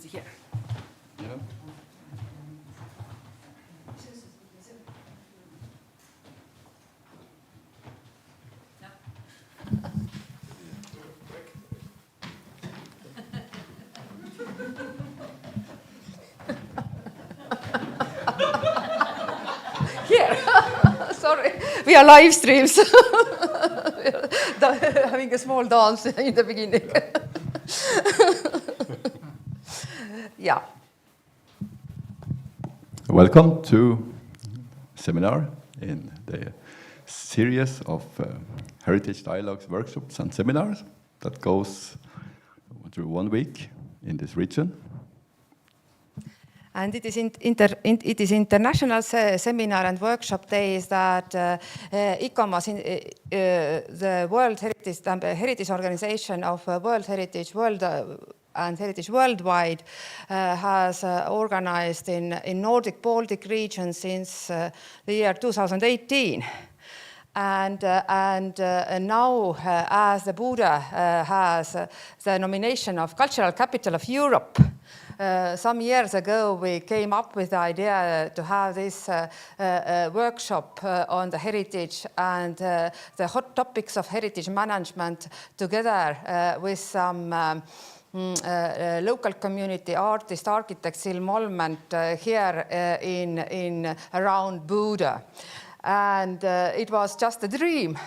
Sie hier. Ja. Here. Sorry, we are live streams. Having a small dance in the beginning. Yeah. Welcome to seminar in the series of Heritage Dialogues workshops and seminars that goes through 1 week in this region. And it is international seminar and workshop days that ICOMOS, the World Heritage Organization of World Heritage and Heritage Worldwide, has organized in Nordic Baltic region since the year 2018. And now, as the Buda has the nomination of Cultural Capital of Europe, some years ago we came up with the idea to have this workshop on the heritage and the hot topics of heritage management together with some local community artists, architects, involvement here in around Buda. And it was just a dream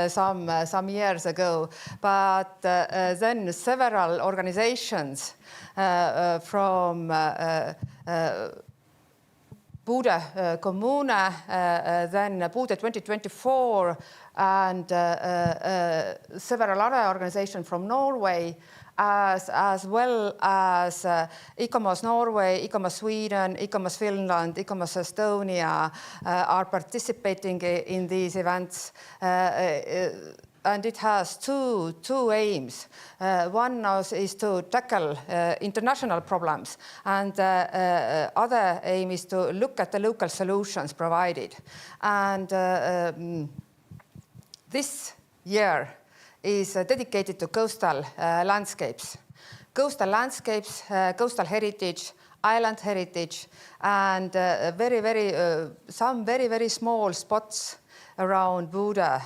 some years ago, but then several organizations from Buda Kommune, then Buda 2024, and several other organizations from Norway, as well as ICOMOS Norway, ICOMOS Sweden, ICOMOS Finland, ICOMOS Estonia are participating in these events. And it has two aims. One is to tackle international problems, and other aim is to look at the local solutions provided. And this year is dedicated to coastal landscapes. Coastal landscapes, coastal heritage, island heritage, and some very small spots around Buda.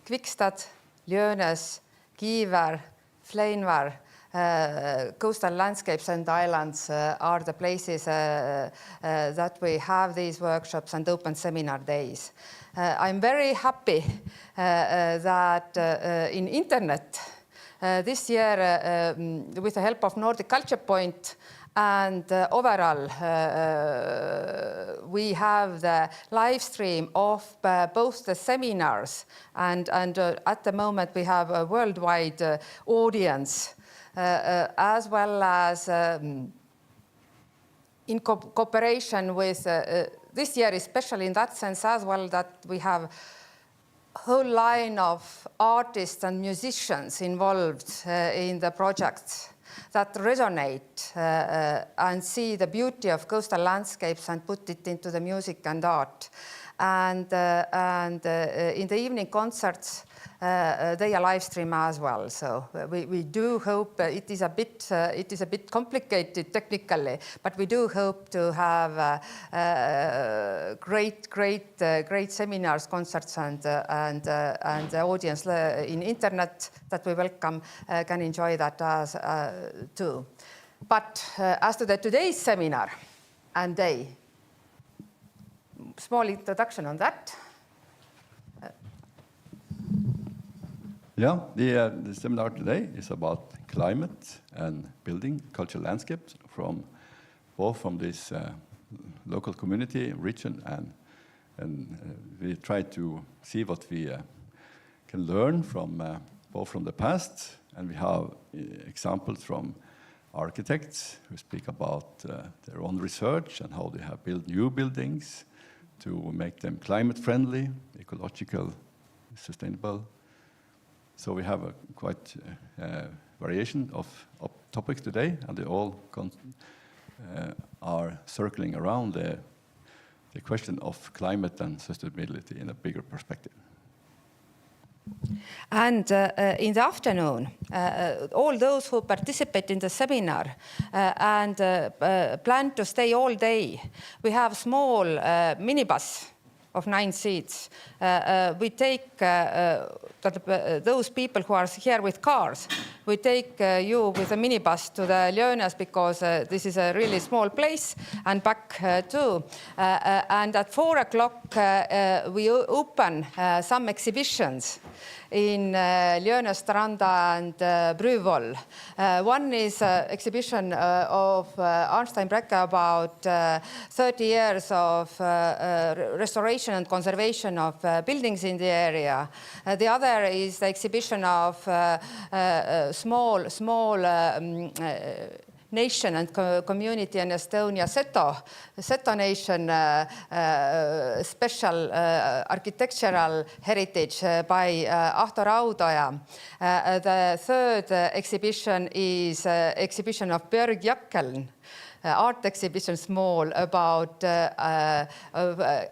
Kvikstad, Ljönes, Kiiver, Fleinvar, coastal landscapes and islands are the places that we have these workshops and open seminar days. I'm very happy that in internet this year, with the help of Nordic Culture Point, and overall, we have the live stream of both the seminars, and at the moment we have a worldwide audience, as well as in cooperation with this year, especially in that sense as well, that we have a whole line of artists and musicians involved in the project that resonate and see the beauty of coastal landscapes and put it into the music and art. And in the evening concerts, they are live stream as well. So we do hope it is a bit complicated technically, but we do hope to have great seminars, concerts, and the audience in internet that we welcome can enjoy that as too. But as to today's seminar and day, small introduction on that. Yeah, the seminar today is about climate and building cultural landscapes both from this local community region, and we try to see what we can learn from both from the past, and we have examples from architects who speak about their own research and how they have built new buildings to make them climate friendly, ecological, sustainable. So we have a quite variation of topics today, and they all are circling around the question of climate and sustainability in a bigger perspective. And in the afternoon, all those who participate in the seminar and plan to stay all day, we have small minibus of 9 seats. We take those people who are here with cars, we take you with a minibus to the Ljönes because this is a really small place, and back too. And at 4 o'clock, we open some exhibitions in Ljönestranda and Bruvoll. One is exhibition of Arnstein Bräcke about 30 years of restoration and conservation of buildings in the area. The other is the exhibition of small nation and community in Estonia, Seto nation, special architectural heritage by Ahto Raudoja. The third exhibition is exhibition of Björg Jakkeln, art exhibition small about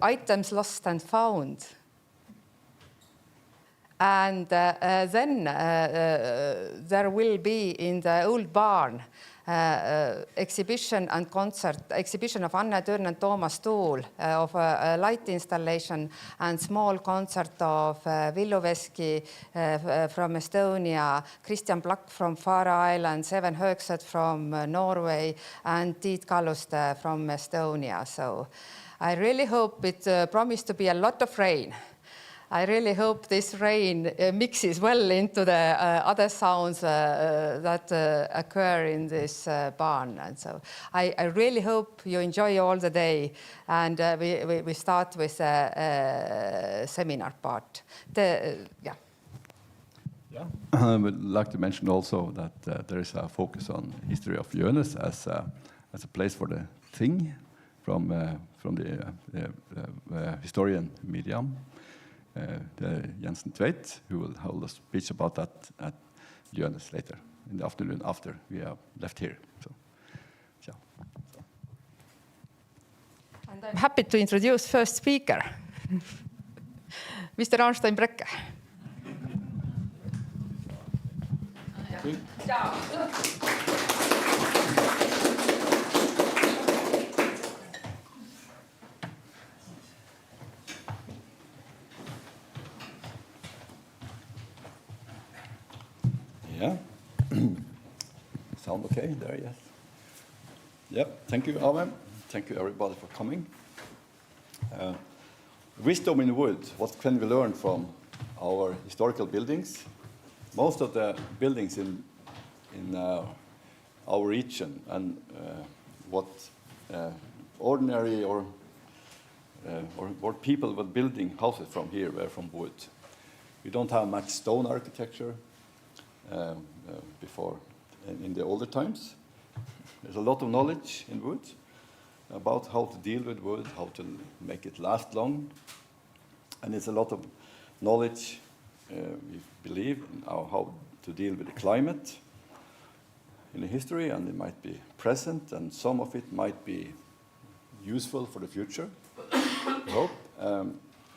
items lost and found. And then there will be in the old barn exhibition and concert, exhibition of Anne Törn and Toomas Tuul of a light installation and small concert of Villu Veski from Estonia, Christian Plak from Faroe Islands, Even Högset from Norway, and Tiit Kalluste from Estonia. So I really hope it promises to be a lot of rain. I really hope this rain mixes well into the other sounds that occur in this barn. And so I really hope you enjoy all the day. And we start with a seminar part. Yeah. I would like to mention also that there is a focus on history of Ljönes as a place for the thing from the historian Miriam. Jensen Tveit, who will hold a speech about that at Ljönes later in the afternoon after we have left here. So, yeah. And I'm happy to introduce first speaker, Mr. Arnstein Bräcke. Yeah. Sound okay there, yes? Yep, thank you, Arve. Thank you, everybody, for coming. Wisdom in wood, what can we learn from our historical buildings? Most of the buildings in our region and what ordinary or people were building houses from here were from wood. We don't have much stone architecture. Before in the older times. There's a lot of knowledge in wood about how to deal with wood, how to make it last long. And there's a lot of knowledge, we believe, in how to deal with the climate in the history, and it might be present, and some of it might be useful for the future, I hope.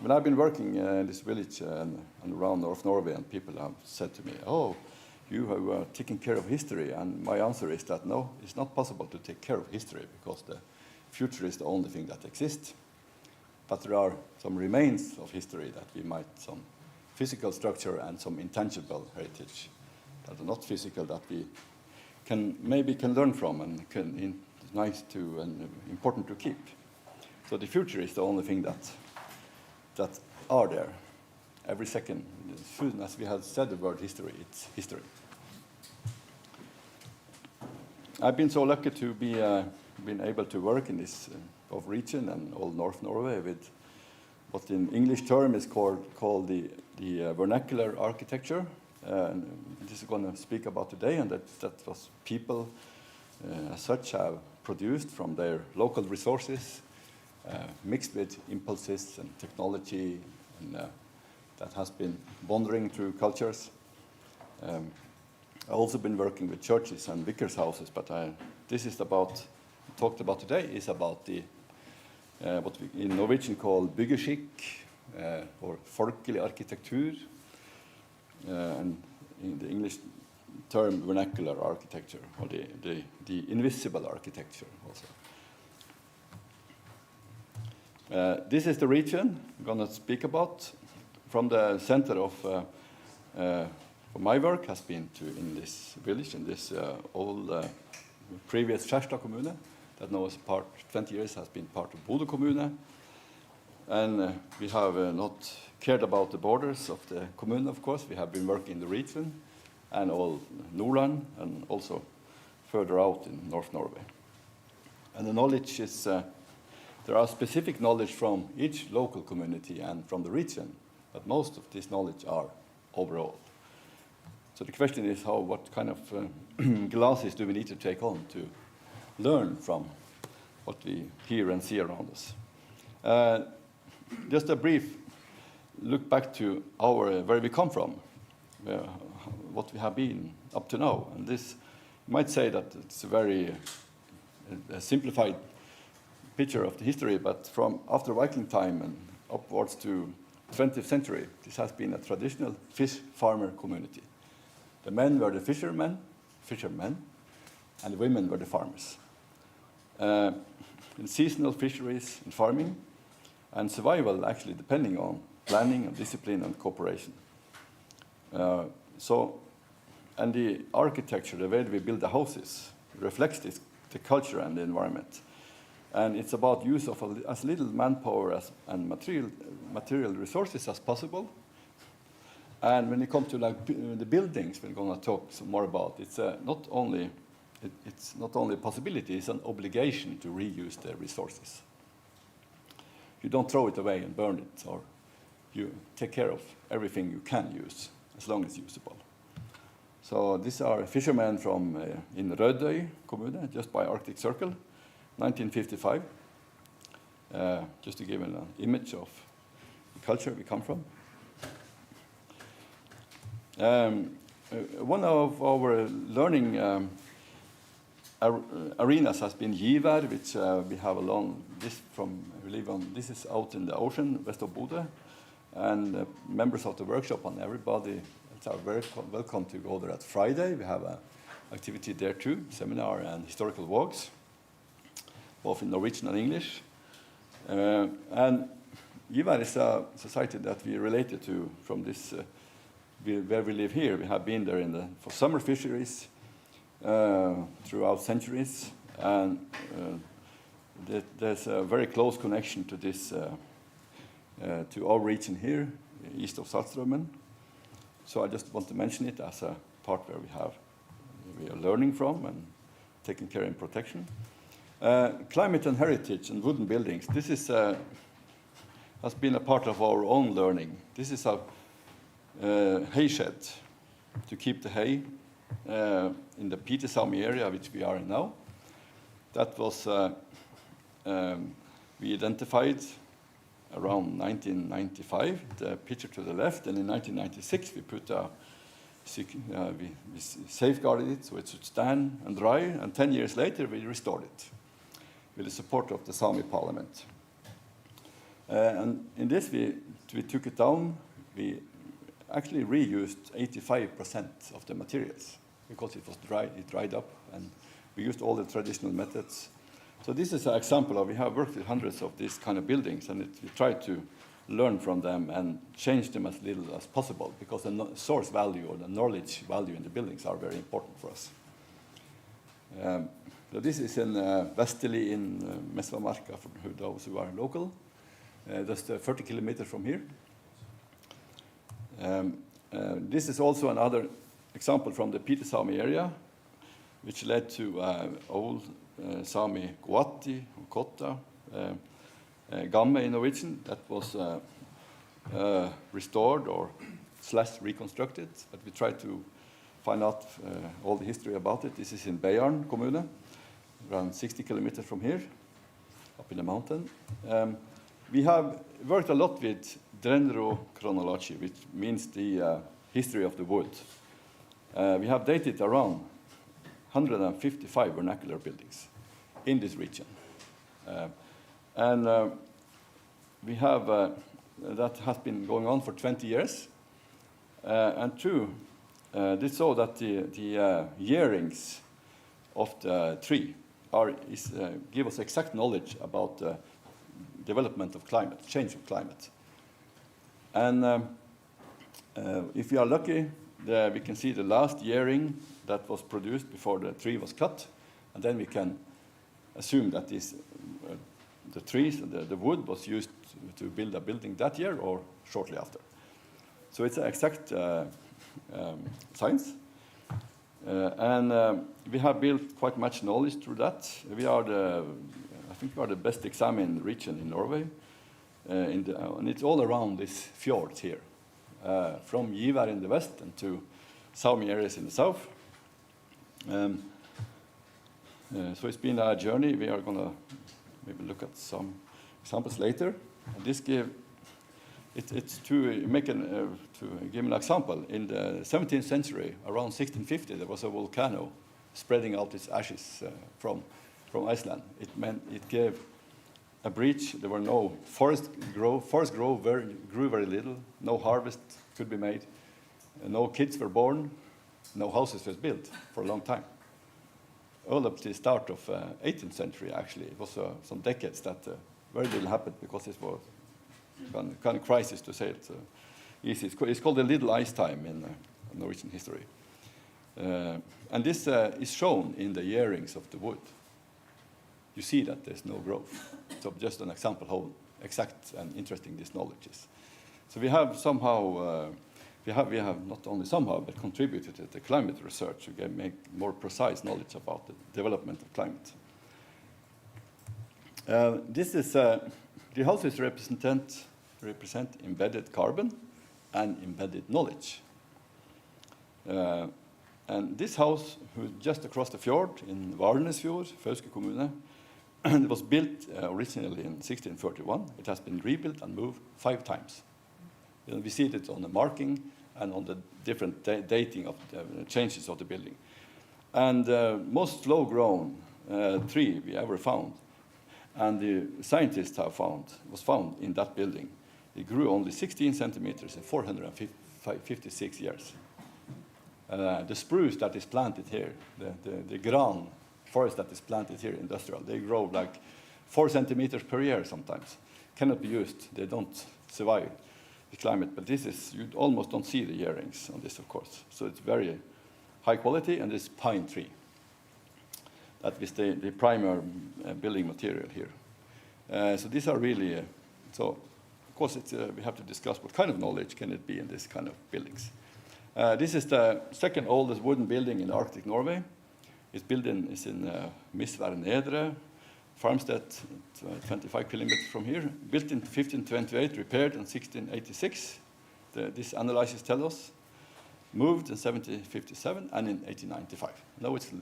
When I've been working in this village and around North Norway, and people have said to me, oh, you are taking care of history, and my answer is that no, it's not possible to take care of history because the future is the only thing that exists. But there are some remains of history that we might, some physical structure and some intangible heritage that are not physical that we can learn from and it's nice to and important to keep. So the future is the only thing that are there. Every second, as soon as we have said the word history, it's history. I've been so lucky to be been able to work in this region and all North Norway with what in English term is called the vernacular architecture. And this is going to speak about today, and that was people as such have produced from their local resources, mixed with impulses and technology, and that has been wandering through cultures. I've also been working with churches and vicars' houses, but this is talked about today is about the what we in Norwegian call byggeskikk or folkelig arkitektur. and in the English term vernacular architecture, or the invisible architecture also. This is the region I'm going to speak about. From the center of my work has been in this village, in this old previous Skjerstad kommune, that now is 20 years has been part of Bodø kommune. And we have not cared about the borders of the commune, of course. We have been working in the region and all Nordland and also further out in North Norway. And the knowledge is, there are specific knowledge from each local community and from the region, but most of this knowledge are overall. So the question is what kind of glasses do we need to take on to learn from what we hear and see around us? Just a brief look back to where we come from, what we have been up to now. And this, you might say that it's a very simplified picture of the history, but from after Viking time and upwards to 20th century, this has been a traditional fish farmer community. The men were the fishermen, and the women were the farmers. In seasonal fisheries and farming, and survival actually depending on planning and discipline and cooperation. And the architecture, the way we build the houses, reflects the culture and the environment. And it's about use of as little manpower and material resources as possible. And when it comes to the buildings, we're going to talk some more about. It's not only a possibility; it's an obligation to reuse the resources. You don't throw it away and burn it, or you take care of everything you can use as long as usable. So these are fishermen from in Rødøy kommune, just by Arctic Circle, 1955. Just to give an image of the culture we come from. One of our learning arenas has been Givær, which we have along this this is out in the ocean west of Bodø, and members of the workshop and everybody are very welcome to go there at Friday. We have an activity there too, seminar and historical walks, both in Norwegian and English. And Givær is a society that we related to from this where we live here. We have been there for summer fisheries throughout centuries, and there's a very close connection to this, to our region here, east of Saltstraumen. So I just want to mention it as a part where we are learning from and taking care and protection. Climate and heritage and wooden buildings. This is has been a part of our own learning. This is a hay shed to keep the hay in the Pietersami area, which we are in now. That was we identified around 1995, the picture to the left, and in 1996 we put we safeguarded it so it should stand and dry, and 10 years later we restored it with the support of the Sami parliament. And in this we took it down. We actually reused 85% of the materials because it was dried. It dried up, and we used all the traditional methods. So this is an example of, we have worked with hundreds of these kind of buildings, and we try to learn from them and change them as little as possible, because the source value or the knowledge value in the buildings are very important for us. So this is in Vesterli in Mesvamarka, for those who are local. Just 30 kilometers from here. This is also another example from the Pietersami area, which led to old Sami Guatti, Kotta, Gamme in Norwegian, that was restored or / reconstructed, but we tried to find out all the history about it. This is in Beiarn kommune, around 60 kilometers from here, up in the mountain. We have worked a lot with dendrochronology, which means the history of the wood. We have dated around 155 vernacular buildings in this region. And we have, that has been going on for 20 years. And two, this show that the yearings of the tree give us exact knowledge about the development of climate, change of climate. And if we are lucky, we can see the last yearing that was produced before the tree was cut, and then we can assume that the trees, the wood was used to build a building that year or shortly after. So it's an exact science. And we have built quite much knowledge through that. I think we are the best examined region in Norway. And it's all around this fjord here, from Givær in the west and to Sámi areas in the south. So it's been a journey. We are going to maybe look at some examples later. And this it's to give an example. In the 17th century, around 1650, there was a volcano spreading out its ashes from Iceland. It gave a breach. There were no forest grew very little. No harvest could be made. No kids were born. No houses were built for a long time. All up to the start of 18th century, actually, it was some decades that very little happened because it was kind of crisis, to say it easy. It's called the Little Ice Time in Norwegian history. And this is shown in the yearings of the wood. You see that there's no growth. So just an example how exact and interesting this knowledge is. So we have somehow, we have not only somehow, but contributed to the climate research to make more precise knowledge about the development of climate. The houses represent embedded carbon and embedded knowledge. And this house, just across the fjord in Varnesfjord, Fauske kommune, it was built originally in 1631. It has been rebuilt and moved 5 times. We see it on the marking and on the different dating of the changes of the building. And most slow-grown tree we ever found, and the scientists was found in that building. It grew only 16 centimeters in 456 years. The spruce that is planted here, the gran forest that is planted here, industrial, they grow like 4 centimeters per year sometimes. Cannot be used. They don't survive the climate. But this is, you almost don't see the yearings on this, of course. So it's very high quality, and this pine tree. That is the primary building material here. So these are really, so of course we have to discuss what kind of knowledge can it be in this kind of buildings. This is the second oldest wooden building in Arctic Norway. It's in Misvær Nedre, farmstead, 25 kilometers from here. Built in 1528, repaired in 1686. This analysis tell us. Moved in 1757 and in 1895. Now it's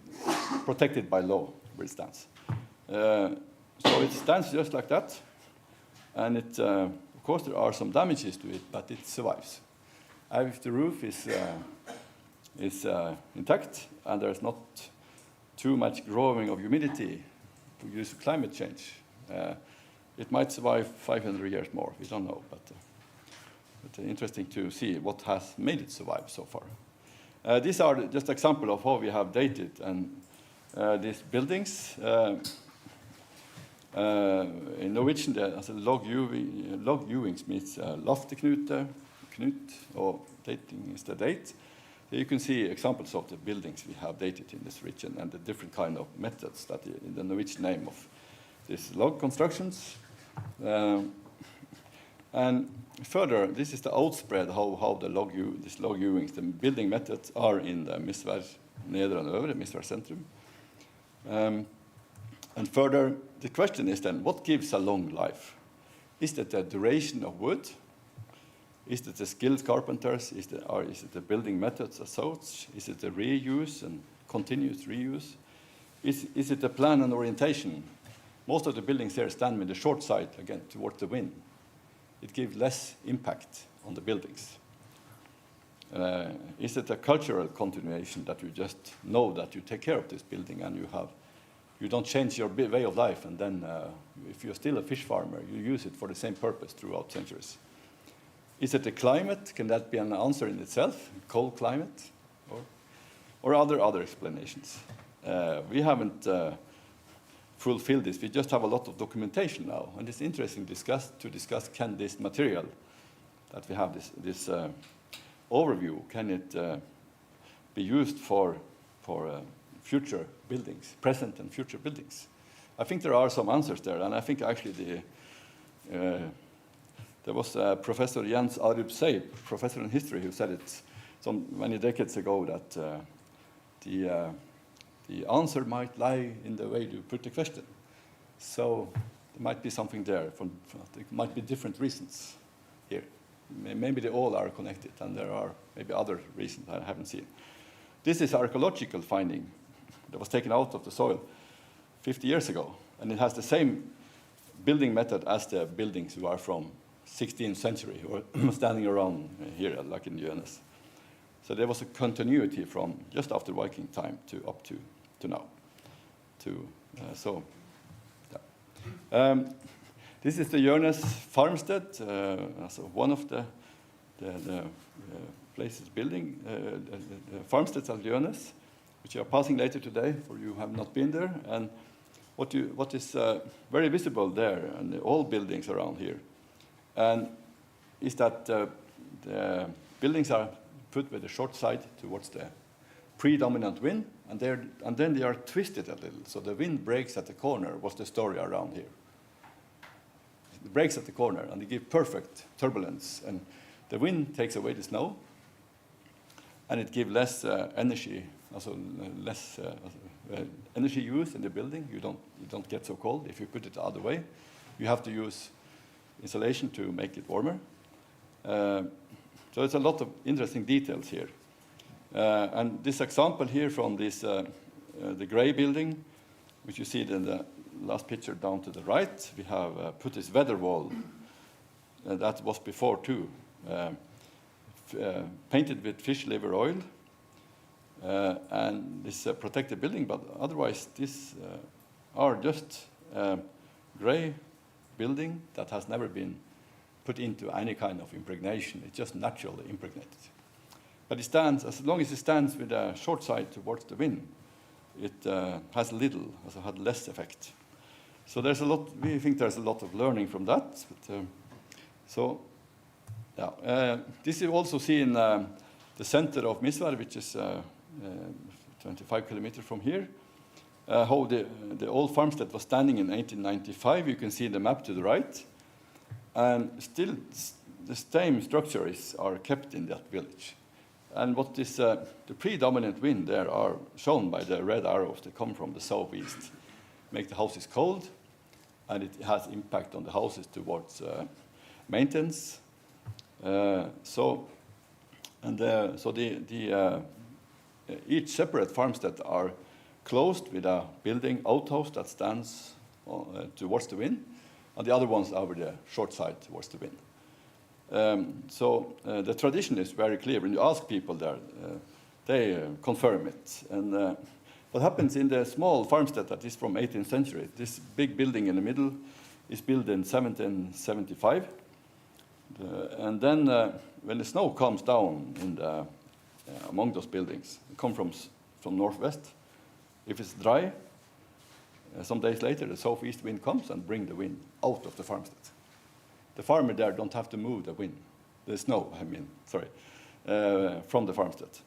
protected by law where it stands. So it stands just like that. And of course, there are some damages to it, but it survives. If the roof is intact and there's not too much growing of humidity due to climate change, it might survive 500 years more. We don't know, but it's interesting to see what has made it survive so far. These are just examples of how we have dated and these buildings. In Norwegian, loggjuvings means lofteknute, knut, or dating is the date. You can see examples of the buildings we have dated in this region and the different kind of methods that in the Norwegian name of these log constructions. And further, this is the outspread how the these loggjuvings, the building methods are in the Misvær Nedre and Øvre, Misvær Centrum. And further, the question is then, what gives a long life? Is it the duration of wood? Is it the skilled carpenters? Is it the building methods as such? Is it the reuse and continuous reuse? Is it the plan and orientation? Most of the buildings here stand with the short side, again, towards the wind. It gives less impact on the buildings. Is it a cultural continuation that you just know that you take care of this building and you don't change your way of life, and then if you're still a fish farmer, you use it for the same purpose throughout centuries? Is it the climate? Can that be an answer in itself? Cold climate? Or other explanations? We haven't fulfilled this. We just have a lot of documentation now. And it's interesting to discuss can this material that we have, this overview, can it be used for future buildings, present and future buildings? I think there are some answers there. And I think actually there was Professor Jens Arup Seip, professor in history, who said it many decades ago that the answer might lie in the way you put the question. So there might be something there. There might be different reasons here. Maybe they all are connected, and there are maybe other reasons I haven't seen. This is archaeological finding that was taken out of the soil 50 years ago, and it has the same building method as the buildings who are from 16th century, who are standing around here, like in Gjønes. So there was a continuity from just after Viking time to up to now. This is the Gjønes farmstead, one of the places building the farmsteads at Gjønes, which you are passing later today, for you have not been there. And what is very visible there, and all buildings around here, and is that the buildings are put with the short side towards the predominant wind, and then they are twisted a little, so the wind breaks at the corner. Was the story around here? It breaks at the corner, and they give perfect turbulence, and the wind takes away the snow, and it gives less energy, also less energy use in the building. You don't get so cold if you put it the other way. You have to use insulation to make it warmer. So it's a lot of interesting details here. And this example here from this, the gray building, which you see in the last picture down to the right, we have put this weather wall. That was before too. Painted with fish liver oil. And this protected building, but otherwise these are just gray building that has never been put into any kind of impregnation. It's just naturally impregnated. But it stands, as long as it stands with a short side towards the wind, it has little, also had less effect. So there's a lot, we think there's a lot of learning from that. But, this you also see in the center of Misvær, which is 25 kilometers from here, how the old farmstead was standing in 1895. You can see the map to the right. And still the same structures are kept in that village. And what is the predominant wind there are shown by the red arrows that come from the southeast, make the houses cold, and it has impact on the houses towards maintenance. Each separate farmstead are closed with a building outhouse that stands towards the wind, and the other ones are with the short side towards the wind. The tradition is very clear. When you ask people there, they confirm it. And what happens in the small farmstead that is from 18th century, this big building in the middle is built in 1775. And then when the snow comes down in among those buildings, it comes from northwest. If it's dry, some days later, the southeast wind comes and brings the wind out of the farmstead. The farmer there don't have to move the snow, from the farmstead.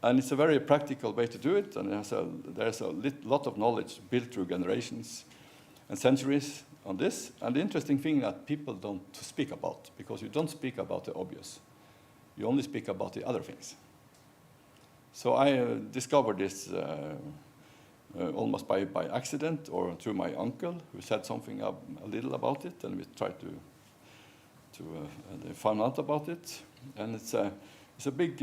And it's a very practical way to do it, and there's a lot of knowledge built through generations and centuries on this. And the interesting thing that people don't speak about, because you don't speak about the obvious. You only speak about the other things. So I discovered this almost by accident, or through my uncle, who said something a little about it, and we tried to find out about it. And it's a big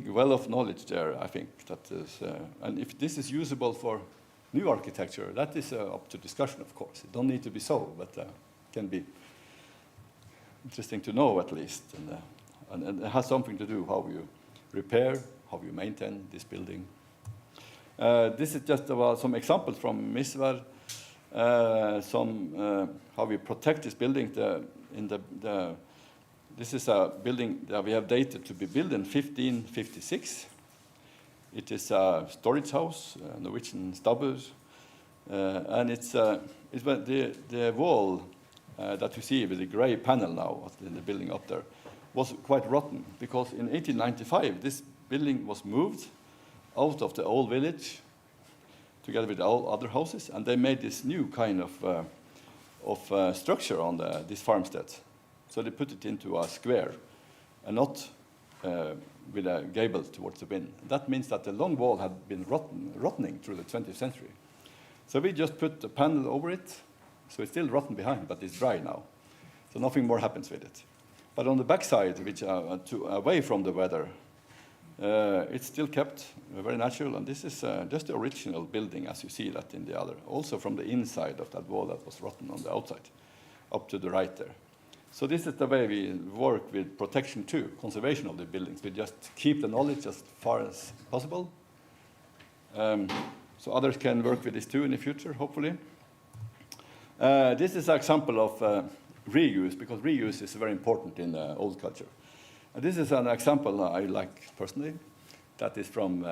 well of knowledge there, I think. That is, and if this is usable for new architecture, that is up to discussion, of course. It don't need to be so, but can be interesting to know at least. And it has something to do how you repair, how you maintain this building. This is just about some examples from Misvær, how we protect this building. this is a building that we have dated to be built in 1556. It is a storage house, Norwegian Stabbur, and it's the wall that you see with the gray panel now in the building up there was quite rotten, because in 1895 this building was moved out of the old village together with all other houses, and they made this new kind of structure on this farmstead. So they put it into a square and not with a gable towards the wind. That means that the long wall had been rotting through the 20th century. So we just put a panel over it, so it's still rotten behind, but it's dry now. So nothing more happens with it. But on the backside, which are away from the weather, it's still kept very natural, and this is just the original building as you see that in the other. Also from the inside of that wall that was rotten on the outside, up to the right there. So this is the way we work with protection too, conservation of the buildings. We just keep the knowledge as far as possible. So others can work with this too in the future, hopefully. This is an example of reuse, because reuse is very important in old culture. And this is an example I like personally. That is from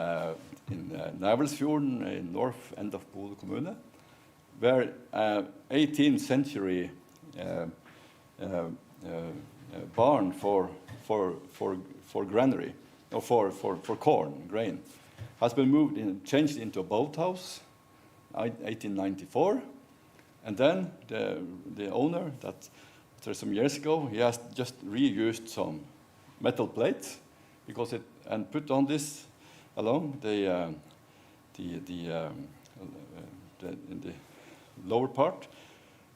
in Nævelsfjorden in north end of Bodø kommune, where 18th century barn for granary, or for corn, grain, has been moved in, changed into a boathouse, 1894, and then the owner, that some years ago, he has just reused some metal plates, because it, and put on this along in the lower part,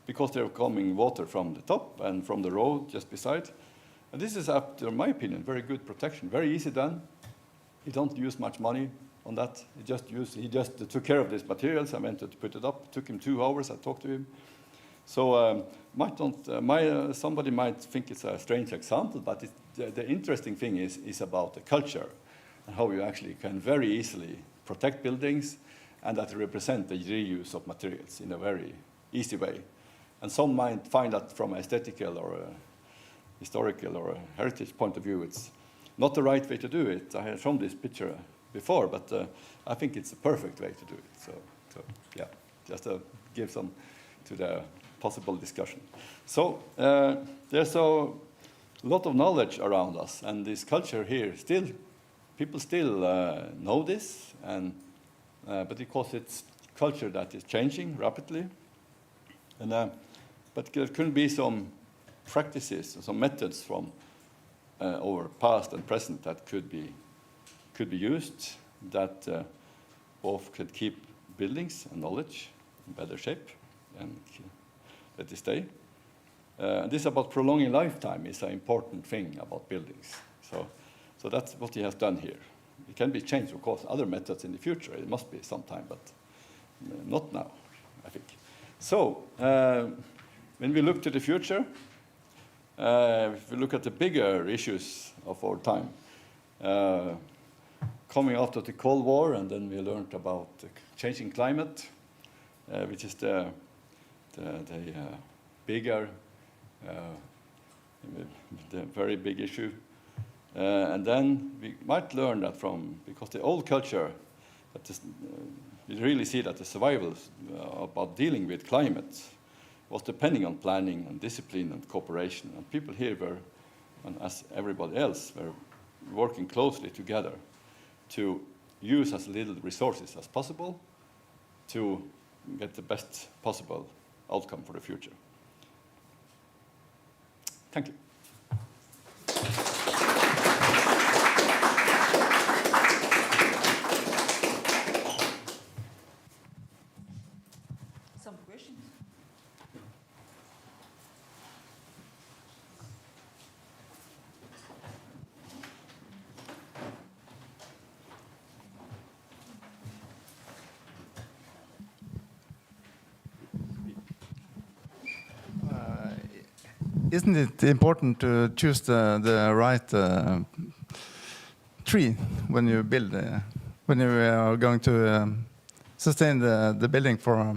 because they're coming water from the top and from the road just beside. And this is, after my opinion, very good protection, very easy done. He don't use much money on that. He just took care of these materials. I went to put it up. It took him 2 hours. I talked to him. So somebody might think it's a strange example, but the interesting thing is about the culture and how you actually can very easily protect buildings, and that represent the reuse of materials in a very easy way. And some might find that from an aesthetical or a historical or a heritage point of view, it's not the right way to do it. I had shown this picture before, but I think it's the perfect way to do it. So yeah, just to give some to the possible discussion. So there's a lot of knowledge around us, and this culture here people still know this, and but because it's culture that is changing rapidly, and but there could be some practices, some methods from our past and present that could be used, that both could keep buildings and knowledge in better shape and let it stay. This about prolonging lifetime is an important thing about buildings. So that's what he has done here. It can be changed, of course, other methods in the future. It must be sometime, but not now, I think. So when we look to the future, if we look at the bigger issues of our time, coming out of the Cold War, and then we learned about the changing climate, which is the bigger, the very big issue. And then we might learn that because the old culture, you really see that the survival about dealing with climate was depending on planning and discipline and cooperation. And people here were, and as everybody else, were working closely together to use as little resources as possible to get the best possible outcome for the future. Thank you. Some questions? Isn't it important to choose the right tree when you build, when you are going to sustain the building for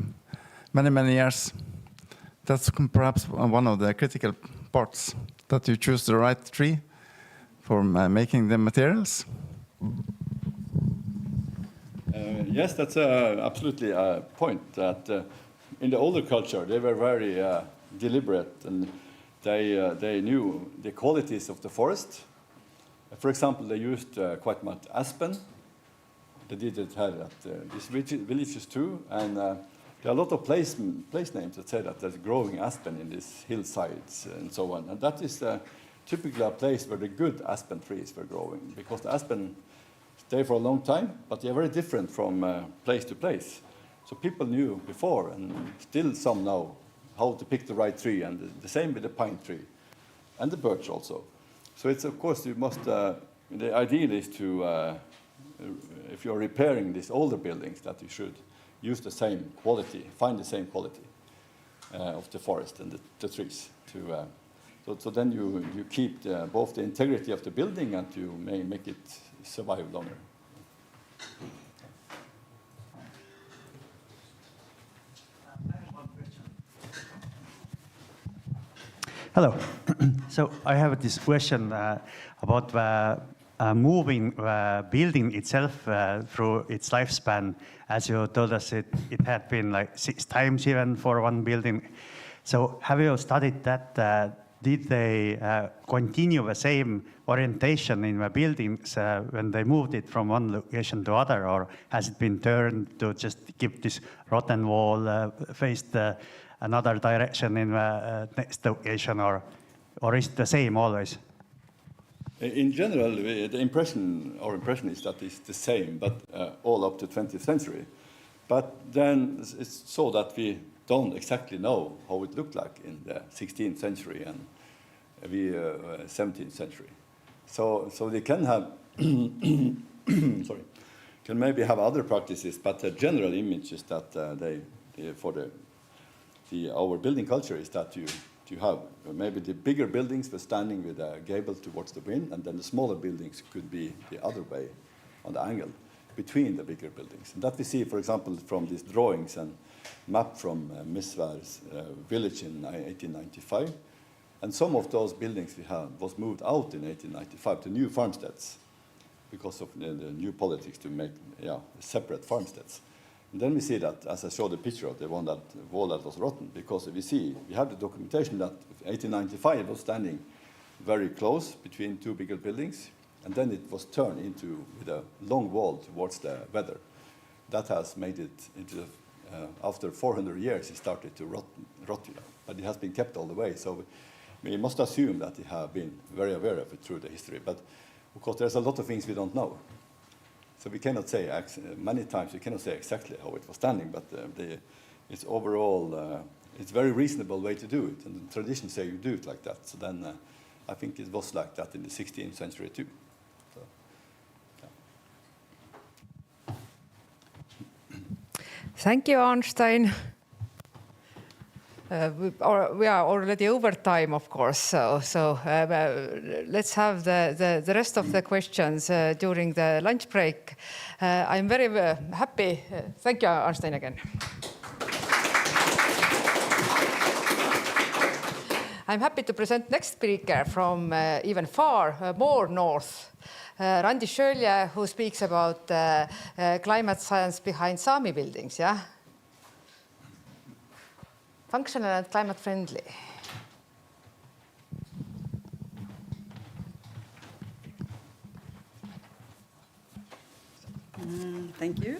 many, many years? That's perhaps one of the critical parts, that you choose the right tree for making the materials? Yes, that's absolutely a point that in the older culture they were very deliberate, and they knew the qualities of the forest. For example, they used quite much aspen. They did it here at these villages too, and there are a lot of place names that say that there's growing aspen in these hillsides and so on. And that is typically a place where the good aspen trees were growing, because the aspen stay for a long time, but they're very different from place to place. So people knew before, and still some know, how to pick the right tree, and the same with the pine tree, and the birch also. So it's, of course, you must, the ideal is to, if you're repairing these older buildings, that you should use the same quality, find the same quality of the forest and the trees. So then you keep both the integrity of the building, and you may make it survive longer. Hello. So I have this question about moving building itself through its lifespan. As you told us, it had been like 6 times even for one building. So have you studied that? Did they continue the same orientation in the buildings when they moved it from one location to other, or has it been turned to just keep this rotten wall faced another direction in the next location, or is it the same always? In general, the impression is that it's the same, but all up to 20th century. But then it's so that we don't exactly know how it looked like in the 16th century and the 17th century. So they can have, sorry, can maybe have other practices, but the general image is that our building culture is that you have maybe the bigger buildings were standing with a gable towards the wind, and then the smaller buildings could be the other way on the angle between the bigger buildings. And that we see, for example, from these drawings and map from Misvær's village in 1895. And some of those buildings we have was moved out in 1895 to new farmsteads because of the new politics to make separate farmsteads. And then we see that, as I showed the picture of the wall that was rotten, because we have the documentation that 1895 was standing very close between two bigger buildings, and then it was turned into with a long wall towards the weather. That has made it into, after 400 years, it started to rot, but it has been kept all the way. So we must assume that they have been very aware of it through the history. But of course, there's a lot of things we don't know. So we cannot say, many times we cannot say exactly how it was standing, but it's overall, it's a very reasonable way to do it. And the traditions say you do it like that. So then I think it was like that in the 16th century too. So, yeah. Thank you, Arnstein. We are already over time, of course, so let's have the rest of the questions during the lunch break. I'm very happy. Thank you, Arnstein, again. I'm happy to present next speaker from even far more north, Randi Sjölje, who speaks about climate science behind Sami buildings. Yeah. Functional and climate friendly. Thank you.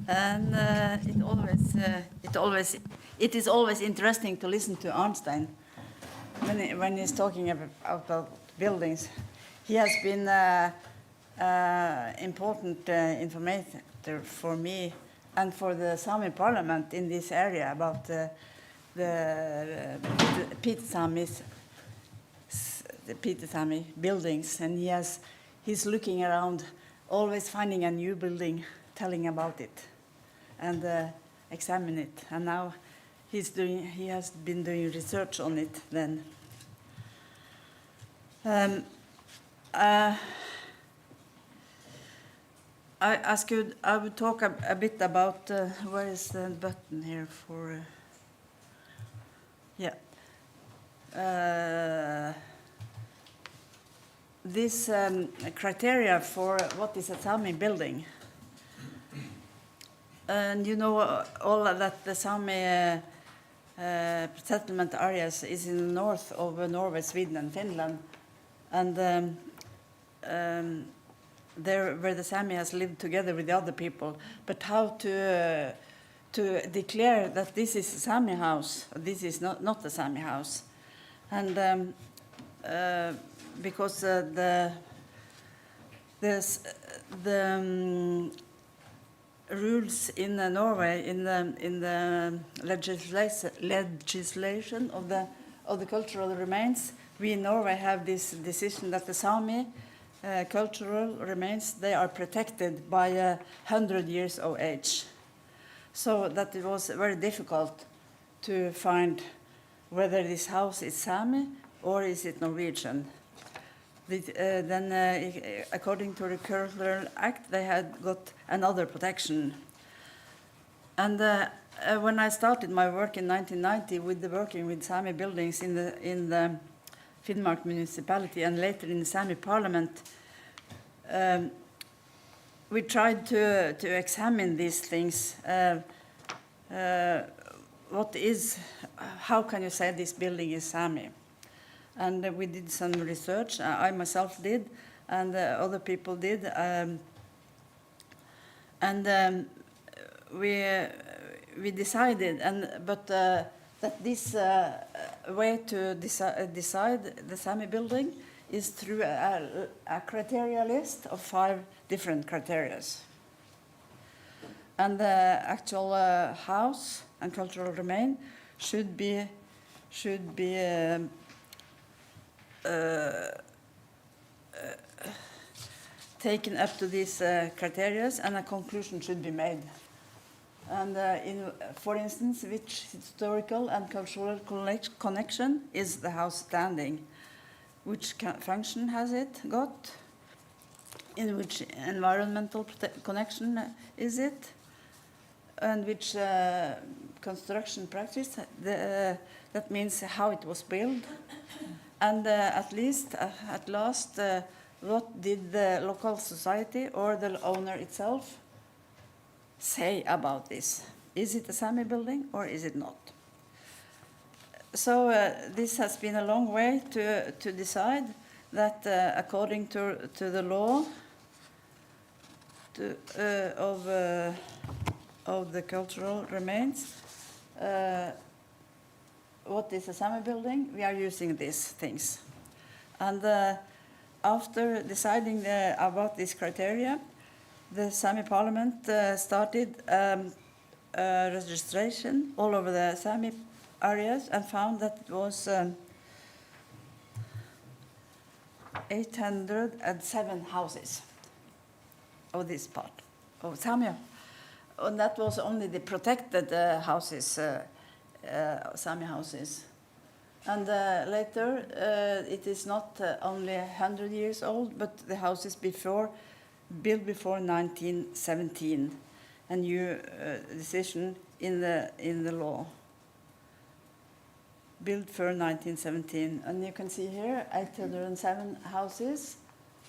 And it is always interesting to listen to Arnstein when he's talking about buildings. He has been important informator for me and for the Sami parliament in this area about the Pite-Sami buildings, and he's looking around, always finding a new building, telling about it, and examine it. And now he has been doing research on it. Then. I would talk a bit about where is the button here for this criteria for what is a Sami building. And you know all that the Sami settlement areas is in the north of Norway, Sweden, and Finland, and there where the Sami has lived together with the other people. But how to declare that this is a Sami house, this is not a Sami house, and because the rules in Norway in the legislation of the cultural remains, we in Norway have this decision that the Sami cultural remains, they are protected by 100 years of age. So that it was very difficult to find whether this house is Sami or is it Norwegian. Then, according to the Cultural Act, they had got another protection. And when I started my work in 1990 with working with Sami buildings in the Finnmark municipality and later in the Sami parliament, we tried to examine these things. How can you say this building is Sami? And we did some research. I myself did, and other people did. We decided, that this way to decide the Sami building is through a criteria list of 5 different criteria. And the actual house and cultural remain should be taken up to these criteria, and a conclusion should be made. And for instance, which historical and cultural connection is the house standing? Which function has it got? In which environmental connection is it? And which construction practice? That means how it was built. And at last, what did the local society or the owner itself say about this? Is it a Sami building or is it not? So this has been a long way to decide that according to the law of the cultural remains, what is a Sami building? We are using these things. And after deciding about these criteria, the Sami parliament started registration all over the Sami areas and found that it was 807 houses of this part of Samia. And that was only the protected houses, Sami houses. And later, it is not only 100 years old, but the houses built before 1917, a new decision in the law. Built for 1917, and you can see here 807 houses,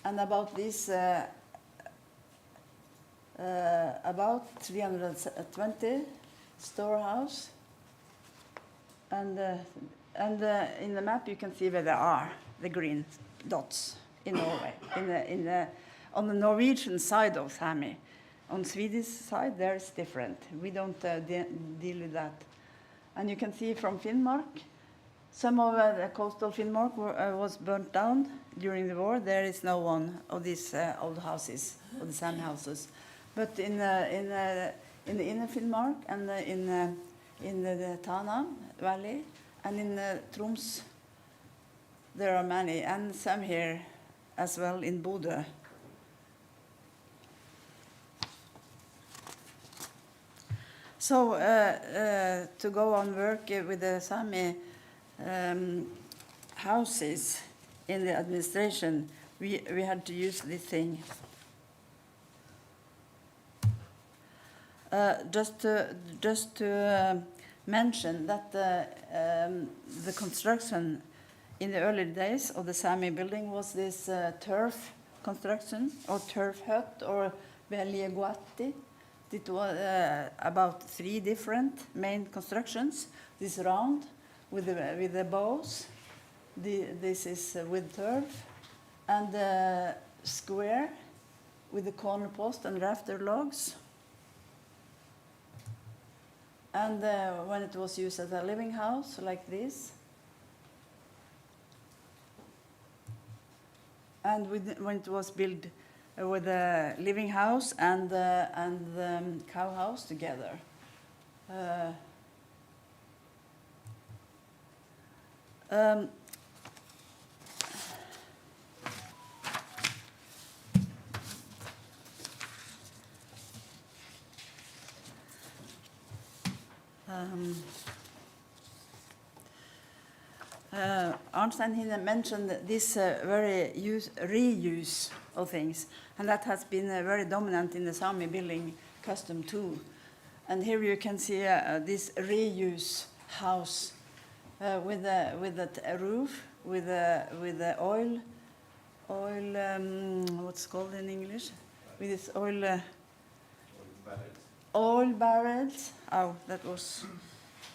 and about this, about 320 storehouse, and in the map you can see where they are, the green dots in Norway, on the Norwegian side of Sami. On Swedish side, there is different. We don't deal with that. And you can see from Finnmark, some of the coastal Finnmark was burnt down during the war. There is no one of these old houses, of the Sami houses. But in the inner Finnmark and in the Tana Valley and in Troms, there are many, and some here as well in Bodø. So to go on work with the Sami houses in the administration, we had to use this thing. Just to mention that the construction in the early days of the Sami building was this turf construction, or turf hut, or veljeguatti. It was about 3 different main constructions. This round with the bows. This is with turf, and the square with the corner post and rafter logs. And when it was used as a living house, like this. And when it was built with a living house and cow house together. Arnstein he mentioned this very reuse of things, and that has been very dominant in the Sami building custom too. And here you can see this reuse house with a roof, with the oil, what's called in English, with this oil barrels. Oh, that was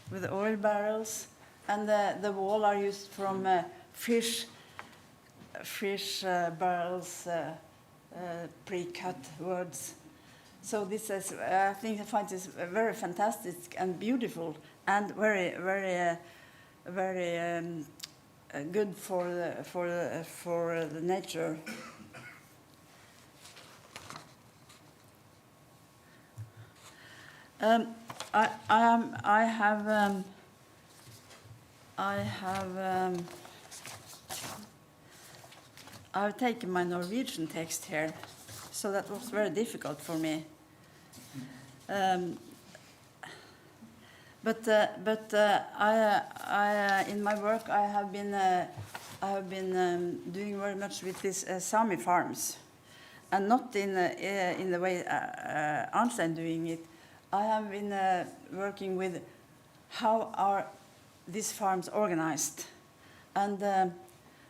with the oil barrels. And the wall are used from fish barrels, pre-cut words. So this is, I think I find this very fantastic and beautiful, and very good for the nature. I've taken my Norwegian text here, so that was very difficult for me. But in my work I have been doing very much with these Sami farms, and not in the way Arnstein doing it. I have been working with how are these farms organized, and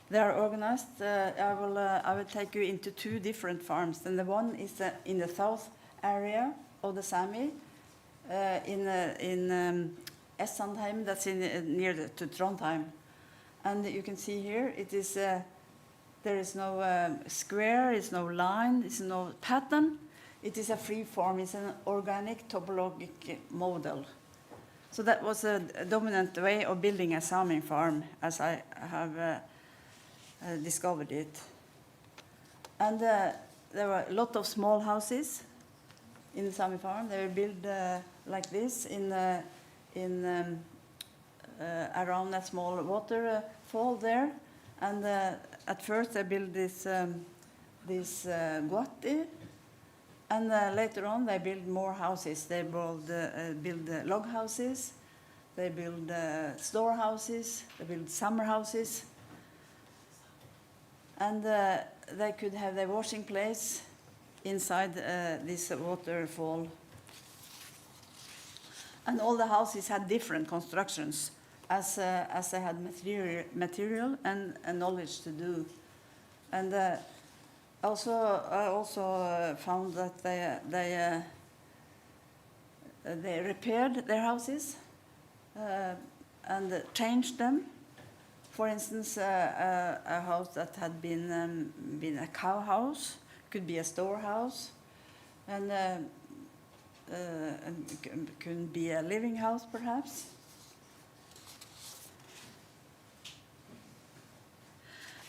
they are organized. I will take you into 2 different farms, and the one is in the south area of the Sami, in Essandheim, that's near to Trondheim, and you can see here it is. There is no square, it's no line, it's no pattern. It is a free form. It's an organic topologic model. So that was a dominant way of building a Sami farm, as I have discovered it. And there were a lot of small houses in the Sami farm. They were built like this around a small waterfall there. And at first they built this guatti. And later on, they build more houses. They build log houses, they build storehouses, they build summer houses. And they could have their washing place inside this waterfall. And all the houses had different constructions as they had material and knowledge to do. And I also found that they repaired their houses and changed them. For instance, a house that had been a cow house could be a storehouse, and could be a living house, perhaps.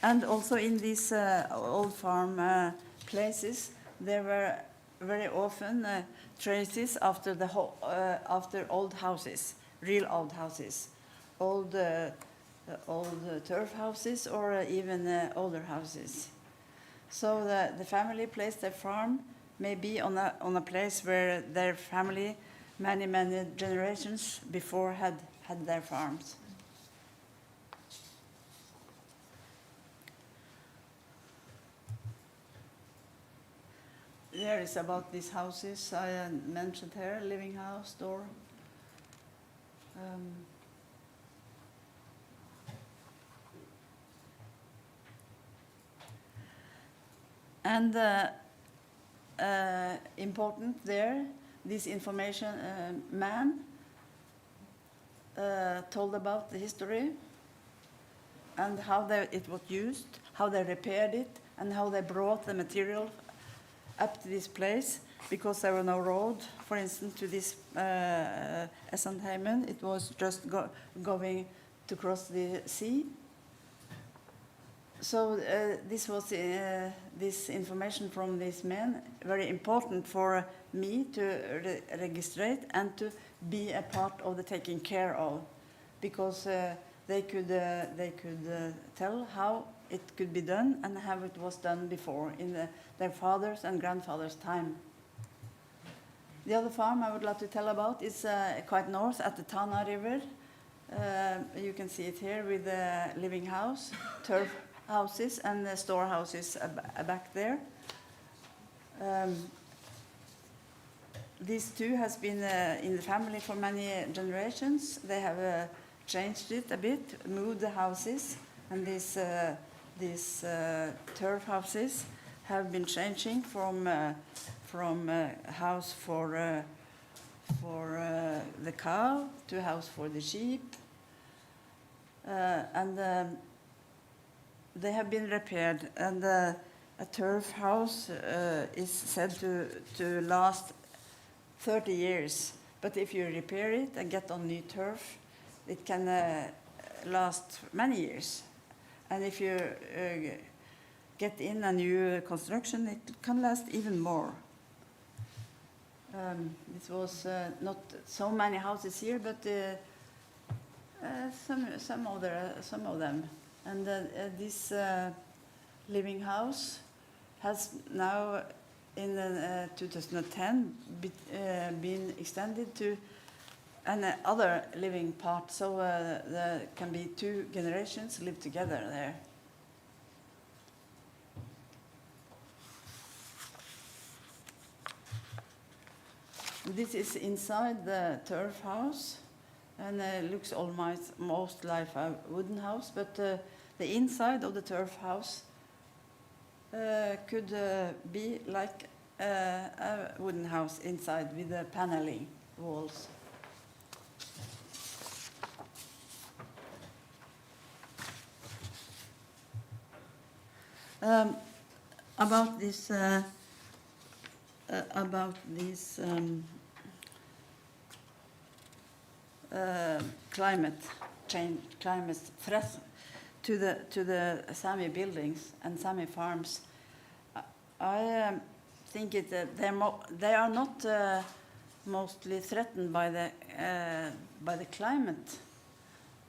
And also in these old farm places, there were very often traces after after old houses, real old houses, old turf houses, or even older houses. So the family placed their farm maybe on a place where their family many generations before had their farms. There is about these houses I mentioned here: living house, door. And important there, this information man told about the history and how it was used, how they repaired it, and how they brought the material up to this place, because there were no road, for instance, to this Essenheimen. It was just going to cross the sea. So this was this information from these men, very important for me to register and to be a part of the taking care of, because they could tell how it could be done and how it was done before in their fathers' and grandfathers' time. The other farm I would like to tell about is quite north at the Tana River. You can see it here with the living house, turf houses and the storehouses back there. These two has been in the family for many generations. They have changed it a bit, moved the houses, and these turf houses have been changing from house for the cow to house for the sheep, and they have been repaired. And a turf house is said to last 30 years, but if you repair it and get on new turf, it can last many years. And if you get in a new construction, it can last even more. This was not so many houses here, but some of them. And this living house has now, in 2010, been extended to another living part, so there can be 2 generations live together there. This is inside the turf house, and it looks almost most like a wooden house, but the inside of the turf house could be like a wooden house inside with the paneling walls. About this climate change, climate threat to the Sami buildings and Sami farms, I think they are not mostly threatened by the climate.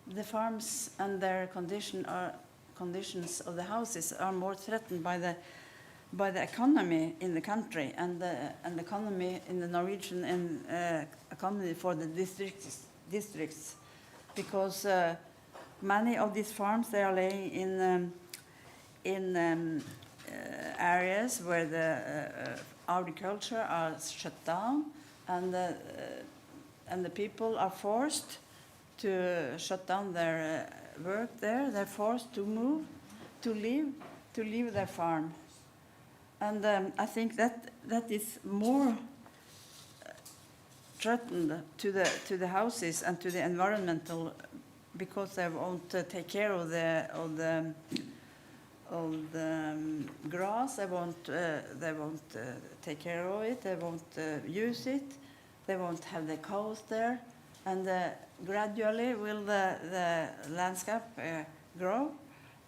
The farms and their conditions of the houses are more threatened by the economy in the country and the economy in the Norwegian and economy for the districts, because many of these farms, they are laying in areas where the agriculture are shut down, and the people are forced to shut down their work there. They're forced to move, to leave their farm. And I think that is more threatened to the houses and to the environmental, because they won't take care of the grass. They won't take care of it. They won't use it. They won't have the cows there, and gradually will the landscape grow,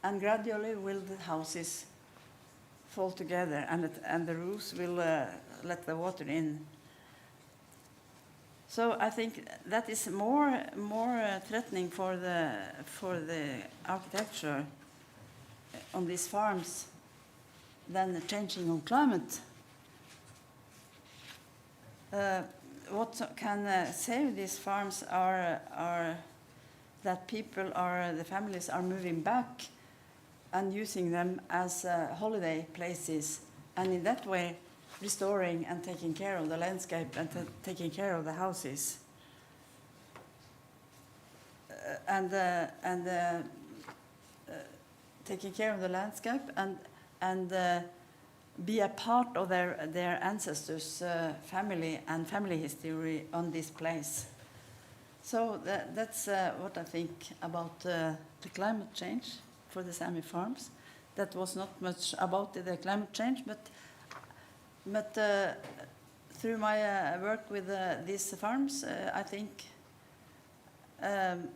and gradually will the houses fall together, and the roofs will let the water in. So I think that is more threatening for the architecture on these farms than the changing of climate. What can save these farms are that the families are moving back and using them as holiday places, and in that way restoring and taking care of the landscape and taking care of the houses. Taking care of the landscape and be a part of their ancestors' family and family history on this place. So that's what I think about the climate change for the Sami farms. That was not much about the climate change, but through my work with these farms, I think the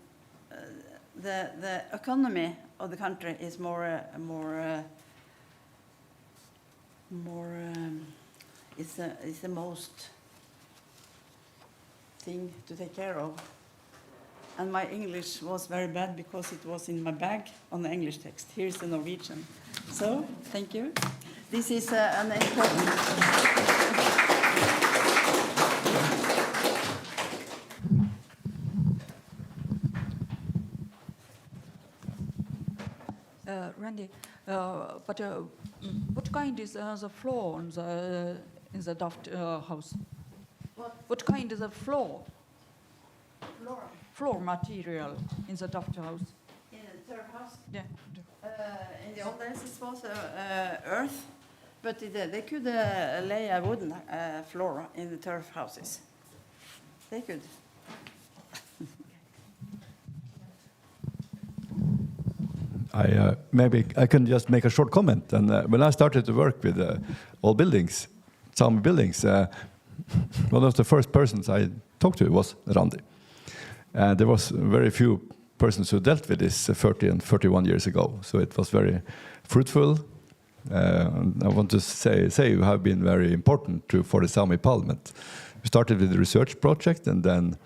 economy of the country is is the most thing to take care of. And my English was very bad because it was in my bag on the English text. Here's the Norwegian. So, thank you. This is an important... Randy, but what kind is the floor on in the Daft house? What kind is the floor? Floor material in the Daft house? In the third house? Yeah. In the old days it was earth, but they could lay a wooden floor in the turf houses. They could. Maybe I can just make a short comment. And when I started to work with all buildings, Sami buildings, one of the first persons I talked to was Randi. There was very few persons who dealt with this 30 and 31 years ago, so it was very fruitful. I want to say you have been very important for the Sami Parliament. We started with the research project and then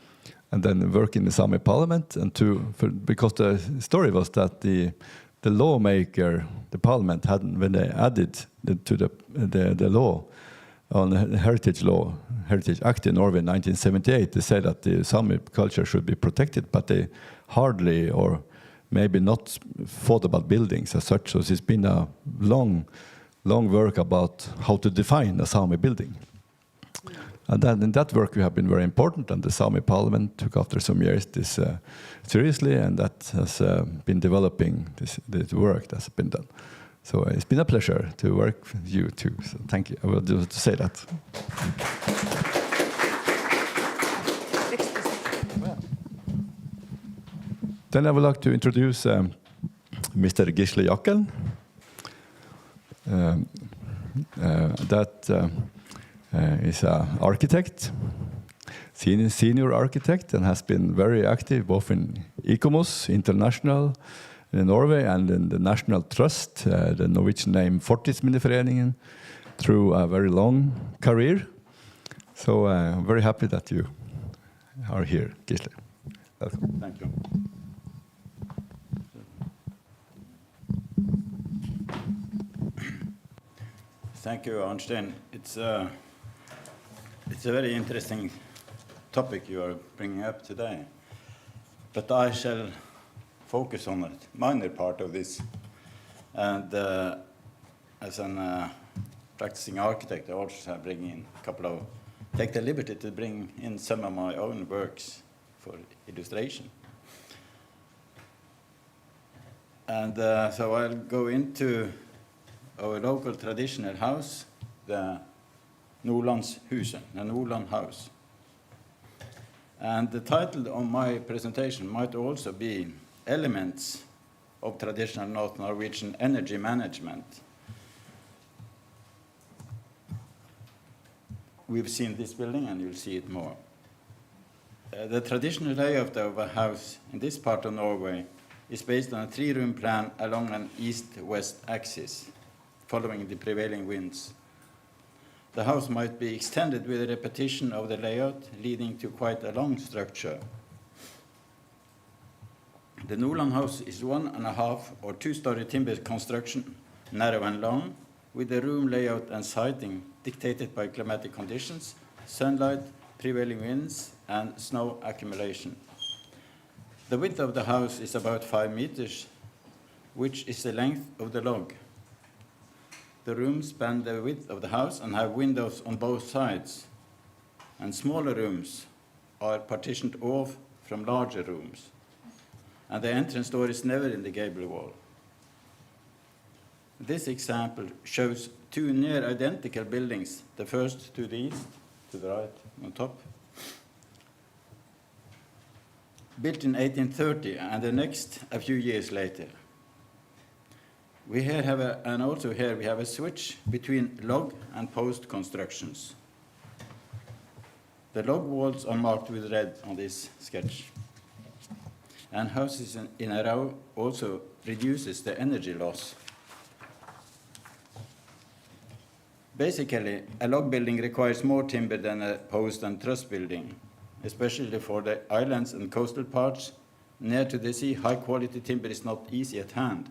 work in the Sami Parliament, and because the story was that the lawmaker, the Parliament, when they added to the law on the Heritage Act in Norway in 1978, they said that the Sami culture should be protected, but they hardly or maybe not thought about buildings as such. So it's been a long work about how to define a Sami building. And then in that work we have been very important, and the Sami Parliament took after some years this seriously, and that has been developing this work that's been done. So it's been a pleasure to work with you too. So thank you. I will do to say that. Then I would like to introduce Mr. Gisle Jakkel. Is an architect, senior architect, and has been very active both in ICOMOS International in Norway and in the National Trust, the Norwegian name Fortidsminneforeningen, through a very long career. So I'm very happy that you are here, Gisle. Welcome. Thank you. Thank you, Arnstein. It's a very interesting topic you are bringing up today, but I shall focus on a minor part of this. And as a practicing architect, I also take the liberty to bring in some of my own works for illustration. And so I'll go into our local traditional house, the Nordlandshuset, the Nordland House. And the title of my presentation might also be Elements of Traditional North Norwegian Energy Management. We've seen this building and you'll see it more. The traditional layout of a house in this part of Norway is based on a 3-room plan along an east-west axis, following the prevailing winds. The house might be extended with a repetition of the layout, leading to quite a long structure. The Nordland House is 1.5 or 2-story timber construction, narrow and long, with the room layout and siting dictated by climatic conditions, sunlight, prevailing winds, and snow accumulation. The width of the house is about 5 meters, which is the length of the log. The rooms span the width of the house and have windows on both sides, and smaller rooms are partitioned off from larger rooms, and the entrance door is never in the gable wall. This example shows two near identical buildings, the first to the east, to the right on top, built in 1830, and the next a few years later. We here have and also here we have a switch between log and post constructions. The log walls are marked with red on this sketch. And houses in a row also reduces the energy loss. Basically, a log building requires more timber than a post and truss building, especially for the islands and coastal parts. Near to the sea, high-quality timber is not easy at hand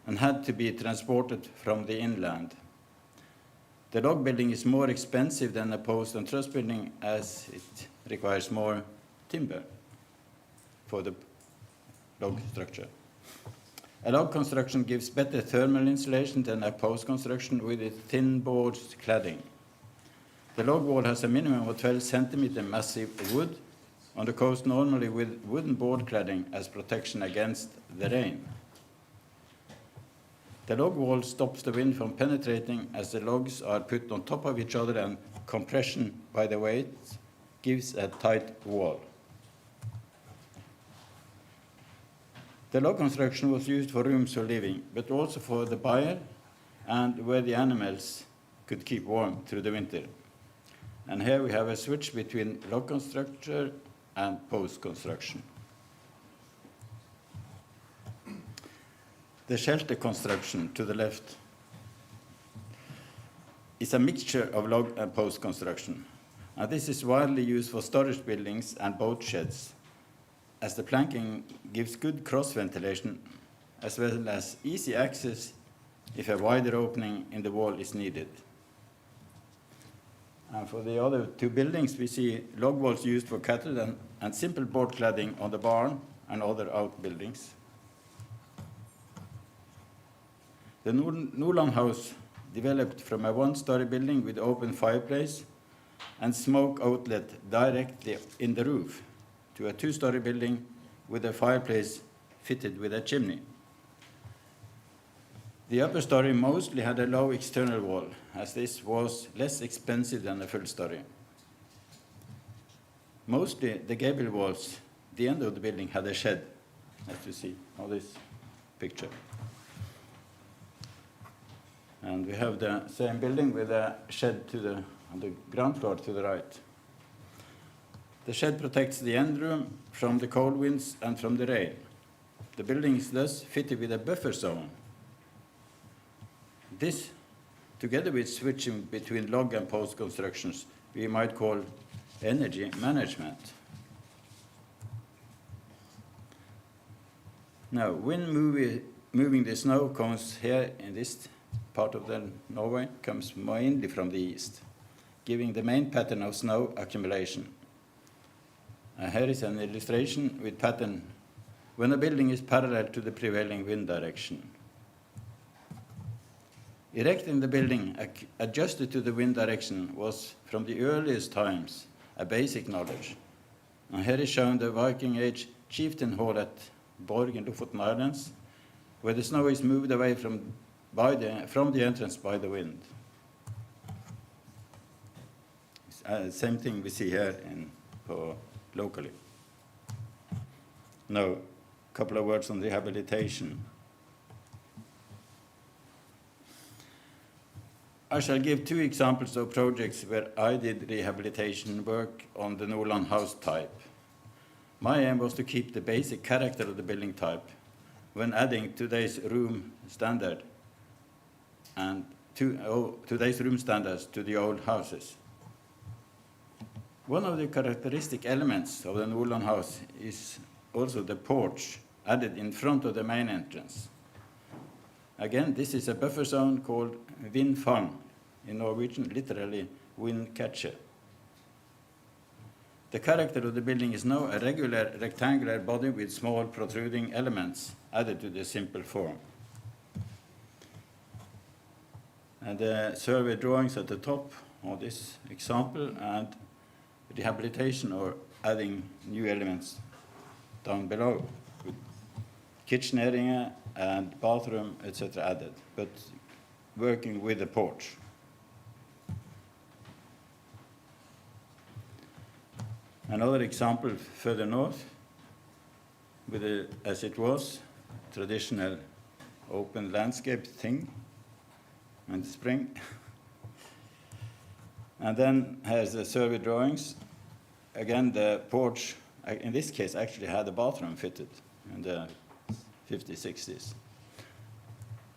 and had to be transported from the inland. The log building is more expensive than a post and truss building as it requires more timber for the log structure. A log construction gives better thermal insulation than a post construction with its thin boards cladding. The log wall has a minimum of 12 centimeter massive wood on the coast, normally with wooden board cladding as protection against the rain. The log wall stops the wind from penetrating as the logs are put on top of each other, and compression by the weight gives a tight wall. The log construction was used for rooms for living, but also for the byre and where the animals could keep warm through the winter. And here we have a switch between log construction and post construction. The shelter construction to the left is a mixture of log and post construction. And this is widely used for storage buildings and boat sheds, as the planking gives good cross ventilation as well as easy access if a wider opening in the wall is needed. And for the other two buildings, we see log walls used for cattle and simple board cladding on the barn and other outbuildings. The Nordland House developed from a one-story building with open fireplace and smoke outlet directly in the roof to a two-story building with a fireplace fitted with a chimney. The upper story mostly had a low external wall, as this was less expensive than a full story. Mostly the gable walls, the end of the building had a shed, as you see on this picture. And we have the same building with a shed on the ground floor to the right. The shed protects the end room from the cold winds and from the rain. The building is thus fitted with a buffer zone. This, together with switching between log and post constructions, we might call energy management. Now, wind moving the snow cones here in this part of Norway comes mainly from the east, giving the main pattern of snow accumulation. Here is an illustration with pattern when a building is parallel to the prevailing wind direction. Erecting the building adjusted to the wind direction was, from the earliest times, a basic knowledge. And here is shown the Viking Age chieftain hall at Borg in Lofoten Islands, where the snow is moved away from the entrance by the wind. Same thing we see here locally. Now, a couple of words on rehabilitation. I shall give two examples of projects where I did rehabilitation work on the Nordland House type. My aim was to keep the basic character of the building type when adding today's room standard and today's room standards to the old houses. One of the characteristic elements of the Nordland House is also the porch added in front of the main entrance. Again, this is a buffer zone called vindfang, in Norwegian, literally wind catcher. The character of the building is now a regular rectangular body with small protruding elements added to the simple form. And the survey drawings at the top of this example, and rehabilitation or adding new elements down below, with kitchen area and bathroom, etc. added, but working with the porch. Another example further north, with as it was, traditional open landscape thing in the spring. And then has the survey drawings. Again, the porch, in this case, actually had a bathroom fitted in the 50s, 60s.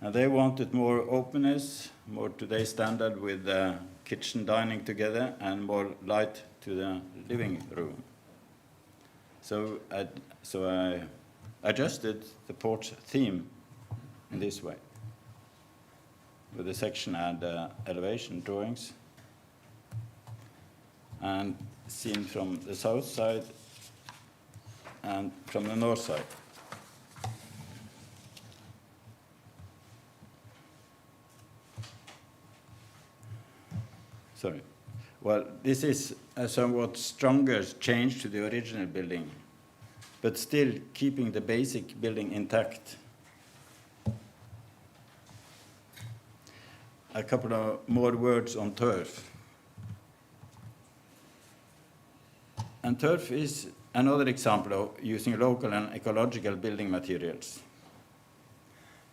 And they wanted more openness, more today's standard with kitchen dining together and more light to the living room. So I adjusted the porch theme in this way, with the section and elevation drawings, and seen from the south side and from the north side. Sorry. Well, this is a somewhat stronger change to the original building, but still keeping the basic building intact. A couple of more words on turf. And turf is another example of using local and ecological building materials.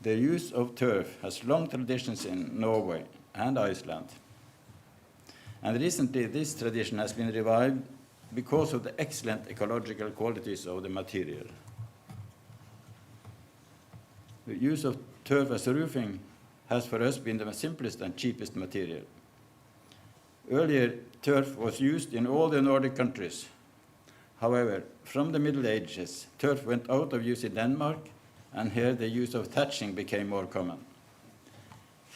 The use of turf has long traditions in Norway and Iceland. And recently, this tradition has been revived because of the excellent ecological qualities of the material. The use of turf as roofing has for us been the simplest and cheapest material. Earlier, turf was used in all the Nordic countries. However, from the Middle Ages, turf went out of use in Denmark, and here the use of thatching became more common.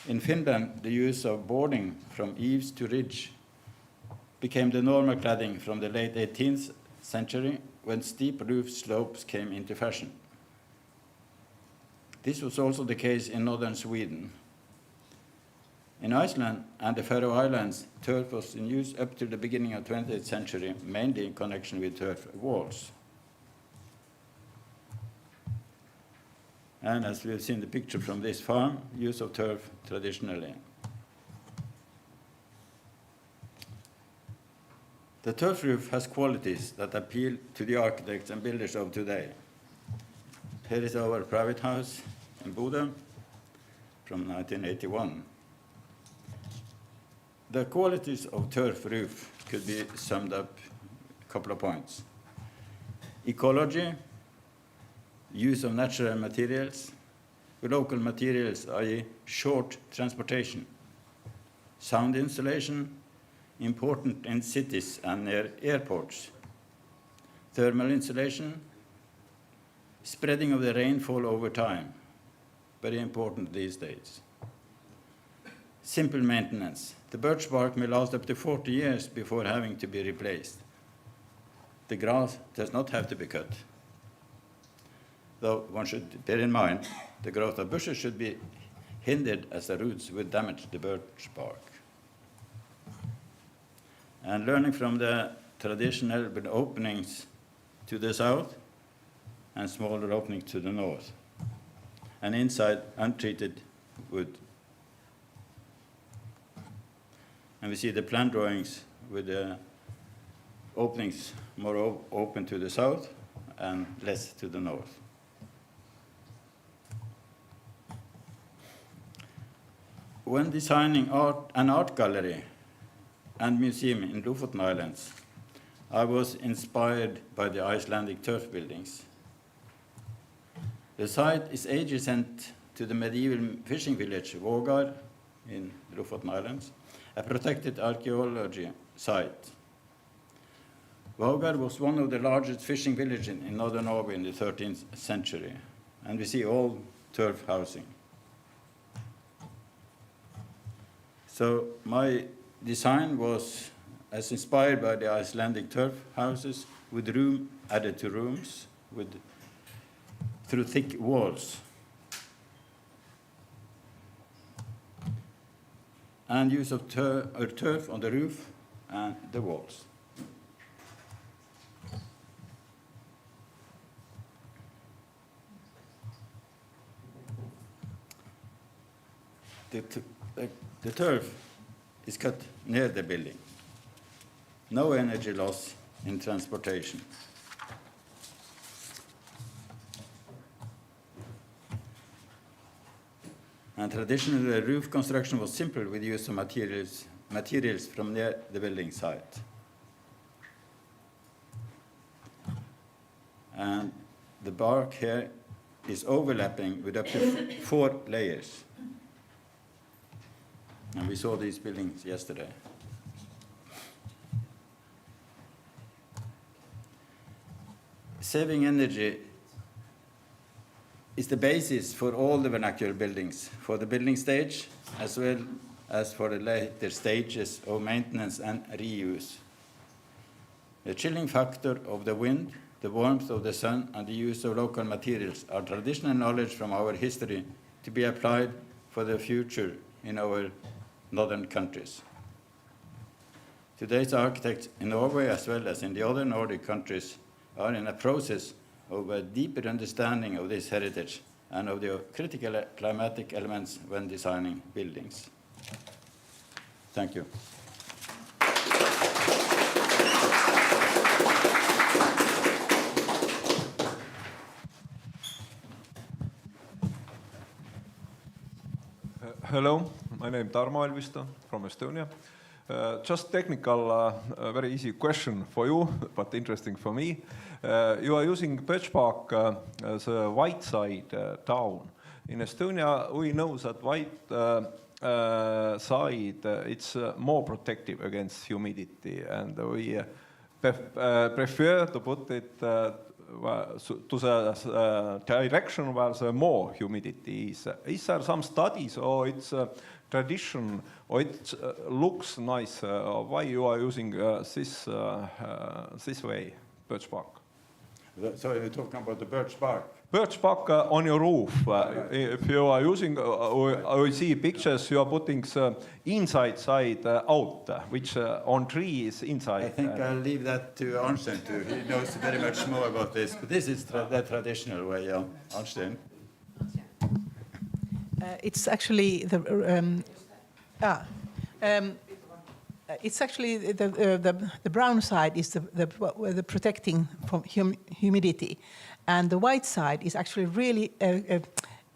In Finland, the use of boarding from eaves to ridge became the normal cladding from the late 18th century, when steep roof slopes came into fashion. This was also the case in northern Sweden. In Iceland and the Faroe Islands, turf was in use up to the beginning of the 20th century, mainly in connection with turf walls. And as we've seen the picture from this farm, use of turf traditionally. The turf roof has qualities that appeal to the architects and builders of today. Here is our private house in Bodø from 1981. The qualities of turf roof could be summed up a couple of points. Ecology, use of natural materials, local materials, i.e. short transportation. Sound insulation, important in cities and near airports. Thermal insulation, spreading of the rainfall over time, very important these days. Simple maintenance. The birch bark may last up to 40 years before having to be replaced. The grass does not have to be cut. Though one should bear in mind, the growth of bushes should be hindered as the roots would damage the birch bark. And learning from the traditional openings to the south and smaller openings to the north. And inside, untreated wood. And we see the plan drawings with the openings more open to the south and less to the north. When designing an art gallery and museum in Lofoten Islands, I was inspired by the Icelandic turf buildings. The site is adjacent to the medieval fishing village Vågar in Lofoten Islands, a protected archaeology site. Vågar was one of the largest fishing villages in northern Norway in the 13th century, and we see all turf housing. So my design was as inspired by the Icelandic turf houses, with room added to rooms through thick walls. And use of turf on the roof and the walls. The turf is cut near the building. No energy loss in transportation. And traditionally, the roof construction was simple with use of materials from near the building site. And the bark here is overlapping with up to 4 layers. And we saw these buildings yesterday. Saving energy is the basis for all the vernacular buildings, for the building stage as well as for the later stages of maintenance and reuse. The chilling factor of the wind, the warmth of the sun, and the use of local materials are traditional knowledge from our history to be applied for the future in our northern countries. Today's architects in Norway, as well as in the other Nordic countries, are in a process of a deeper understanding of this heritage and of the critical climatic elements when designing buildings. Thank you. Hello, my name is Tarmo Elvisto from Estonia. Just technical, very easy question for you, but interesting for me. You are using Birch Park as a white side town. In Estonia, we know that white side it's more protective against humidity, and we prefer to put it to the direction where the more humidity is. Is there some studies, or it's a tradition, or it looks nice? Why you are using this way, Birch Park? So you're talking about the birch bark? Birch bark on your roof. If you are using, or you see pictures, you are putting the inside side out, which on tree is inside. I think I'll leave that to Arnstein too. He knows very much more about this. But this is the traditional way, yeah. Arnstein. It's actually it's actually the brown side is the protecting from humidity, and the white side is actually really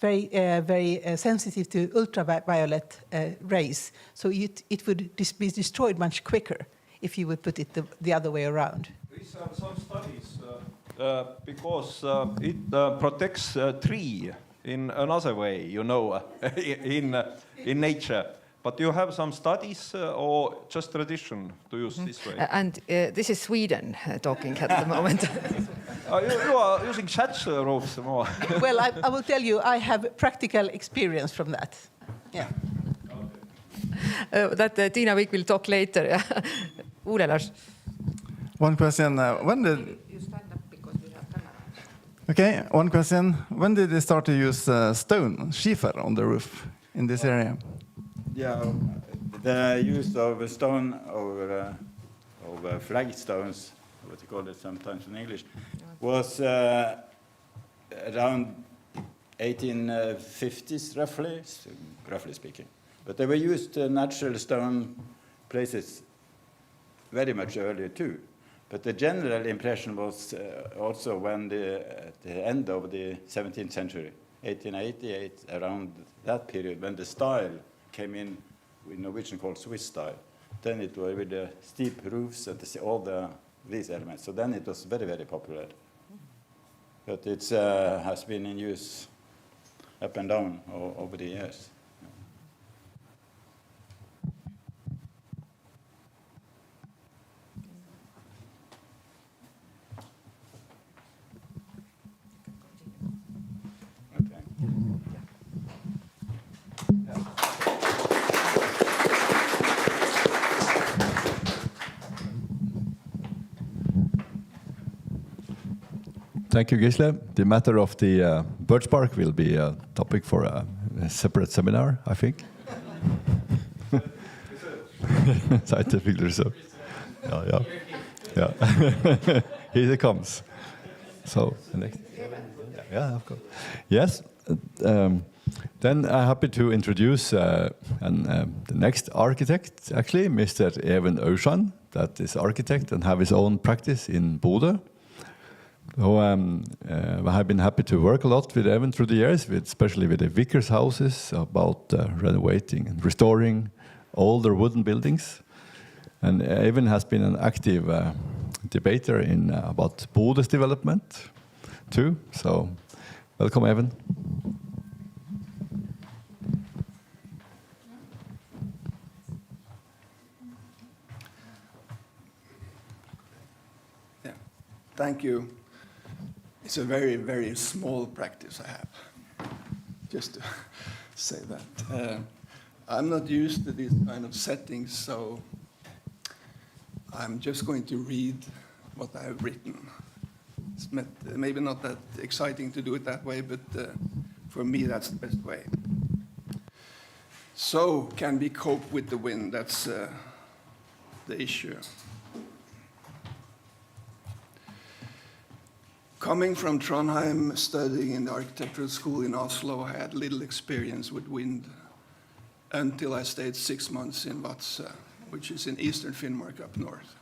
very sensitive to ultraviolet rays. So it would be destroyed much quicker if you would put it the other way around. These are some studies because it protects tree in another way, you know, in nature. But you have some studies or just tradition to use this way? And this is Sweden talking at the moment. You are using thatch roofs more. Well, I will tell you, I have practical experience from that. Yeah. That Tiina Vik will talk later. Ole Lars. One question. When did... You stand up because we have camera. Okay, one question. When did they start to use stone, schiefer, on the roof in this area? Yeah, the use of stone or flagstones, what you call it sometimes in English, was around 1850s, roughly speaking. But they were used natural stone places very much earlier too. But the general impression was also when at the end of the 17th century, 1888, around that period, when the style came in Norwegian called Swiss style. Then it was with the steep roofs and all these elements. So then it was very, very popular. But it has been in use up and down over the years. Thank you, Gisle. The matter of the birch bark will be a topic for a separate seminar, I think. Scientific research. Yeah. Here it comes. So, the next. Yeah, of course. Yes. Then I'm happy to introduce the next architect, actually, Mr. Even Aushan, that is architect and have his own practice in Bodø. So I have been happy to work a lot with Even through the years, especially with the Vickers houses, about renovating and restoring older wooden buildings. And Even has been an active debater in about Bodø's development too. So welcome, Even. Thank you. It's a very, very small practice I have, just to say that. I'm not used to these kind of settings, so I'm just going to read what I have written. It's maybe not that exciting to do it that way, but for me that's the best way. So, can we cope with the wind? That's the issue. Coming from Trondheim, studying in the architectural school in Oslo, I had little experience with wind until I stayed 6 months in Vadsø, which is in eastern Finnmark up north.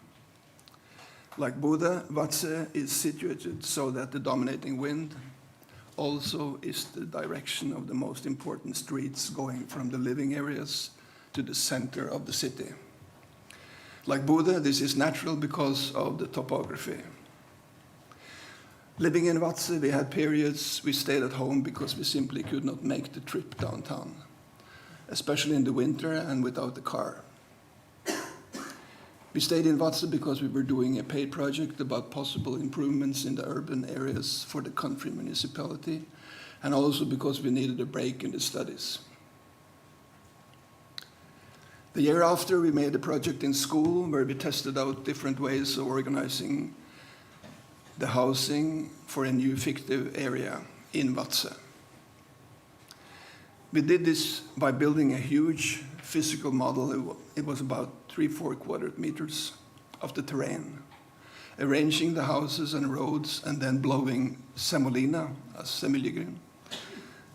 Like Bodø, Vadsø is situated so that the dominating wind also is the direction of the most important streets going from the living areas to the center of the city. Like Bodø, this is natural because of the topography. Living in Vadsø, we had periods we stayed at home because we simply could not make the trip downtown, especially in the winter and without the car. We stayed in Vadsø because we were doing a paid project about possible improvements in the urban areas for the country municipality, and also because we needed a break in the studies. The year after, we made a project in school where we tested out different ways of organizing the housing for a new fictive area in Vadsø. We did this by building a huge physical model. It was about 3-4 quadrat meters of the terrain, arranging the houses and roads, and then blowing semolina, a semilygrim,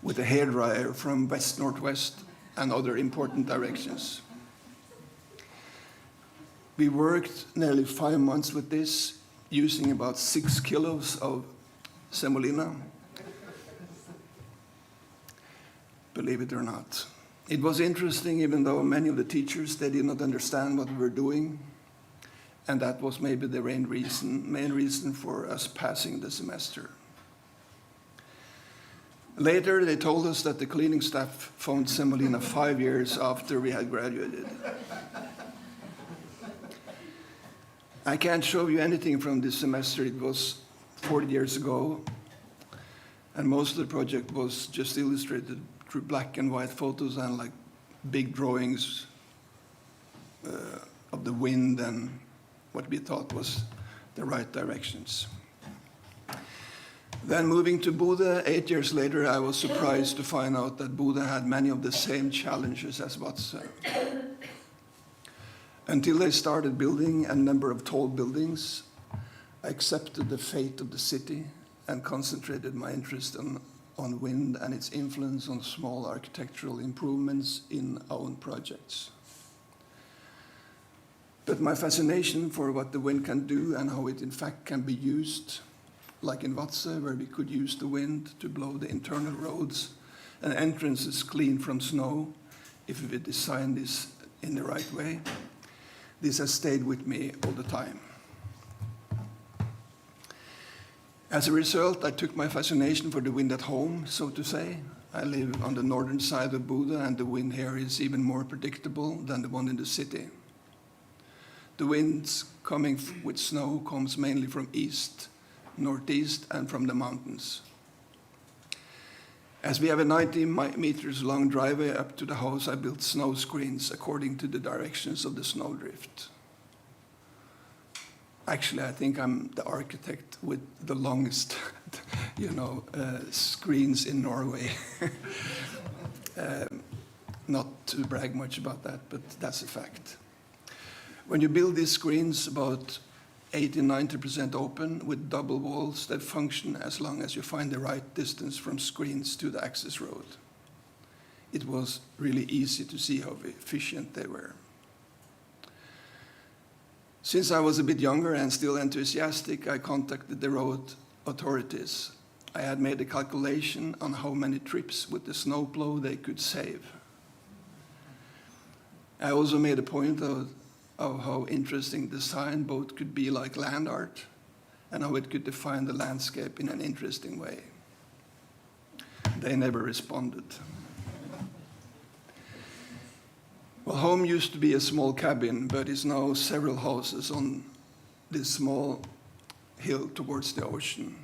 with a hairdryer from west-northwest and other important directions. We worked nearly 5 months with this, using about 6 kilos of semolina. Believe it or not. It was interesting, even though many of the teachers, they did not understand what we were doing. And that was maybe the main reason for us passing the semester. Later, they told us that the cleaning staff found semolina 5 years after we had graduated. I can't show you anything from this semester. It was 40 years ago, and most of the project was just illustrated through black and white photos and like big drawings of the wind and what we thought was the right directions. Then moving to Bodø, 8 years later, I was surprised to find out that Bodø had many of the same challenges as Vadsø. Until they started building a number of tall buildings, I accepted the fate of the city and concentrated my interest on wind and its influence on small architectural improvements in our own projects. But my fascination for what the wind can do and how it in fact can be used, like in Vadsø, where we could use the wind to blow the internal roads and entrances clean from snow if we design this in the right way, this has stayed with me all the time. As a result, I took my fascination for the wind at home, so to say. I live on the northern side of Bodø, and the wind here is even more predictable than the one in the city. The winds coming with snow comes mainly from east, northeast, and from the mountains. As we have a 90 meters long driveway up to the house, I built snow screens according to the directions of the snowdrift. Actually, I think I'm the architect with the longest, screens in Norway. Not to brag much about that, but that's a fact. When you build these screens, about 80-90% open with double walls that function as long as you find the right distance from screens to the access road. it was really easy to see how efficient they were. Since I was a bit younger and still enthusiastic, I contacted the road authorities. I had made a calculation on how many trips with the snowplow they could save. I also made a point of how interesting design both could be like land art and how it could define the landscape in an interesting way. They never responded. Well, home used to be a small cabin, but is now several houses on this small hill towards the ocean,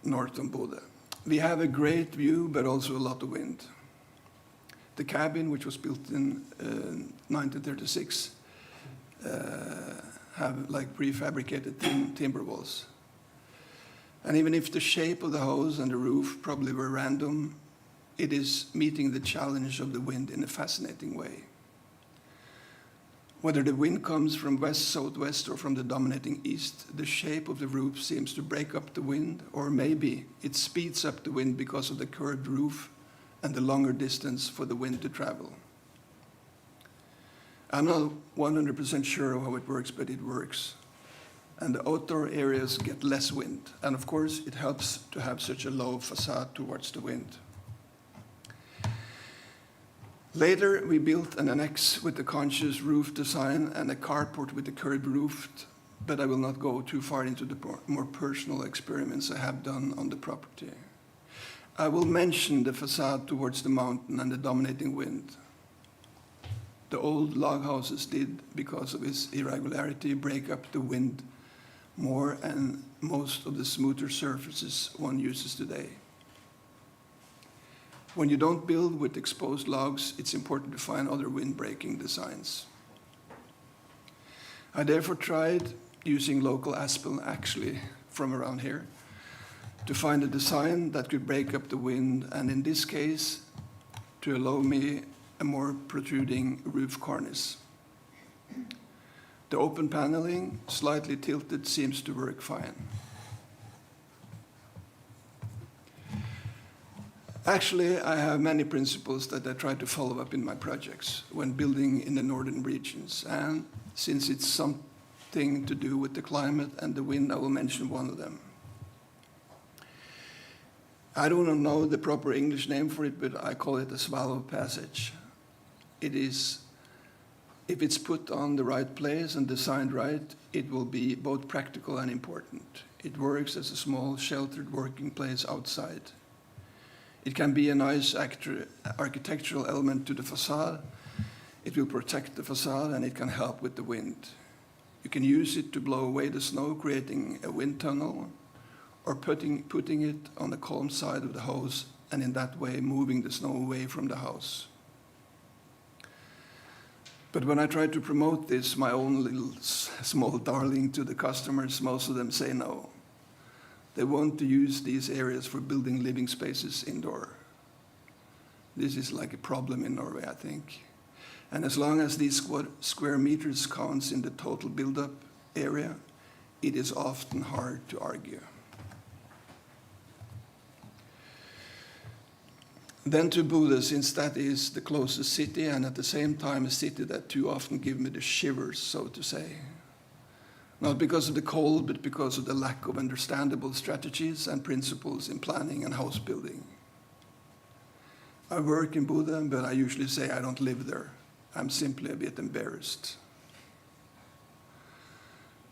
north of Bodø. We have a great view, but also a lot of wind. The cabin, which was built in 1936, have like prefabricated timber walls. And even if the shape of the house and the roof probably were random, it is meeting the challenge of the wind in a fascinating way. Whether the wind comes from west-southwest or from the dominating east, the shape of the roof seems to break up the wind, or maybe it speeds up the wind because of the curved roof and the longer distance for the wind to travel. I'm not 100% sure of how it works, but it works. And the outdoor areas get less wind. And of course, it helps to have such a low facade towards the wind. Later, we built an annex with the conscious roof design and a carport with the curved roof, but I will not go too far into the more personal experiments I have done on the property. I will mention the facade towards the mountain and the dominating wind. The old log houses did, because of its irregularity, break up the wind more and most of the smoother surfaces one uses today. When you don't build with exposed logs, it's important to find other wind-breaking designs. I therefore tried using local aspen, actually from around here, to find a design that could break up the wind, and in this case, to allow me a more protruding roof cornice. The open paneling, slightly tilted, seems to work fine. Actually, I have many principles that I try to follow up in my projects when building in the northern regions. And since it's something to do with the climate and the wind, I will mention one of them. I don't know the proper English name for it, but I call it a swallow passage. It is, if it's put on the right place and designed right, it will be both practical and important. It works as a small sheltered working place outside. It can be a nice architectural element to the facade. It will protect the facade and it can help with the wind. You can use it to blow away the snow, creating a wind tunnel, or putting it on the calm side of the house and in that way moving the snow away from the house. But when I try to promote this, my own little small darling, to the customers, most of them say no. They want to use these areas for building living spaces indoor. This is like a problem in Norway, I think. And as long as these square meters counts in the total build-up area, it is often hard to argue. Then to Bodø, since that is the closest city and at the same time a city that too often gives me the shivers, so to say. Not because of the cold, but because of the lack of understandable strategies and principles in planning and house building. I work in Bodø, but I usually say I don't live there. I'm simply a bit embarrassed.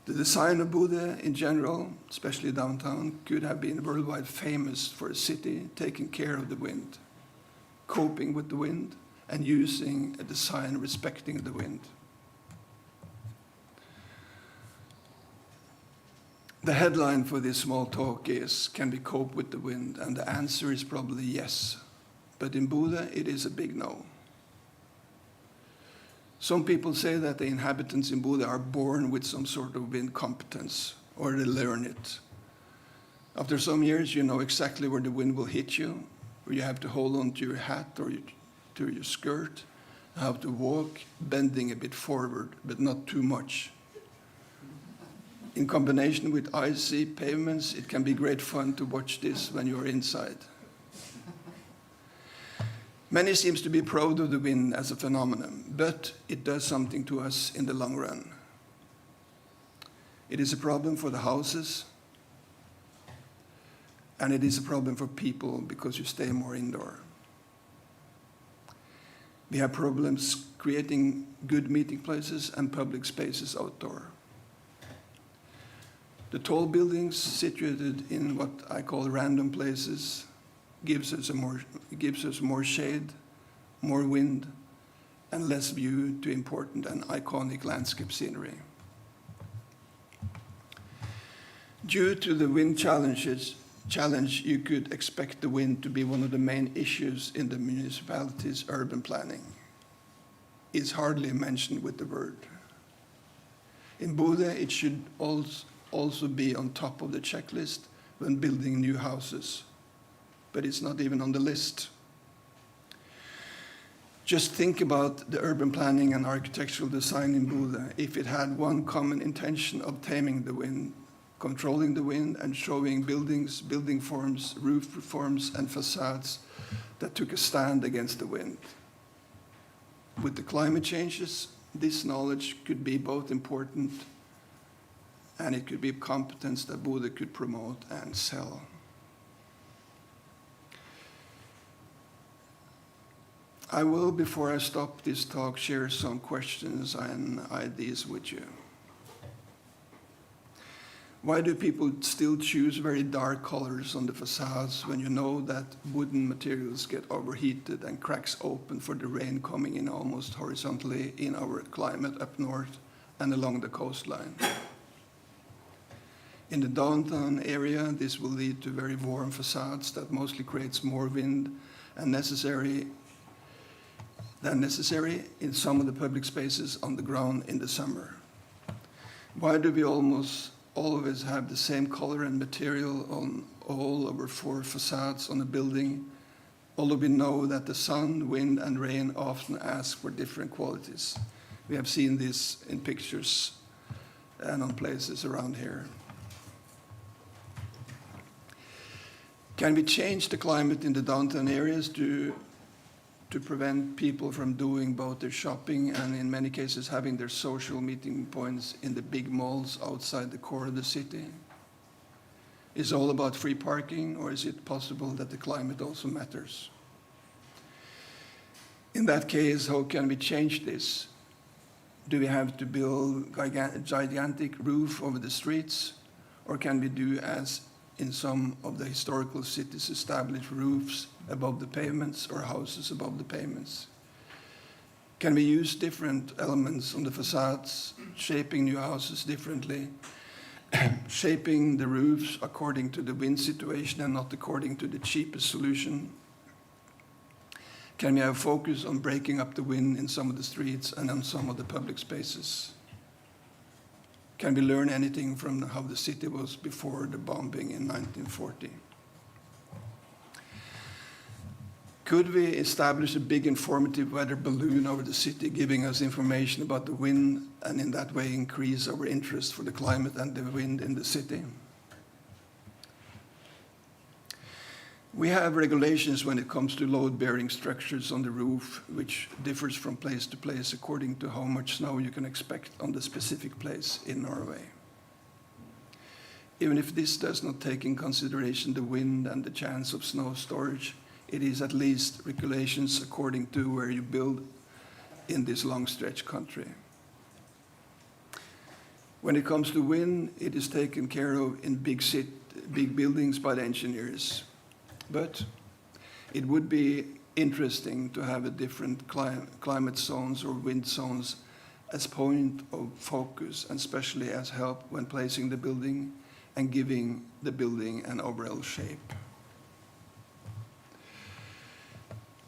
The design of Bodø in general, especially downtown, could have been worldwide famous for a city taking care of the wind, coping with the wind, and using a design respecting the wind. The headline for this small talk is, can we cope with the wind? And the answer is probably yes. But in Bodø, it is a big no. Some people say that the inhabitants in Bodø are born with some sort of wind competence, or they learn it. After some years, you know exactly where the wind will hit you, where you have to hold on to your hat or to your skirt, how to walk, bending a bit forward, but not too much. In combination with icy pavements, it can be great fun to watch this when you're inside. Many seems to be proud of the wind as a phenomenon, but it does something to us in the long run. It is a problem for the houses, and it is a problem for people because you stay more indoor. We have problems creating good meeting places and public spaces outdoor. The tall buildings situated in what I call random places gives us more shade, more wind, and less view to important and iconic landscape scenery. Due to the wind challenge, you could expect the wind to be one of the main issues in the municipality's urban planning. It's hardly mentioned with the word. In Bodø, it should also be on top of the checklist when building new houses, but it's not even on the list. Just think about the urban planning and architectural design in Bodø if it had one common intention of taming the wind, controlling the wind, and showing buildings, building forms, roof forms, and facades that took a stand against the wind. With the climate changes, this knowledge could be both important and it could be a competence that Bodø could promote and sell. I will, before I stop this talk, share some questions and ideas with you. Why do people still choose very dark colors on the facades when you know that wooden materials get overheated and cracks open for the rain coming in almost horizontally in our climate up north and along the coastline? In the downtown area, this will lead to very warm facades that mostly creates more wind than necessary in some of the public spaces on the ground in the summer. Why do we almost always have the same color and material on all our 4 facades on a building, although we know that the sun, wind, and rain often ask for different qualities? We have seen this in pictures and on places around here. Can we change the climate in the downtown areas to prevent people from doing both their shopping and in many cases having their social meeting points in the big malls outside the core of the city? Is it all about free parking, or is it possible that the climate also matters? In that case, how can we change this? Do we have to build a gigantic roof over the streets, or can we do as in some of the historical cities established roofs above the pavements or houses above the pavements? Can we use different elements on the facades, shaping new houses differently, shaping the roofs according to the wind situation and not according to the cheapest solution? Can we have focus on breaking up the wind in some of the streets and on some of the public spaces? Can we learn anything from how the city was before the bombing in 1940? Could we establish a big informative weather balloon over the city, giving us information about the wind, and in that way increase our interest for the climate and the wind in the city? We have regulations when it comes to load-bearing structures on the roof, which differs from place to place according to how much snow you can expect on the specific place in Norway. Even if this does not take in consideration the wind and the chance of snow storage, it is at least regulations according to where you build in this long stretch country. When it comes to wind, it is taken care of in big buildings by the engineers. But it would be interesting to have a different climate zones or wind zones as point of focus, and especially as help when placing the building and giving the building an overall shape.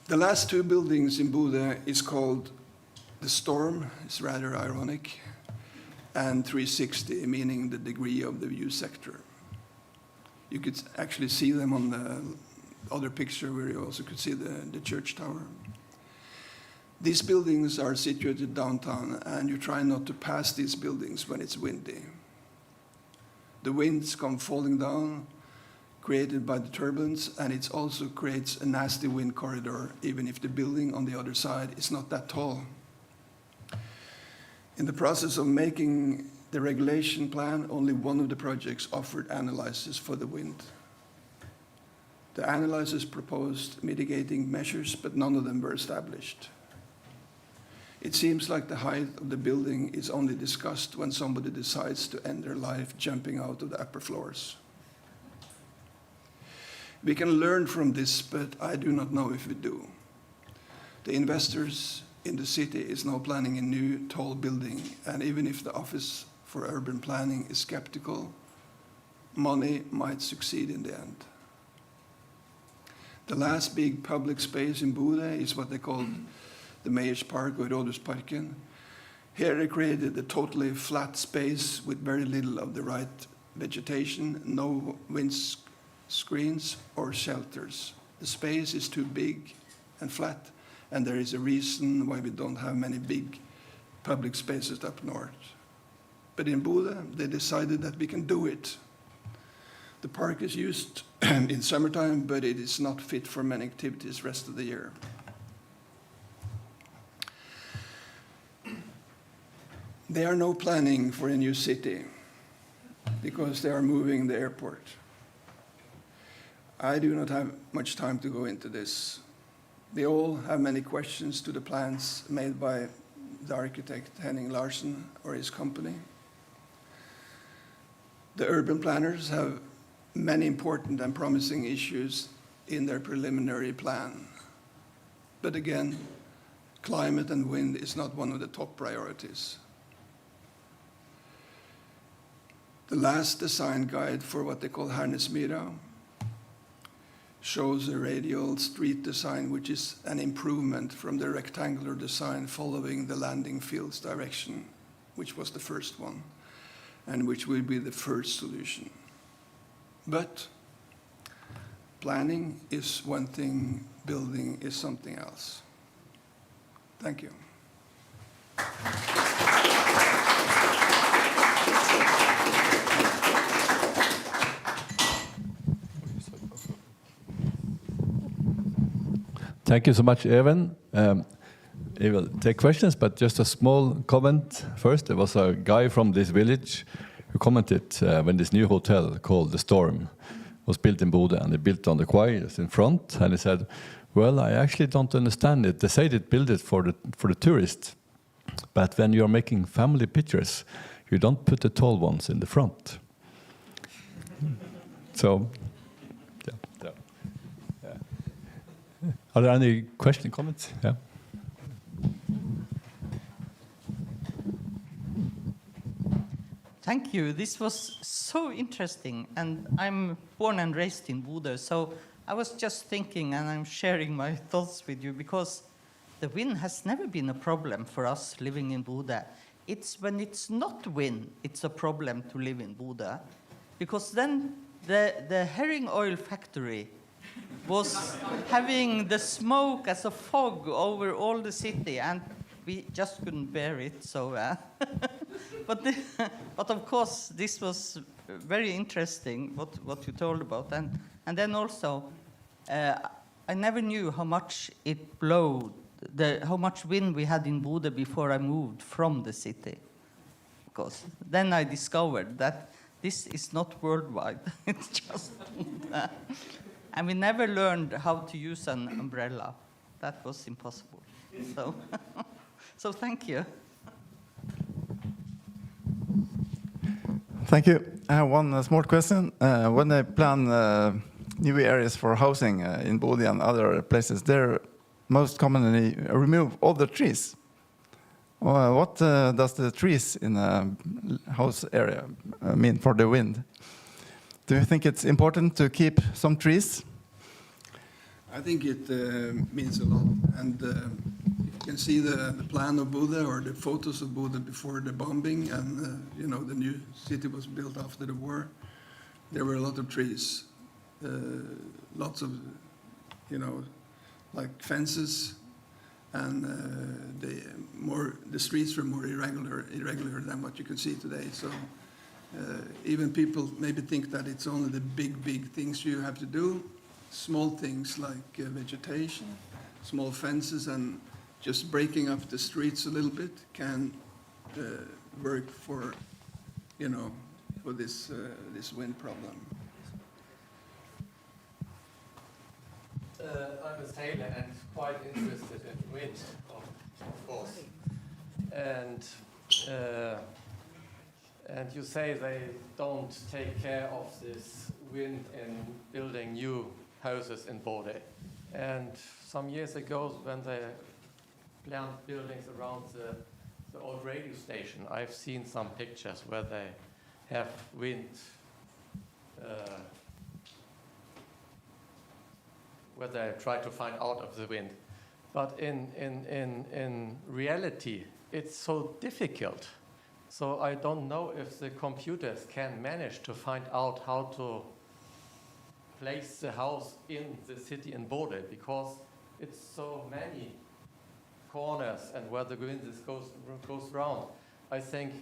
The last 2 buildings in Bodø is called the Storm, it's rather ironic, and 360, meaning the degree of the view sector. You could actually see them on the other picture where you also could see the church tower. These buildings are situated downtown, and you try not to pass these buildings when it's windy. The winds come falling down, created by the turbulence, and it also creates a nasty wind corridor, even if the building on the other side is not that tall. In the process of making the regulation plan, only one of the projects offered analysis for the wind. The analysis proposed mitigating measures, but none of them were established. It seems like the height of the building is only discussed when somebody decides to end their life jumping out of the upper floors. We can learn from this, but I do not know if we do. The investors in the city is now planning a new tall building, and even if the Office for Urban Planning is skeptical, money might succeed in the end. The last big public space in Bodø is what they called the Mayor's Park or Rådhusparken. Here they created a totally flat space with very little of the right vegetation, no wind screens or shelters. The space is too big and flat, and there is a reason why we don't have many big public spaces up north. But in Bodø, they decided that we can do it. The park is used in summertime, but it is not fit for many activities the rest of the year. They are now planning for a new city because they are moving the airport. I do not have much time to go into this. They all have many questions to the plans made by the architect Henning Larsen or his company. The urban planners have many important and promising issues in their preliminary plan. But again, climate and wind is not one of the top priorities. The last design guide for what they call Hernesmyra shows a radial street design, which is an improvement from the rectangular design following the landing field's direction, which was the first one, and which will be the first solution. But planning is one thing, building is something else. Thank you. Thank you so much, Even. I will take questions, but just a small comment first. There was a guy from this village who commented when this new hotel called The Storm was built in Bodø, and they built on the quays in front, and he said, well, I actually don't understand it. They say they built it for the tourists, but when you're making family pictures, you don't put the tall ones in the front. So, yeah. Are there any questions, comments? Yeah. Thank you. This was so interesting, and I'm born and raised in Bodø, so I was just thinking, and I'm sharing my thoughts with you, because the wind has never been a problem for us living in Bodø. It's when it's not wind, it's a problem to live in Bodø, because then the herring oil factory was having the smoke as a fog over all the city, and we just couldn't bear it. So, but of course, this was very interesting what you told about, and then also, I never knew how much it blowed, how much wind we had in Bodø before I moved from the city. Because then I discovered that this is not worldwide. It's just and we never learned how to use an umbrella. That was impossible. So, so thank you. Thank you. I have one small question. When they plan new areas for housing in Bodø and other places, they most commonly remove all the trees. What does the trees in a house area mean for the wind? Do you think it's important to keep some trees? I think it means a lot. And you can see the plan of Bodø or the photos of Bodø before the bombing, and you know, the new city was built after the war. There were a lot of trees, lots of, you know, like fences, and the streets were more irregular than what you can see today. So Even people maybe think that it's only the big things you have to do. Small things like vegetation, small fences, and just breaking up the streets a little bit can work for, for this wind problem. I'm a sailor and quite interested in wind, of course. And you say they don't take care of this wind in building new houses in Bodø. And some years ago, when they planned buildings around the old radio station, I've seen some pictures where they have wind, where they try to find out of the wind. But in reality, it's so difficult. So I don't know if the computers can manage to find out how to place the house in the city in Bodø, because it's so many corners and where the wind goes round. I think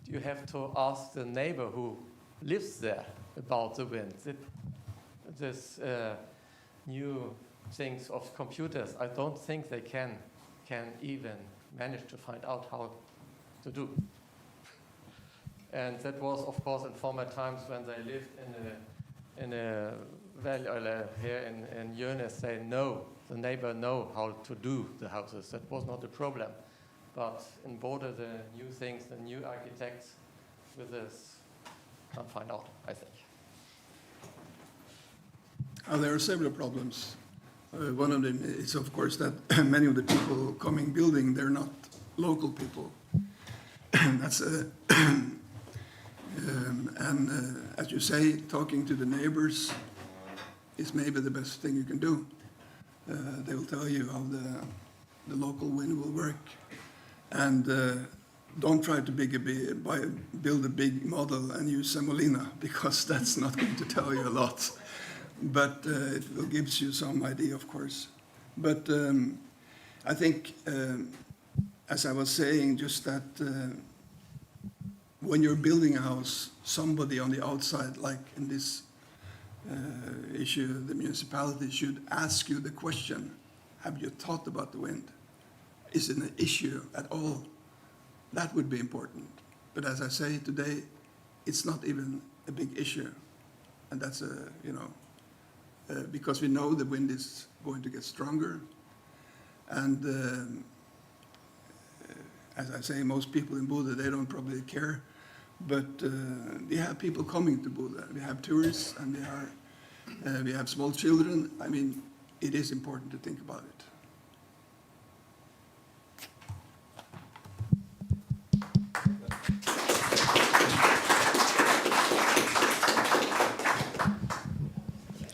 you have to ask the neighbor who lives there about the wind. This new things of computers, I don't think they can even manage to find out how to do. And that was, of course, in former times when they lived in a valley here in Jønes. The neighbor know how to do the houses. That was not a problem. But in Bodø, the new things, the new architects with this can't find out, I think. There are several problems. One of them is, of course, that many of the people coming building, they're not local people. That's as you say, talking to the neighbors is maybe the best thing you can do. They will tell you how the local wind will work. And don't try to build a big model and use semolina, because that's not going to tell you a lot. But it will give you some idea, of course. But I think, as I was saying, just that when you're building a house, somebody on the outside, like in this issue, the municipality should ask you the question, have you thought about the wind? Is it an issue at all? That would be important. But as I say today, it's not even a big issue. And that's because we know the wind is going to get stronger. And as I say, most people in Bodø, they don't probably care. But we have people coming to Bodø. We have tourists, and we have small children. I mean, it is important to think about it.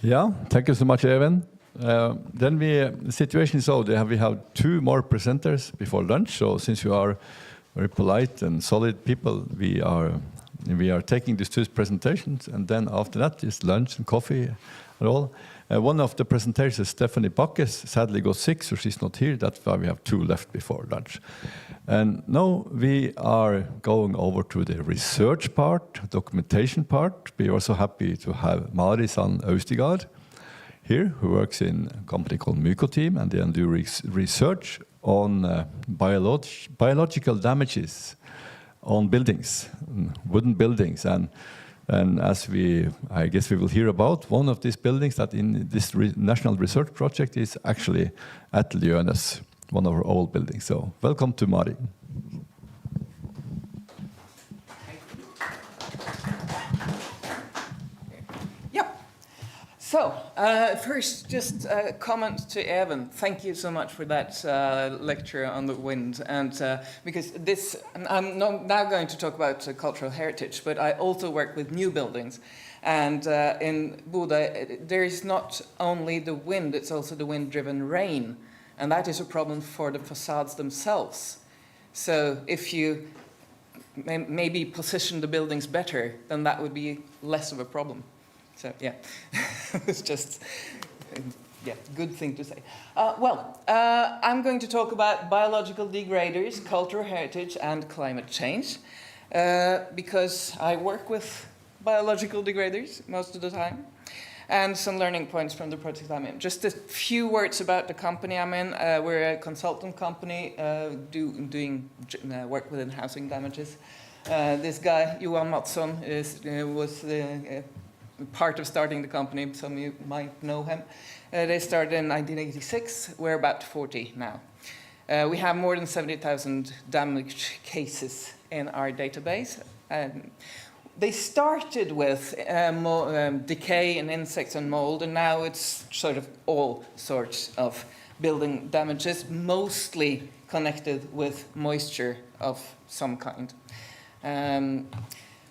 Yeah, thank you so much, Even. Then the situation is so we have 2 more presenters before lunch. So since you are very polite and solid people, we are taking these 2 presentations, and then after that is lunch and coffee and all. One of the presenters is Stephanie Bakkes, sadly got sick, so she's not here. That's why we have 2 left before lunch. And now we are going over to the research part, documentation part. We are also happy to have Mari Sand Austigard here, who works in a company called Mykoteam, and they do research on biological damages on buildings, wooden buildings. And as I guess we will hear about, one of these buildings that in this national research project is actually at Jønes, one of our old buildings. So welcome to Mari. So, first, just a comment to Even. Thank you so much for that lecture on the wind. And because I'm now going to talk about cultural heritage, but I also work with new buildings. And in Bodø, there is not only the wind, it's also the wind-driven rain. And that is a problem for the facades themselves. So if you maybe position the buildings better, then that would be less of a problem. So, yeah, it's just, good thing to say. I'm going to talk about biological degraders, cultural heritage, and climate change. because I work with biological degraders most of the time, and some learning points from the project I'm in. Just a few words about the company I'm in. We're a consultant company doing work within housing damages. This guy, Johan Mattsson, was part of starting the company. Some of you might know him. They started in 1986. We're about 40 now. We have more than 70,000 damage cases in our database. They started with decay and insects and mold, and now it's sort of all sorts of building damages, mostly connected with moisture of some kind.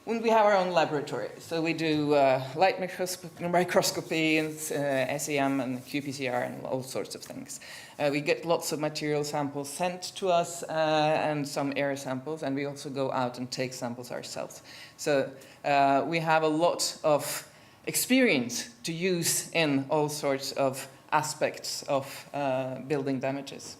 We have our own laboratory, so we do light microscopy and SEM and qPCR and all sorts of things. We get lots of material samples sent to us and some air samples, and we also go out and take samples ourselves. So we have a lot of experience to use in all sorts of aspects of building damages.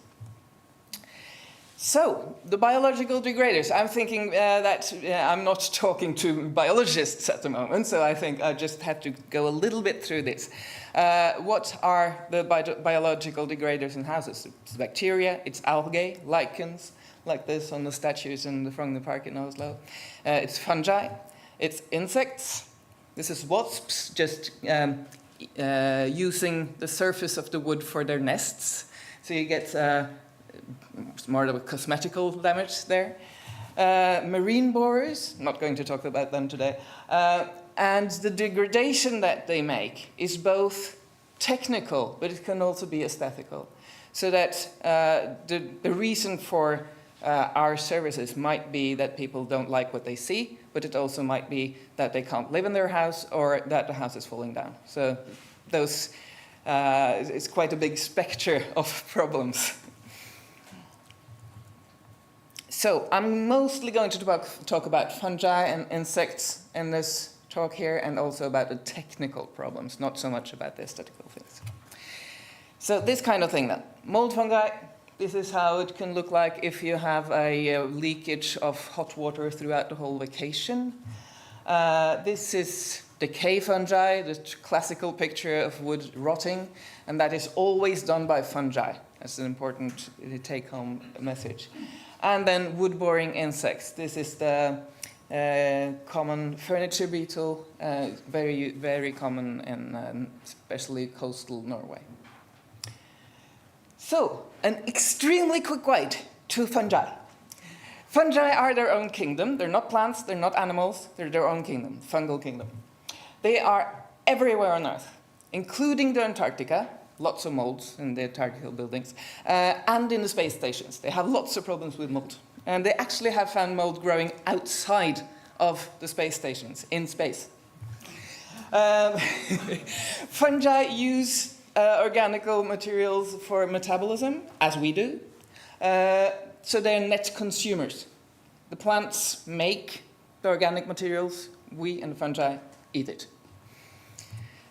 So, the biological degraders. I'm thinking that I'm not talking to biologists at the moment, so I think I just have to go a little bit through this. What are the biological degraders in houses? It's bacteria, it's algae, lichens, like this on the statues in the Frogner Park in Oslo. It's fungi, it's insects. This is wasps, just using the surface of the wood for their nests. So you get more of a cosmetical damage there. Marine borers, not going to talk about them today. And the degradation that they make is both technical, but it can also be aesthetical. So that the reason for our services might be that people don't like what they see, but it also might be that they can't live in their house or that the house is falling down. So those, it's quite a big spectrum of problems. So I'm mostly going to talk about fungi and insects in this talk here, and also about the technical problems, not so much about the aesthetical things. So this kind of thing then. Mold fungi, this is how it can look like if you have a leakage of hot water throughout the whole vacation. This is decay fungi, the classical picture of wood rotting, and that is always done by fungi. That's an important take-home message. And then wood-boring insects. This is the common furniture beetle, very, very common in especially coastal Norway. So, an extremely quick guide to fungi. Fungi are their own kingdom. They're not plants, they're not animals, they're their own kingdom, fungal kingdom. They are everywhere on Earth, including the Antarctica. Lots of molds in the Antarctic buildings, and in the space stations. They have lots of problems with mold. And they actually have found mold growing outside of the space stations, in space. Fungi use organic materials for metabolism, as we do. So they're net consumers. The plants make the organic materials, we and the fungi eat it.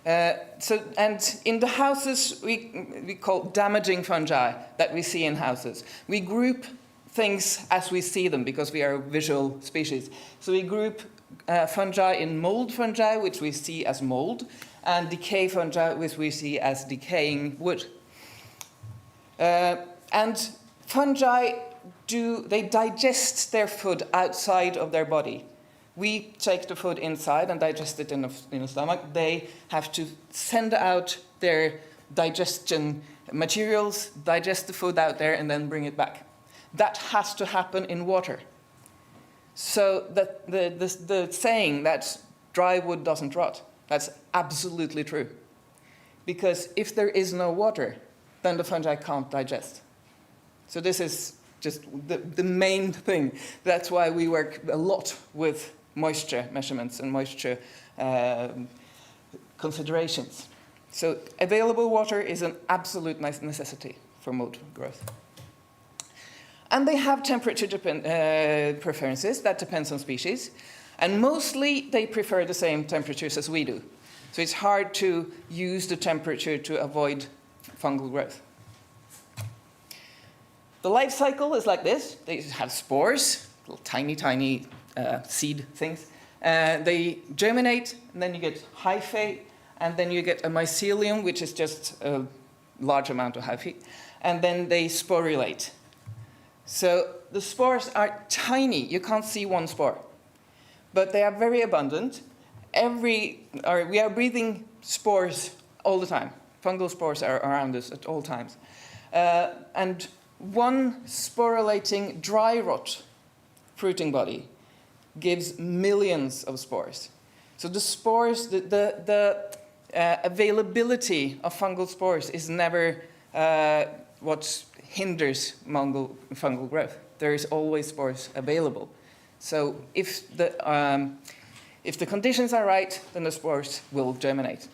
And in the houses, we call damaging fungi that we see in houses. We group things as we see them because we are a visual species. So we group fungi in mold fungi, which we see as mold, and decay fungi, which we see as decaying wood. And fungi they digest their food outside of their body. We take the food inside and digest it in the stomach. They have to send out their digestion materials, digest the food out there, and then bring it back. That has to happen in water. So that the saying that dry wood doesn't rot, that's absolutely true. Because if there is no water, then the fungi can't digest. So this is just the main thing. That's why we work a lot with moisture measurements and moisture considerations. So available water is an absolute necessity for mold growth. And they have temperature preferences. That depends on species. And mostly they prefer the same temperatures as we do. So it's hard to use the temperature to avoid fungal growth. The life cycle is like this. They have spores, little tiny, tiny seed things. They germinate, and then you get hyphae, and then you get a mycelium, which is just a large amount of hyphae, and then they sporulate. So the spores are tiny. You can't see one spore, but they are very abundant. We are breathing spores all the time. Fungal spores are around us at all times. And one sporulating dry rot fruiting body gives millions of spores. So the spores, the availability of fungal spores is never what hinders fungal growth. There is always spores available. So if the conditions are right, then the spores will germinate.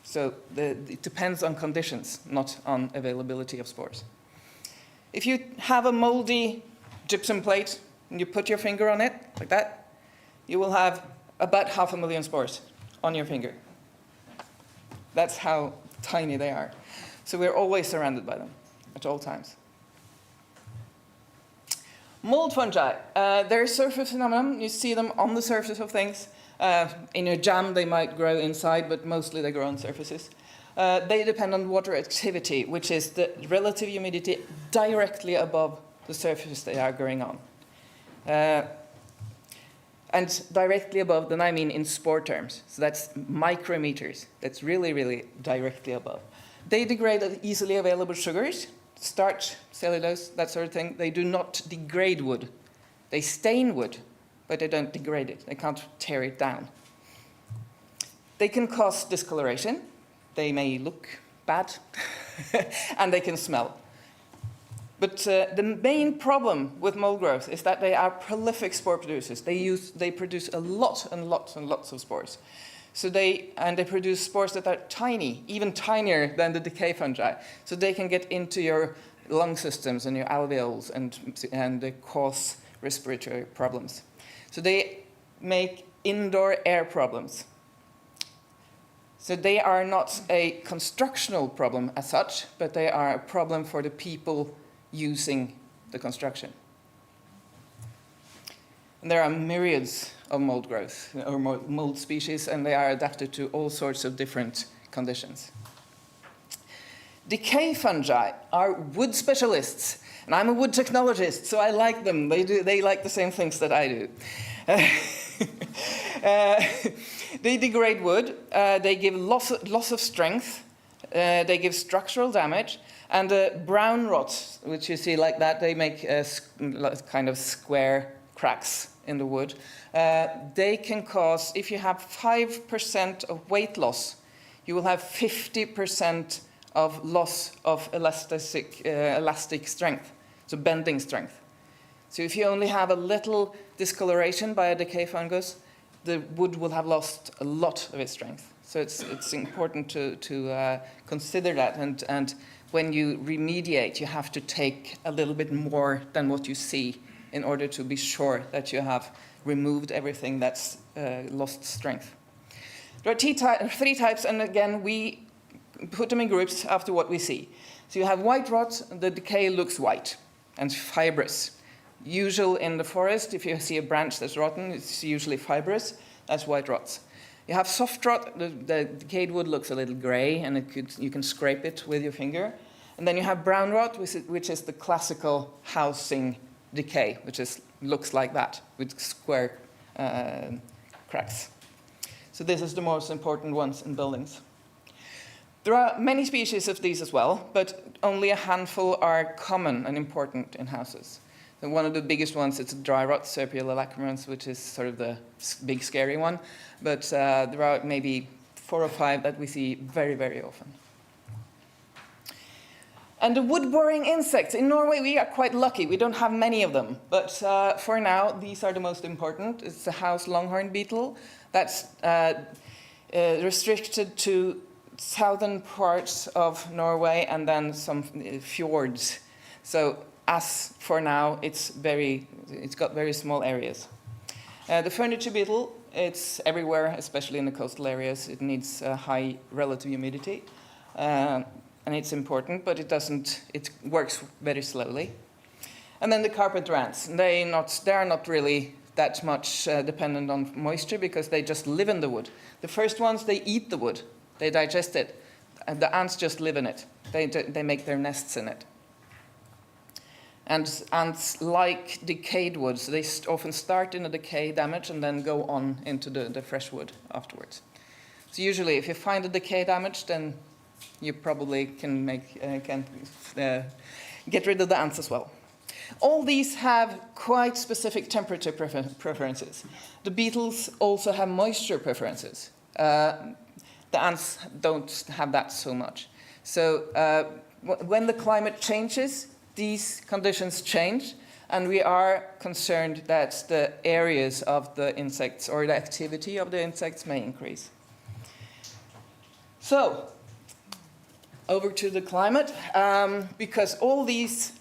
So it depends on conditions, not on availability of spores. If you have a moldy gypsum plate and you put your finger on it, like that, you will have about 500,000 spores on your finger. That's how tiny they are. So we're always surrounded by them at all times. Mold fungi, they're a surface phenomenon. You see them on the surface of things. In a jam, they might grow inside, but mostly they grow on surfaces. They depend on water activity, which is the relative humidity directly above the surface they are growing on. And directly above, then I mean in spore terms. So that's micrometers. That's really, really directly above. They degrade easily available sugars, starch, cellulose, that sort of thing. They do not degrade wood. They stain wood, but they don't degrade it. They can't tear it down. They can cause discoloration. They may look bad, and they can smell. But the main problem with mold growth is that they are prolific spore producers. They produce a lot and lots and lots of spores. So they produce spores that are tiny, even tinier than the decay fungi. So they can get into your lung systems and your alveoles and they cause respiratory problems. So they make indoor air problems. So they are not a constructional problem as such, but they are a problem for the people using the construction. And there are myriads of mold growth or mold species, and they are adapted to all sorts of different conditions. Decay fungi are wood specialists, and I'm a wood technologist, so I like them. They like the same things that I do. They degrade wood, they give loss of strength, they give structural damage, and brown rot, which you see like that, they make kind of square cracks in the wood. They can cause, if you have 5% of weight loss, you will have 50% of loss of elastic strength, so bending strength. So if you only have a little discoloration by a decay fungus, the wood will have lost a lot of its strength. So it's important to consider that. And when you remediate, you have to take a little bit more than what you see in order to be sure that you have removed everything that's lost strength. There are three types, and again, we put them in groups after what we see. So you have white rot, the decay looks white and fibrous. Usual in the forest, if you see a branch that's rotten, it's usually fibrous. That's white rot. You have soft rot, the decayed wood looks a little gray, and you can scrape it with your finger. And then you have brown rot, which is the classical housing decay, which looks like that, with square cracks. So this is the most important ones in buildings. There are many species of these as well, but only a handful are common and important in houses. And one of the biggest ones is dry rot, Serpula lacrymans, which is sort of the big scary one. But there are maybe 4 or 5 that we see very, very often. And the wood-boring insects. In Norway, we are quite lucky. We don't have many of them. But for now, these are the most important. It's the house longhorn beetle. That's restricted to southern parts of Norway and then some fjords. So as for now, it's got very small areas. The furniture beetle, it's everywhere, especially in the coastal areas. It needs high relative humidity. And it's important, but it works very slowly. And then the carpet rats, they are not really that much dependent on moisture because they just live in the wood. The first ones, they eat the wood, they digest it. And the ants just live in it. They make their nests in it. And ants like decayed woods. They often start in a decay damage and then go on into the fresh wood afterwards. So usually, if you find a decay damage, then you probably can get rid of the ants as well. All these have quite specific temperature preferences. The beetles also have moisture preferences. The ants don't have that so much. So when the climate changes, these conditions change, and we are concerned that the areas of the insects or the activity of the insects may increase. So, over to the climate, because all these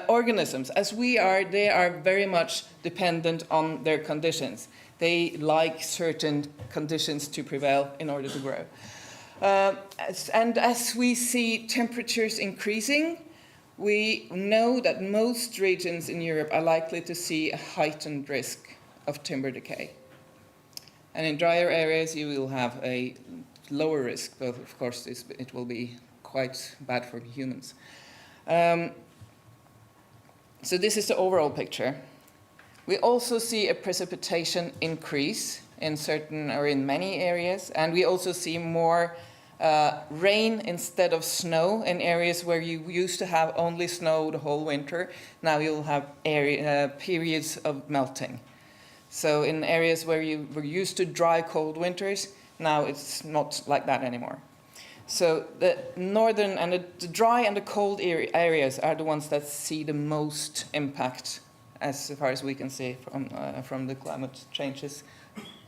organisms, as we are, they are very much dependent on their conditions. They like certain conditions to prevail in order to grow. And as we see temperatures increasing, we know that most regions in Europe are likely to see a heightened risk of timber decay. And in drier areas, you will have a lower risk, but of course it will be quite bad for humans. So this is the overall picture. We also see a precipitation increase in certain or in many areas, and we also see more rain instead of snow in areas where you used to have only snow the whole winter. Now you'll have periods of melting. So in areas where you were used to dry, cold winters, now it's not like that anymore. So the northern and the dry and the cold areas are the ones that see the most impact, as far as we can see from the climate changes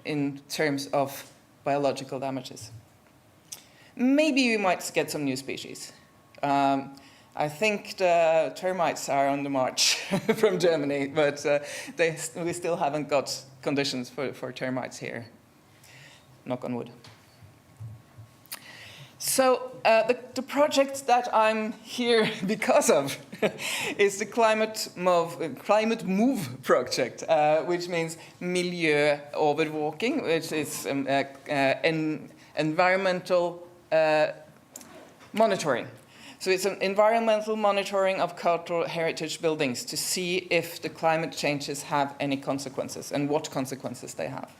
in terms of biological damages. Maybe we might get some new species. I think the termites are on the march from Germany, but we still haven't got conditions for termites here. Knock on wood. So the project that I'm here because of is the Climate Move project, which means miljøovervåking, which is environmental monitoring. So it's an environmental monitoring of cultural heritage buildings to see if the climate changes have any consequences and what consequences they have.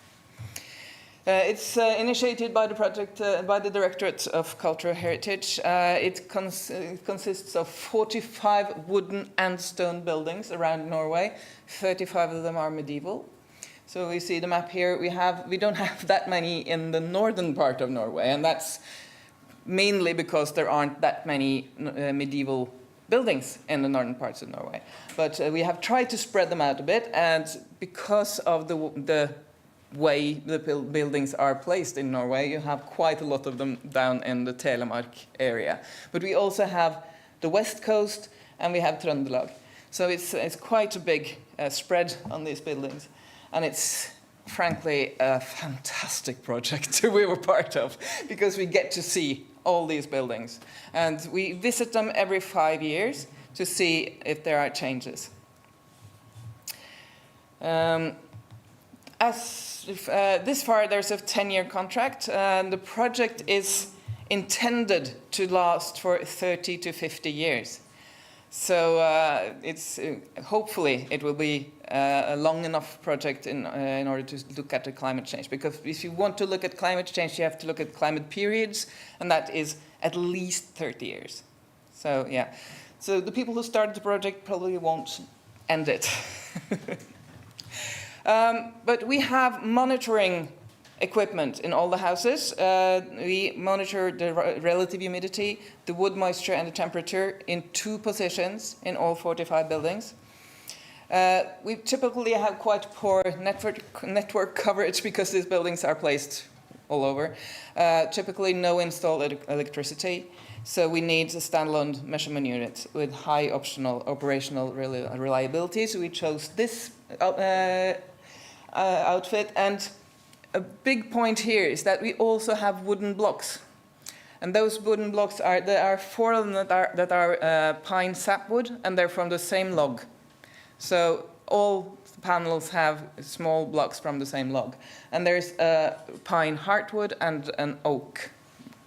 It's initiated by the project, by the Directorate of Cultural Heritage. It consists of 45 wooden and stone buildings around Norway. 35 of them are medieval. So we see the map here. We don't have that many in the northern part of Norway, and that's mainly because there aren't that many medieval buildings in the northern parts of Norway. But we have tried to spread them out a bit, and because of the way the buildings are placed in Norway, you have quite a lot of them down in the Telemark area. But we also have the west coast, and we have Trøndelag. So it's quite a big spread on these buildings, and it's frankly a fantastic project we were part of, because we get to see all these buildings, and we visit them every 5 years to see if there are changes. This far, there's a 10-year contract, and the project is intended to last for 30 to 50 years. So hopefully it will be a long enough project in order to look at the climate change. Because if you want to look at climate change, you have to look at climate periods, and that is at least 30 years. So yeah, so the people who started the project probably won't end it. But we have monitoring equipment in all the houses. We monitor the relative humidity, the wood moisture, and the temperature in 2 positions in all 45 buildings. We typically have quite poor network coverage because these buildings are placed all over. Typically no installed electricity, so we need a standalone measurement unit with high operational reliability. So we chose this outfit, and a big point here is that we also have wooden blocks, and those wooden blocks there are 4 of them that are pine sapwood, and they're from the same log. So all panels have small blocks from the same log. And there's a pine heartwood and an oak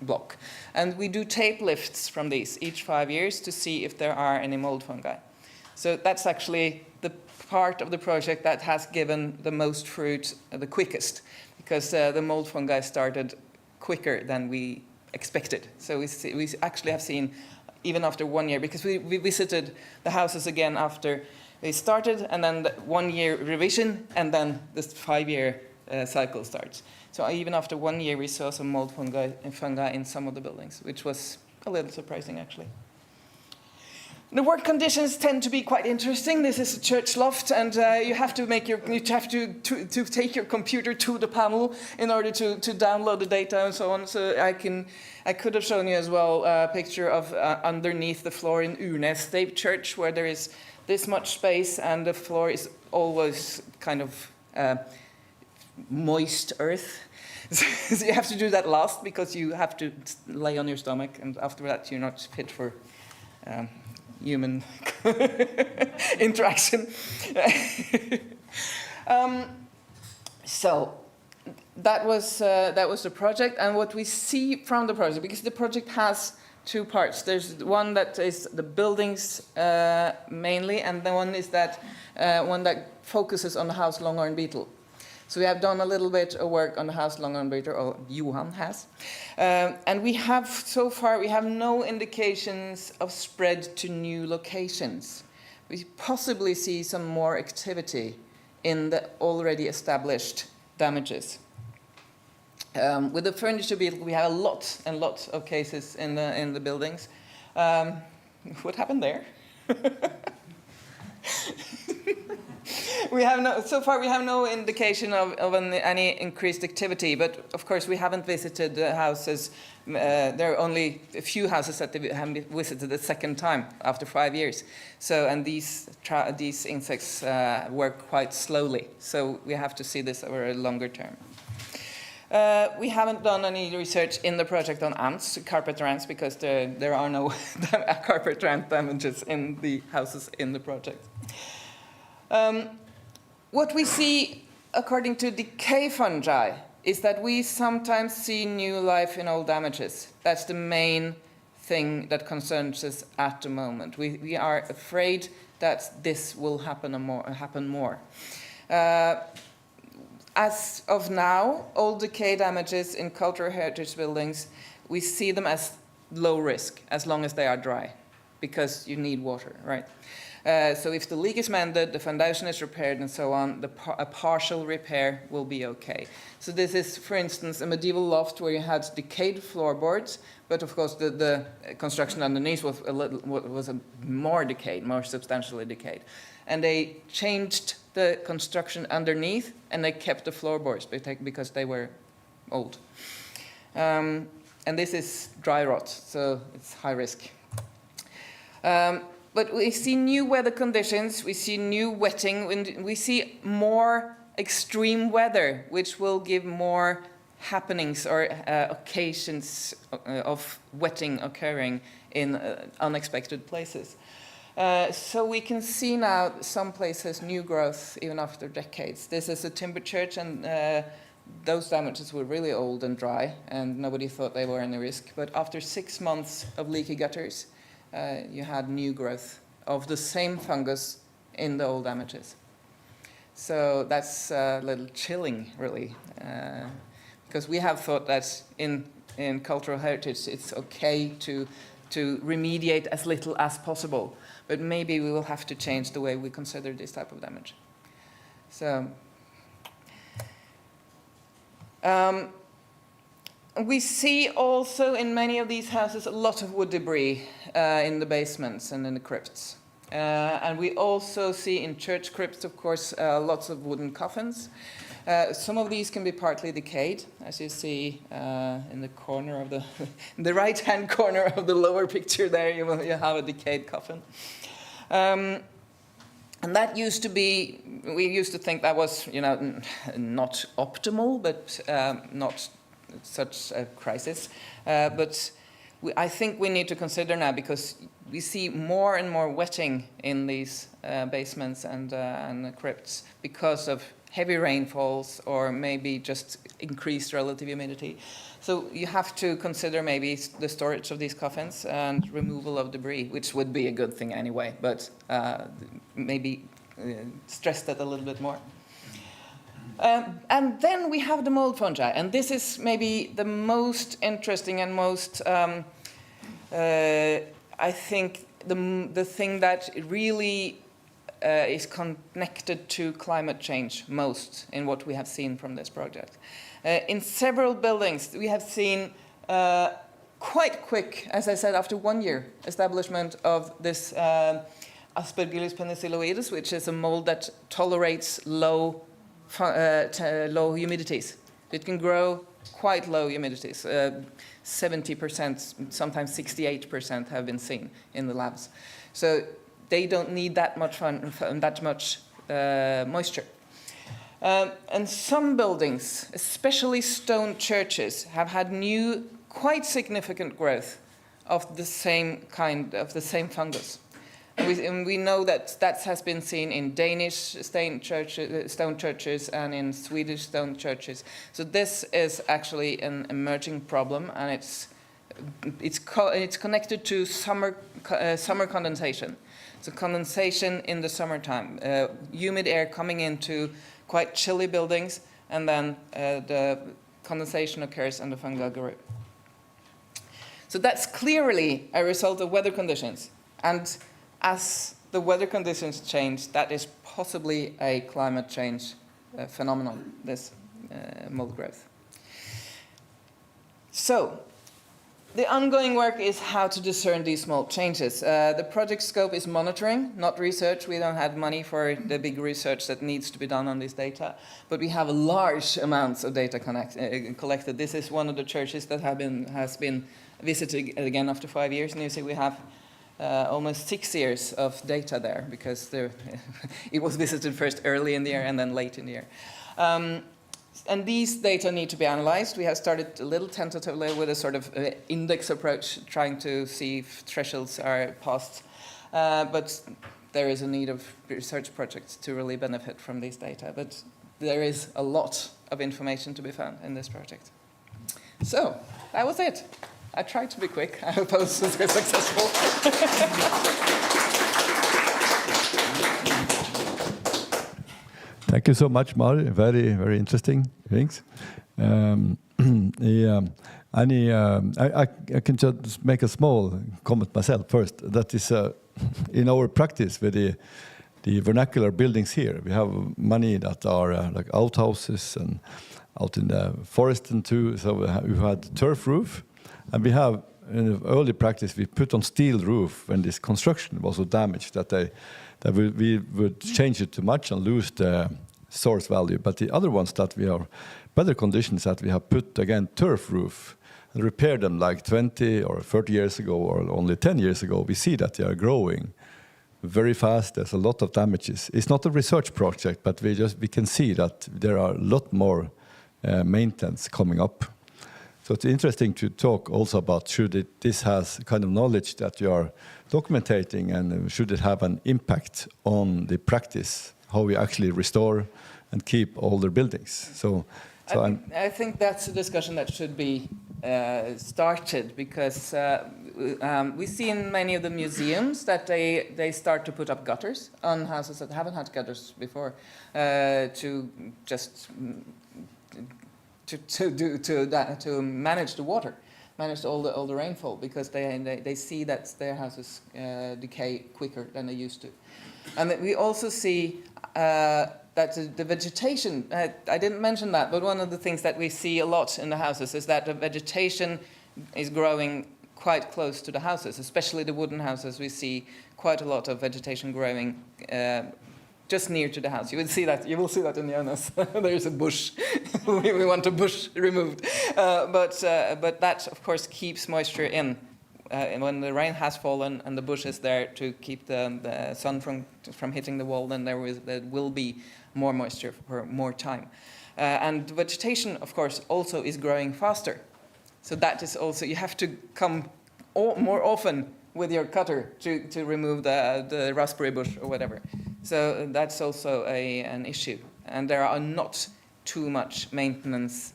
block. And we do tape lifts from these each 5 years to see if there are any mold fungi. So that's actually the part of the project that has given the most fruit the quickest, because the mold fungi started quicker than we expected. So we actually have seen, even after 1 year, because we visited the houses again after they started, and then the 1 year revision, and then this 5 year cycle starts. So even after 1 year, we saw some mold fungi in some of the buildings, which was a little surprising, actually. The work conditions tend to be quite interesting. This is a church loft, and you have to take your computer to the panel in order to download the data and so on. So I could have shown you as well a picture of underneath the floor in Urnes State Church, where there is this much space, and the floor is always kind of moist earth. So you have to do that last, because you have to lay on your stomach, and after that you're not fit for human interaction. So that was the project, and what we see from the project, because the project has two parts. There's one that is the buildings mainly, and the one is that one that focuses on the house Longhorn Beetle. So we have done a little bit of work on the house Longhorn Beetle, or Johan has. And we have, so far, we have no indications of spread to new locations. We possibly see some more activity in the already established damages. With the furniture beetle, we have a lot and lots of cases in the buildings. What happened there? So far we have no indication of any increased activity, but of course we haven't visited the houses. There are only a few houses that we haven't visited the second time after 5 years. So, and these insects work quite slowly, so we have to see this over a longer term. We haven't done any research in the project on ants, carpet ants, because there are no carpet ant damages in the houses in the project. What we see, according to decay fungi, is that we sometimes see new life in old damages. That's the main thing that concerns us at the moment. We are afraid that this will happen more. As of now, old decay damages in cultural heritage buildings, we see them as low risk, as long as they are dry, because you need water, right? So if the leak is mended, the foundation is repaired, and so on, a partial repair will be okay. So this is, for instance, a medieval loft where you had decayed floorboards, but of course the construction underneath was more decayed, more substantially decayed. And they changed the construction underneath, and they kept the floorboards because they were old. And this is dry rot, so it's high risk. But we see new weather conditions, we see new wetting, we see more extreme weather, which will give more happenings or occasions of wetting occurring in unexpected places. So we can see now some places new growth even after decades. This is a timber church, and those damages were really old and dry, and nobody thought they were any risk. But after 6 months of leaky gutters, you had new growth of the same fungus in the old damages. So that's a little chilling, really, because we have thought that in cultural heritage it's okay to remediate as little as possible, but maybe we will have to change the way we consider this type of damage. So we see also in many of these houses a lot of wood debris in the basements and in the crypts. And we also see in church crypts, of course, lots of wooden coffins. Some of these can be partly decayed, as you see in the corner of the right-hand corner of the lower picture there, you have a decayed coffin. And that used to be, we used to think that was, not optimal, but not such a crisis. But I think we need to consider now, because we see more and more wetting in these basements and crypts because of heavy rainfalls or maybe just increased relative humidity. So you have to consider maybe the storage of these coffins and removal of debris, which would be a good thing anyway, but maybe stress that a little bit more. And then we have the mold fungi, and this is maybe the most interesting and most, I think, the thing that really is connected to climate change most in what we have seen from this project. In several buildings, we have seen quite quick, as I said, after 1 year, establishment of this Aspergillus penicilloides, which is a mold that tolerates low humidities. It can grow quite low humidities. 70%, sometimes 68% have been seen in the labs. So they don't need that much moisture. And some buildings, especially stone churches, have had new, quite significant growth of the same fungus. And we know that has been seen in Danish stone churches and in Swedish stone churches. So this is actually an emerging problem, and it's connected to summer condensation. So condensation in the summertime, humid air coming into quite chilly buildings, and then the condensation occurs and the fungi grow. So that's clearly a result of weather conditions. And as the weather conditions change, that is possibly a climate change phenomenon, this mold growth. So the ongoing work is how to discern these small changes. The project scope is monitoring, not research. We don't have money for the big research that needs to be done on this data, but we have large amounts of data collected. This is one of the churches that has been visited again after 5 years, and you see we have almost 6 years of data there, because it was visited first early in the year and then late in the year. And these data need to be analyzed. We have started a little tentatively with a sort of index approach, trying to see if thresholds are passed. But there is a need of research projects to really benefit from these data. But there is a lot of information to be found in this project. So that was it. I tried to be quick. I hope I was successful. Thank you so much, Mari. Very, very interesting things. I can just make a small comment myself first. That is, in our practice with the vernacular buildings here, we have many that are like outhouses and out in the forest and too. So we've had turf roof, and we have in the early practice we put on steel roof when this construction was so damaged that we would change it too much and lose the source value. But the other ones that we are better conditions that we have put again turf roof and repaired them like 20 or 30 years ago or only 10 years ago, we see that they are growing very fast. There's a lot of damages. It's not a research project, but we can see that there are a lot more maintenance coming up. So it's interesting to talk also about this has kind of knowledge that you are documenting, and should it have an impact on the practice, how we actually restore and keep older buildings. I think that's a discussion that should be started, because we see in many of the museums that they start to put up gutters on houses that haven't had gutters before to manage the water, manage all the rainfall, because they see that their houses decay quicker than they used to. And we also see that the vegetation, I didn't mention that, but one of the things that we see a lot in the houses is that the vegetation is growing quite close to the houses, especially the wooden houses. We see quite a lot of vegetation growing just near to the house. You will see that in Jonas. There is a bush. we want a bush removed. But that, of course, keeps moisture in. And when the rain has fallen and the bush is there to keep the sun from hitting the wall, then there will be more moisture for more time. And vegetation, of course, also is growing faster. So that is also, you have to come more often with your cutter to remove the raspberry bush or whatever. So that's also an issue. And there are not too much maintenance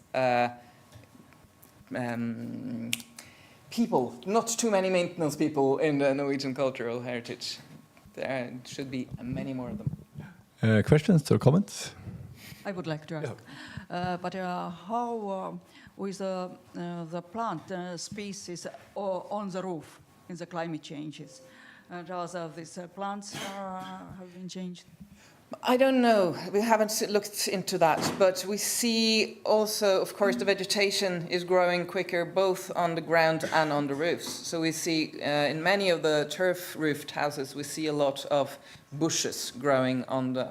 people, not too many maintenance people in the Norwegian cultural heritage. There should be many more of them. Questions or comments? I would like to ask, but how with the plant species on the roof in the climate changes? Does these plants have been changed? I don't know. We haven't looked into that, but we see also, of course, the vegetation is growing quicker both on the ground and on the roofs. So we see in many of the turf-roofed houses, we see a lot of bushes growing on the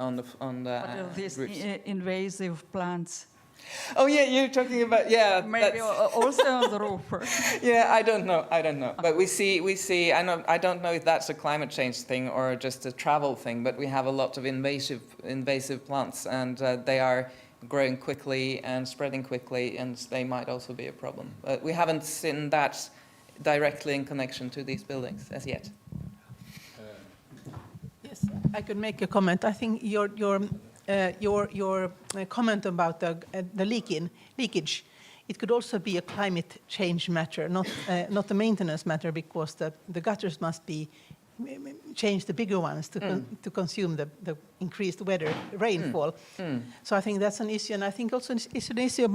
These roofs. invasive plants. Oh yeah, you're talking about Maybe also on the roof. Yeah, I don't know. But we see. I don't know if that's a climate change thing or just a travel thing. But we have a lot of invasive plants, and they are growing quickly and spreading quickly, and they might also be a problem. But we haven't seen that directly in connection to these buildings as yet. Yes, I could make a comment. I think your comment about the leakage, it could also be a climate change matter, not a maintenance matter, because the gutters must be changed, the bigger ones, to consume the increased rainfall. So I think that's an issue, and I think also it's an issue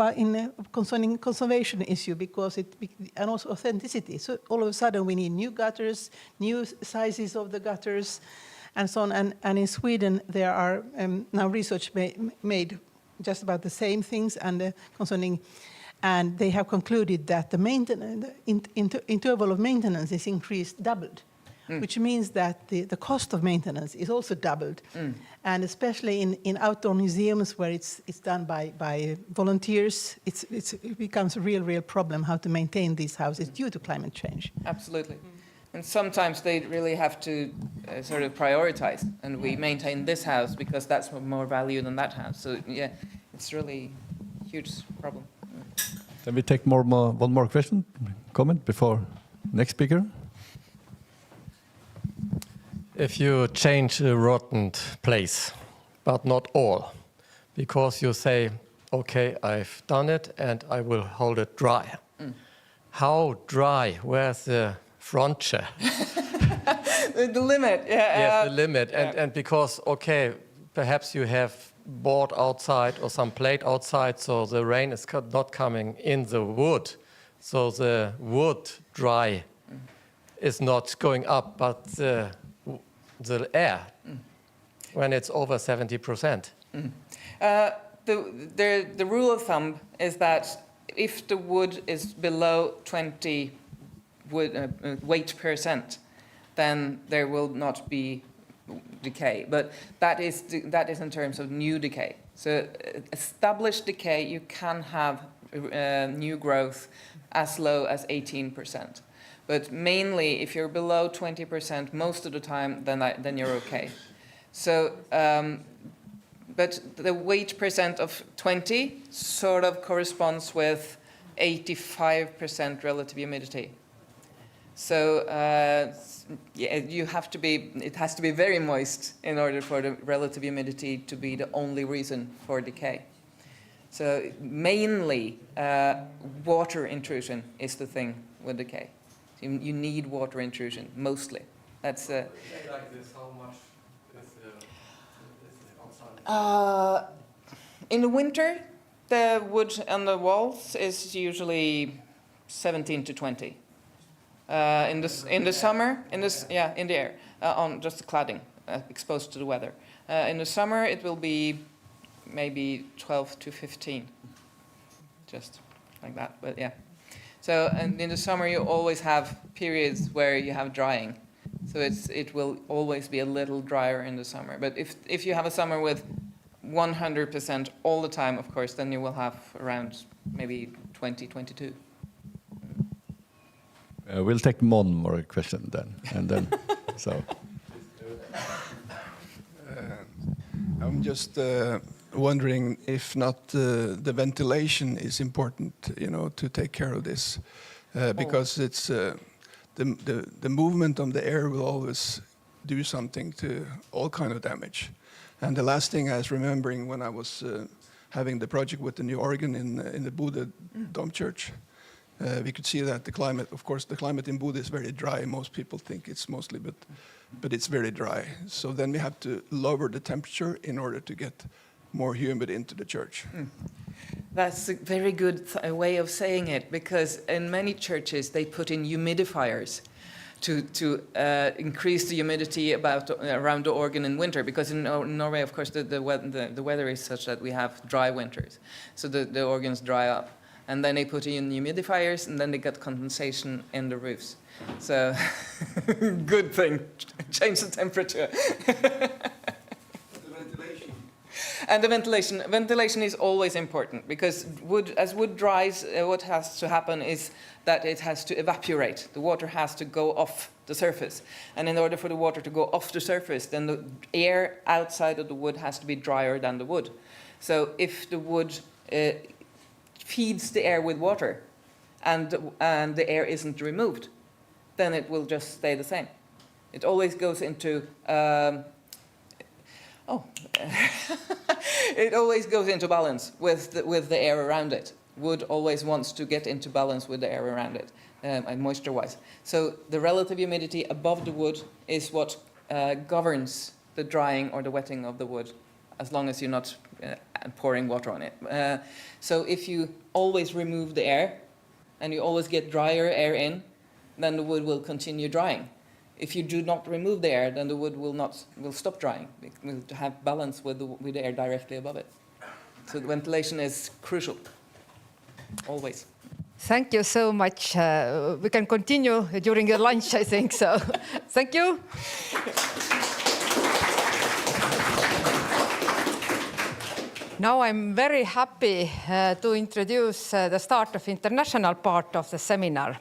concerning conservation issue, because and also authenticity. So all of a sudden we need new gutters, new sizes of the gutters, and so on. And in Sweden, there are now research made just about the same things and and they have concluded that the interval of maintenance is doubled, which means that the cost of maintenance is also doubled. And especially in outdoor museums where it's done by volunteers, it becomes a real problem how to maintain these houses due to climate change. Absolutely. And sometimes they really have to sort of prioritize, and we maintain this house because that's more value than that house. So yeah, it's really a huge problem. Can we take one more comment before next speaker? If you change a rotten place, but not all, because you say, okay, I've done it and I will hold it dry. How dry? Where's the frontier? The limit, yeah. Yes, the limit. And because, okay, perhaps you have board outside or some plate outside, so the rain is not coming in the wood. So the wood dry is not going up, but the air, when it's over 70%. The rule of thumb is that if the wood is below 20 weight percent, then there will not be decay. But that is in terms of new decay. So established decay, you can have new growth as low as 18%. But mainly, if you're below 20% most of the time, then you're okay. So, but the weight percent of 20 sort of corresponds with 85% relative humidity. So yeah, it has to be very moist in order for the relative humidity to be the only reason for decay. So mainly, water intrusion is the thing with decay. You need water intrusion, mostly. That's like this, how much is outside? In the winter, the wood on the walls is usually 17 to 20. In the summer, in the air, on just the cladding, exposed to the weather. In the summer, it will be maybe 12 to 15, just like that. But yeah. So, and in the summer, you always have periods where you have drying. So it will always be a little drier in the summer. But if you have a summer with 100% all the time, of course, then you will have around maybe 20, 22. We'll take one more question then, and then so. I'm just wondering if not the ventilation is important, to take care of this, because it's the movement of the air will always do something to all kind of damage. And the last thing I was remembering when I was having the project with the new organ in the Bodø Dome Church, we could see that the climate, of course, the climate in Bodø is very dry. Most people think it's mostly, but it's very dry. So then we have to lower the temperature in order to get more humid into the church. That's a very good way of saying it, because in many churches they put in humidifiers to increase the humidity around the organ in winter, because in Norway, of course, the weather is such that we have dry winters, so the organs dry up. And then they put in humidifiers, and then they get condensation in the roofs. So, good thing, change the temperature. And the ventilation is always important, because as wood dries, what has to happen is that it has to evaporate. The water has to go off the surface. And in order for the water to go off the surface, then the air outside of the wood has to be drier than the wood. So if the wood feeds the air with water and the air isn't removed, then it will just stay the same. It always goes into it always goes into balance with the air around it. Wood always wants to get into balance with the air around it, and moisture-wise. So the relative humidity above the wood is what governs the drying or the wetting of the wood, as long as you're not pouring water on it. So if you always remove the air and you always get drier air in, then the wood will continue drying. If you do not remove the air, then the wood will stop drying. It will have balance with the air directly above it. So the ventilation is crucial, always. Thank you so much. We can continue during your lunch, I think so. Thank you. Now I'm very happy to introduce the start of international part of the seminar.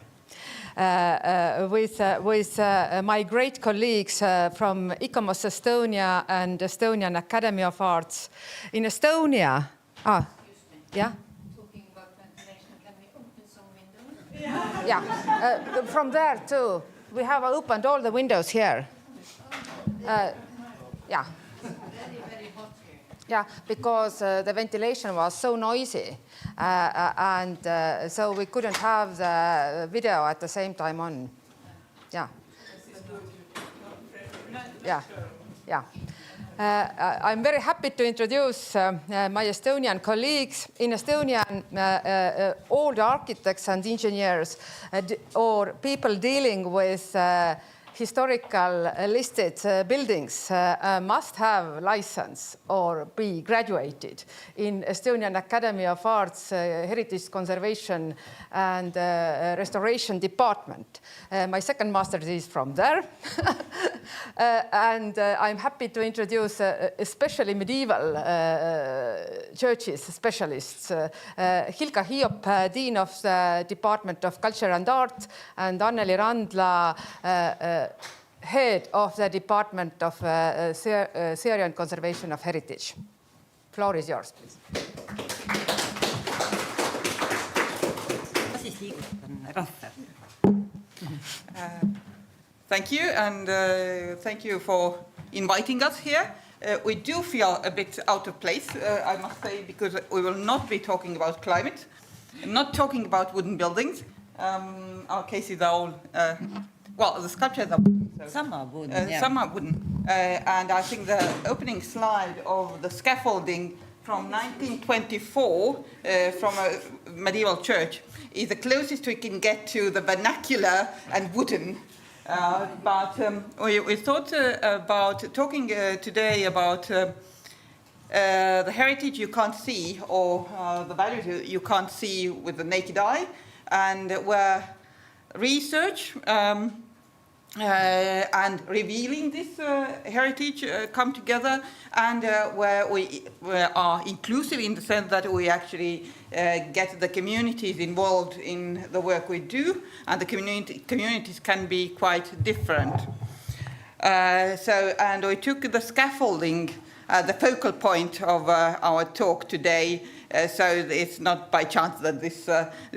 With my great colleagues from ICOMOS Estonia and Estonian Academy of Arts. In Estonia, yeah? Talking about ventilation, can we open some windows? Yeah, from there too. We have opened all the windows here. Yeah. Very hot here. Yeah, because the ventilation was so noisy, and so we couldn't have the video at the same time on. Yeah. Yeah. Yeah. I'm very happy to introduce my Estonian colleagues. In Estonian, all the architects and engineers or people dealing with historical listed buildings must have license or be graduated in Estonian Academy of Arts Heritage Conservation and Restoration Department. My second master's is from there. And I'm happy to introduce especially medieval churches specialists. Hilka Hiop, Dean of the Department of Culture and Art, and Anneli Randla, head of the Department of Syrian Conservation of Heritage. Floor is yours, please. Thank you, and thank you for inviting us here. We do feel a bit out of place, I must say, because we will not be talking about climate, not talking about wooden buildings. Our cases are all, well, the sculptures are wooden. So, some are wooden, yeah. Some are wooden. And I think the opening slide of the scaffolding from 1924 from a medieval church is the closest we can get to the vernacular and wooden. But we thought about talking today about the heritage you can't see, or the values you can't see with the naked eye, and where research and revealing this heritage come together, and where we are inclusive in the sense that we actually get the communities involved in the work we do, and the communities can be quite different. And we took the scaffolding the focal point of our talk today, so it's not by chance that this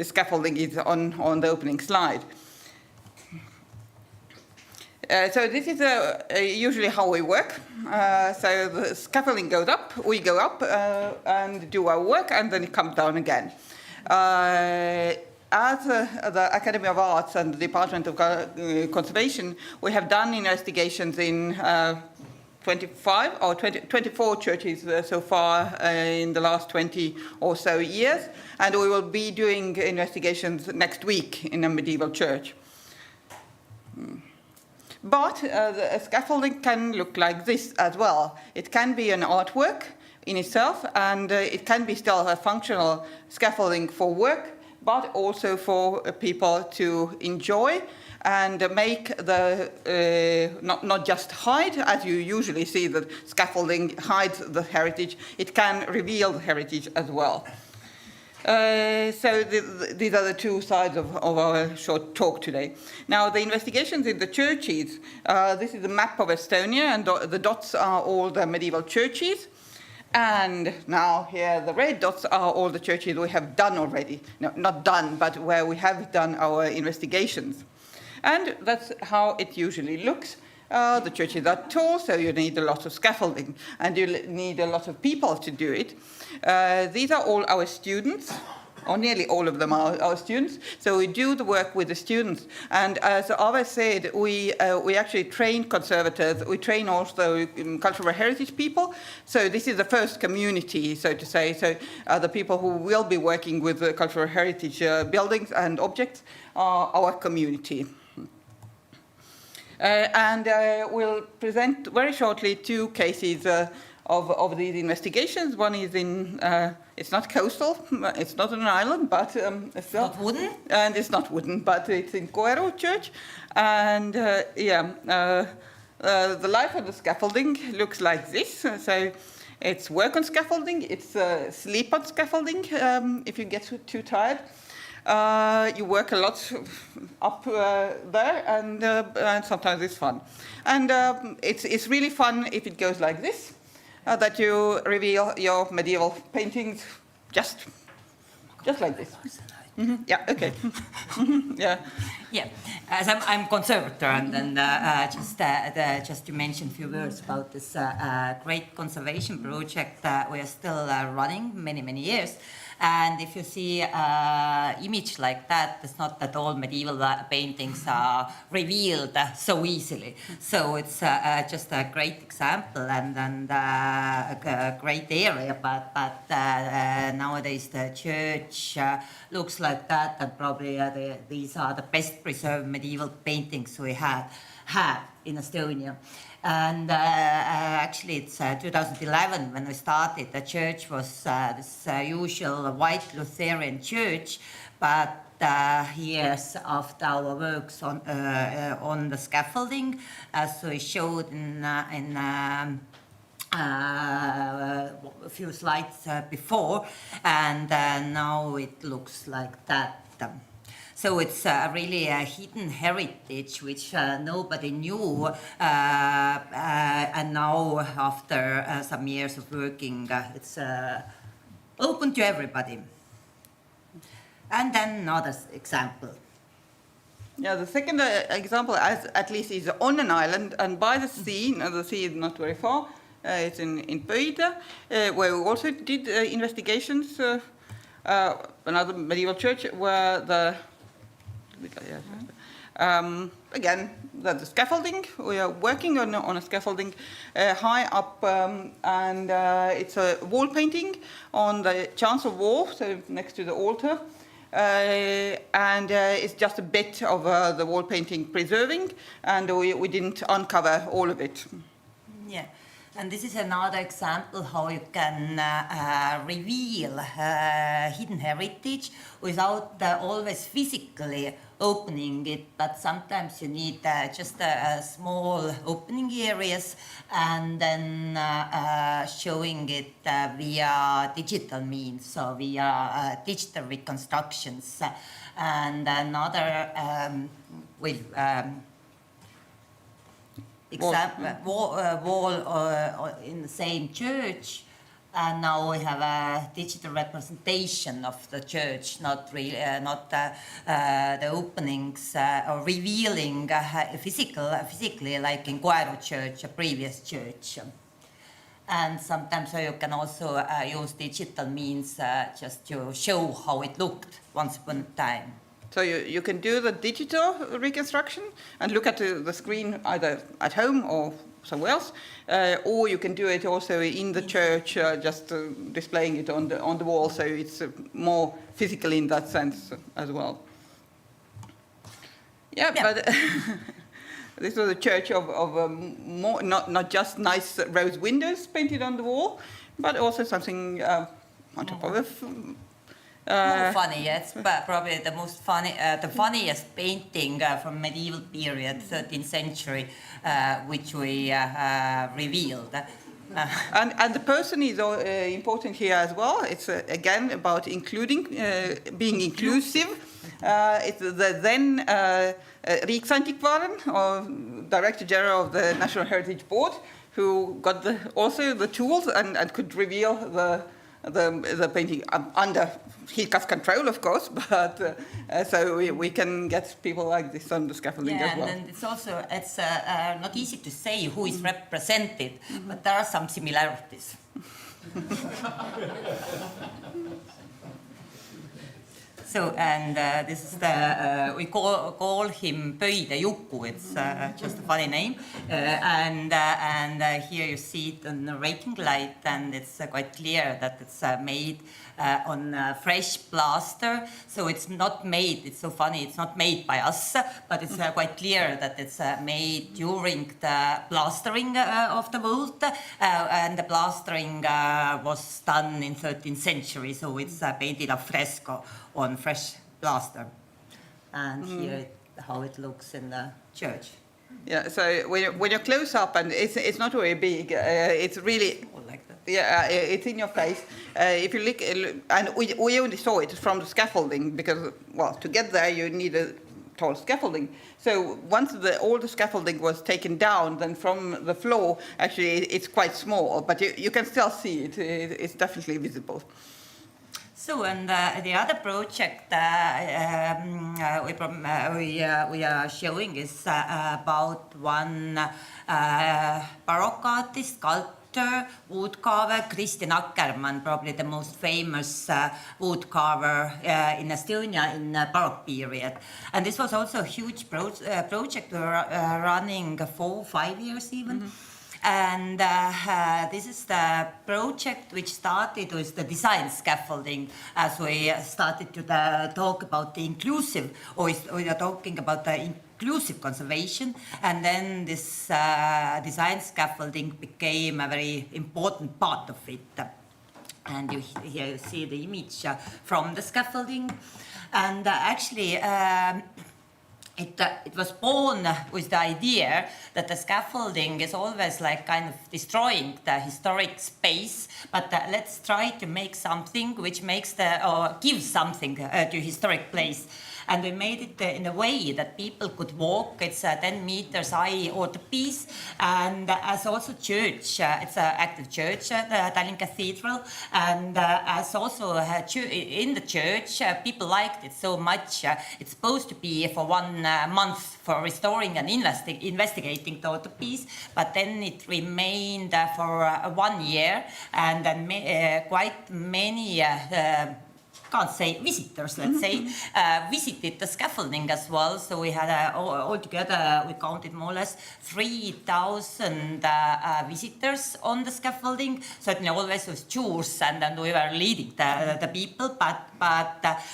scaffolding is on the opening slide. So this is usually how we work. So the scaffolding goes up, we go up and do our work, and then it comes down again. At the Academy of Arts and the Department of Conservation, we have done investigations in 24 churches so far in the last 20 or so years, and we will be doing investigations next week in a medieval church. But the scaffolding can look like this as well. It can be an artwork in itself, and it can be still a functional scaffolding for work, but also for people to enjoy and make the, not just hide, as you usually see that scaffolding hides the heritage, it can reveal the heritage as well. So these are the two sides of our short talk today. Now, the investigations in the churches, this is a map of Estonia, and the dots are all the medieval churches. And now here, the red dots are all the churches we have done already. No, not done, but where we have done our investigations. And that's how it usually looks. The churches are tall, so you need a lot of scaffolding, and you need a lot of people to do it. These are all our students, or nearly all of them are our students. So we do the work with the students. And as Ave said, we actually train conservators. We train also cultural heritage people. So this is the first community, so to say. So the people who will be working with the cultural heritage buildings and objects are our community. We'll present very shortly two cases of these investigations. One is in, it's not coastal, it's not on an island, but it's not wooden. And it's not wooden, but it's in Koero Church. And the life of the scaffolding looks like this. So it's work on scaffolding, it's sleep on scaffolding if you get too tired. You work a lot up there, and sometimes it's fun. And it's really fun if it goes like this, that you reveal your medieval paintings just like this. Mm-hmm. Yeah, okay. Yeah. Yeah, as I'm conservator, and then just to mention a few words about this great conservation project we are still running many years. And if you see an image like that, it's not that all medieval paintings are revealed so easily. So it's just a great example and a great area. But nowadays the church looks like that, and probably these are the best preserved medieval paintings we have in Estonia. And actually, it's 2011 when we started. The church was this usual white Lutheran church, but years after our works on the scaffolding, as we showed in a few slides before, and now it looks like that. So it's really a hidden heritage which nobody knew, and now after some years of working, it's open to everybody. And then another example. Yeah, the second example, at least, is on an island and by the sea. Now, the sea is not very far. It's in Pöytä, where we also did investigations. Another medieval church where again, the scaffolding, we are working on a scaffolding high up, and it's a wall painting on the chancel wall, so next to the altar. And it's just a bit of the wall painting preserving, and we didn't uncover all of it. Yeah. And this is another example how you can reveal hidden heritage without always physically opening it, but sometimes you need just a small opening areas and then showing it via digital means, so via digital reconstructions. And another example, wall in the same church, And now we have a digital representation of the church, not the openings or revealing physically, like in Guero Church, a previous church. And sometimes you can also use digital means just to show how it looked once upon a time. So you can do the digital reconstruction and look at the screen either at home or somewhere else, or you can do it also in the church, just displaying it on the wall, so it's more physical in that sense as well. Yeah. But this was a church of more, not just nice rose windows painted on the wall, but also something on top of it. More funny, yes, but probably the most funny, the funniest painting from medieval period, 13th century, which we revealed. And the person is important here as well. It's again about including, being inclusive. It's the then Riksantikvaren, or Director General of the National Heritage Board, who got also the tools and could reveal the painting under Hilka's control, of course, but so we can get people like this on the scaffolding as well. And it's also not easy to say who is represented, but there are some similarities. So, and this is the, we call him Pöide Juku, it's just a funny name. And here you see it on the raking light, and it's quite clear that it's made on fresh plaster. So it's not made, it's so funny, it's not made by us, but it's quite clear that it's made during the plastering of the vault. And the plastering was done in 13th century, so it's painted a fresco on fresh plaster. And here how it looks in the church. Yeah, so when you're close up, and it's not very big, it's really, like that. Yeah, it's in your face. If you look, and we only saw it from the scaffolding, because, well, to get there you need a tall scaffolding. So once all the scaffolding was taken down, then from the floor, actually it's quite small, but you can still see it. It's definitely visible. So, and the other project we are showing is about one Baroque artist, sculptor, woodcarver, Kristjan Akkerman, probably the most famous woodcarver in Estonia in the Baroque period. And this was also a huge project running 4 or 5 years even. Mm-hmm. And this is the project which started with the design scaffolding, as we started to talk about the inclusive, or we are talking about the inclusive conservation, and then this design scaffolding became a very important part of it. And here you see the image from the scaffolding, and actually it was born with the idea that the scaffolding is always like kind of destroying the historic space, but let's try to make something which makes or gives something to historic place. And we made it in a way that people could walk. It's a 10 meters high altarpiece, and as also church, it's an active church, the Tallinn Cathedral, and as also in the church, people liked it so much. It's supposed to be for 1 month for restoring and investigating the altarpiece, but then it remained for 1 year, and then quite many can't say visitors, let's say, visited the scaffolding as well. So we had altogether, we counted more or less 3,000 visitors on the scaffolding. Certainly always with tours, and then we were leading the people, but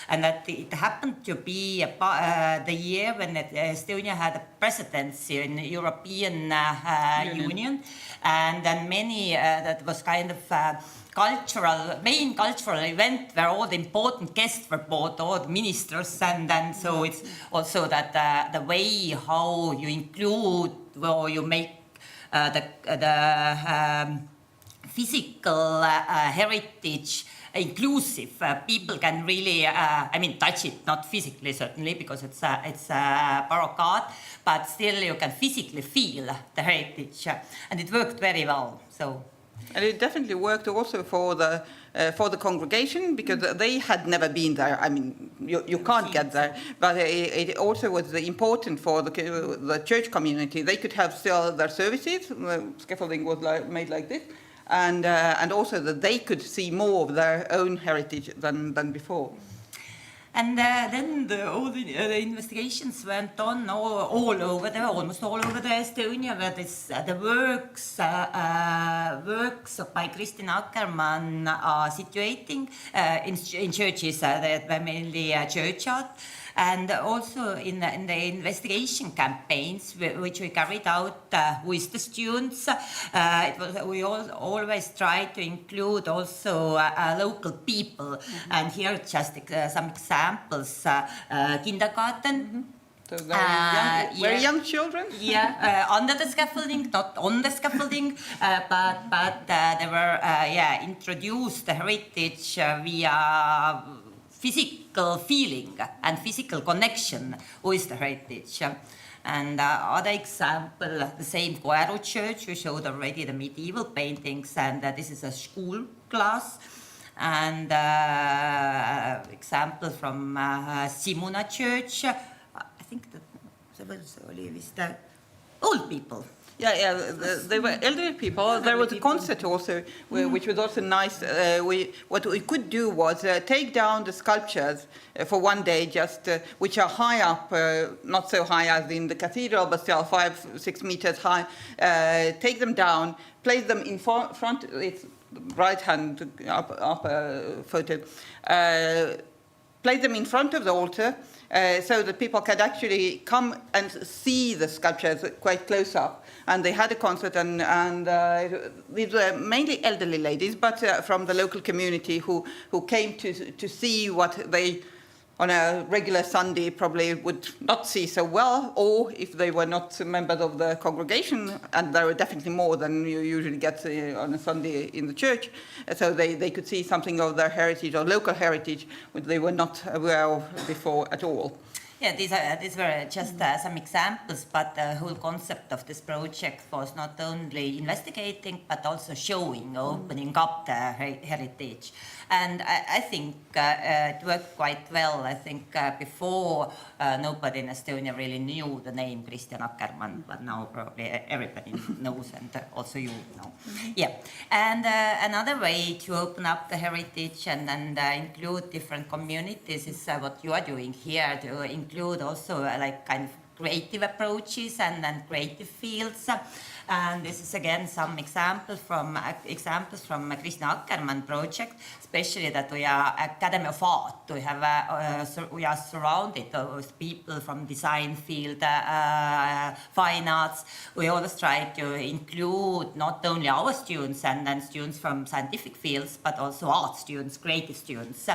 and that it happened to be the year when Estonia had a presidency in the European Union, and then many, that was kind of main cultural event where all the important guests were brought, all the ministers, and then so it's also that the way how you include or you make the physical heritage inclusive. People can really, touch it, not physically certainly, because it's Baroque art, but still you can physically feel the heritage, and it worked very well. So And it definitely worked also for the congregation, because they had never been there. I mean, you can't get there, but it also was important for the church community. They could have still their services. The scaffolding was made like this, and also that they could see more of their own heritage than before. And then all the investigations went on almost all over the Estonia, where the works by Kristina Akkerman are situating in churches that were mainly church art. And also in the investigation campaigns which we carried out with the students, we always try to include also local people. And here just some examples. Kindergarten. So very young children? Yeah, under the scaffolding, not on the scaffolding, but they were introduced the heritage via physical feeling and physical connection with the heritage. And other example, the same Koeru church, we showed already the medieval paintings, and this is a school class. And example from Simuna church, I think that was the old people. Yeah, they were elderly people. There was a concert also, which was also nice. What we could do was take down the sculptures for one day, just which are high up, not so high as in the cathedral, but still 5-6 meters high. Take them down, place them in front. It's right hand up photo. Place them in front of the altar. So that people can actually come and see the sculptures quite close up. And they had a concert, and these were mainly elderly ladies, but from the local community who came to see what they, on a regular Sunday, probably would not see so well, or if they were not members of the congregation, and there were definitely more than you usually get on a Sunday in the church, so they could see something of their heritage or local heritage which they were not aware of before at all. Yeah, these were just some examples, but the whole concept of this project was not only investigating, but also showing, opening up the heritage. And I think it worked quite well. I think before nobody in Estonia really knew the name Kristjan Akkerman, but now probably everybody knows, and also you know. Yeah, and another way to open up the heritage and include different communities is what you are doing here, to include also like kind of creative approaches and creative fields. And this is again some examples from Kristina Akkerman project, especially that we are Academy of Art. We are surrounded with people from design field, fine arts. We always try to include not only our students and students from scientific fields, but also art students, creative students.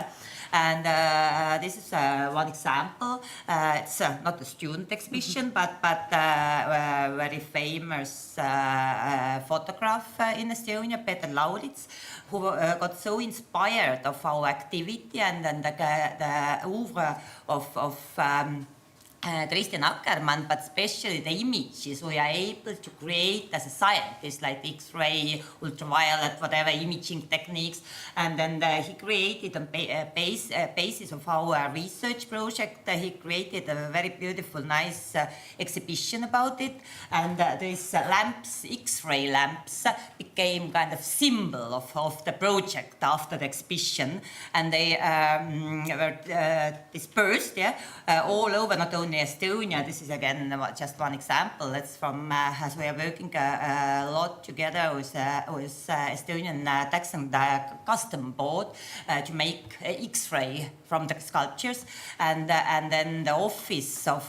And this is one example. It's not a student exhibition, but very famous photograph in Estonia, Peter Laurits, who got so inspired of our activity and the oeuvre of Kristjan Akkerman, but especially the images we are able to create as a scientist, like X-ray, ultraviolet, whatever imaging techniques. And then he created on basis of our research project, he created a very beautiful, nice exhibition about it. And these lamps, X-ray lamps, became kind of symbol of the project after the exhibition. And they were dispersed all over, not only Estonia. This is again just one example. It's from as we are working a lot together with Estonian Tax and Custom Board to make X-ray from the sculptures, and then the office of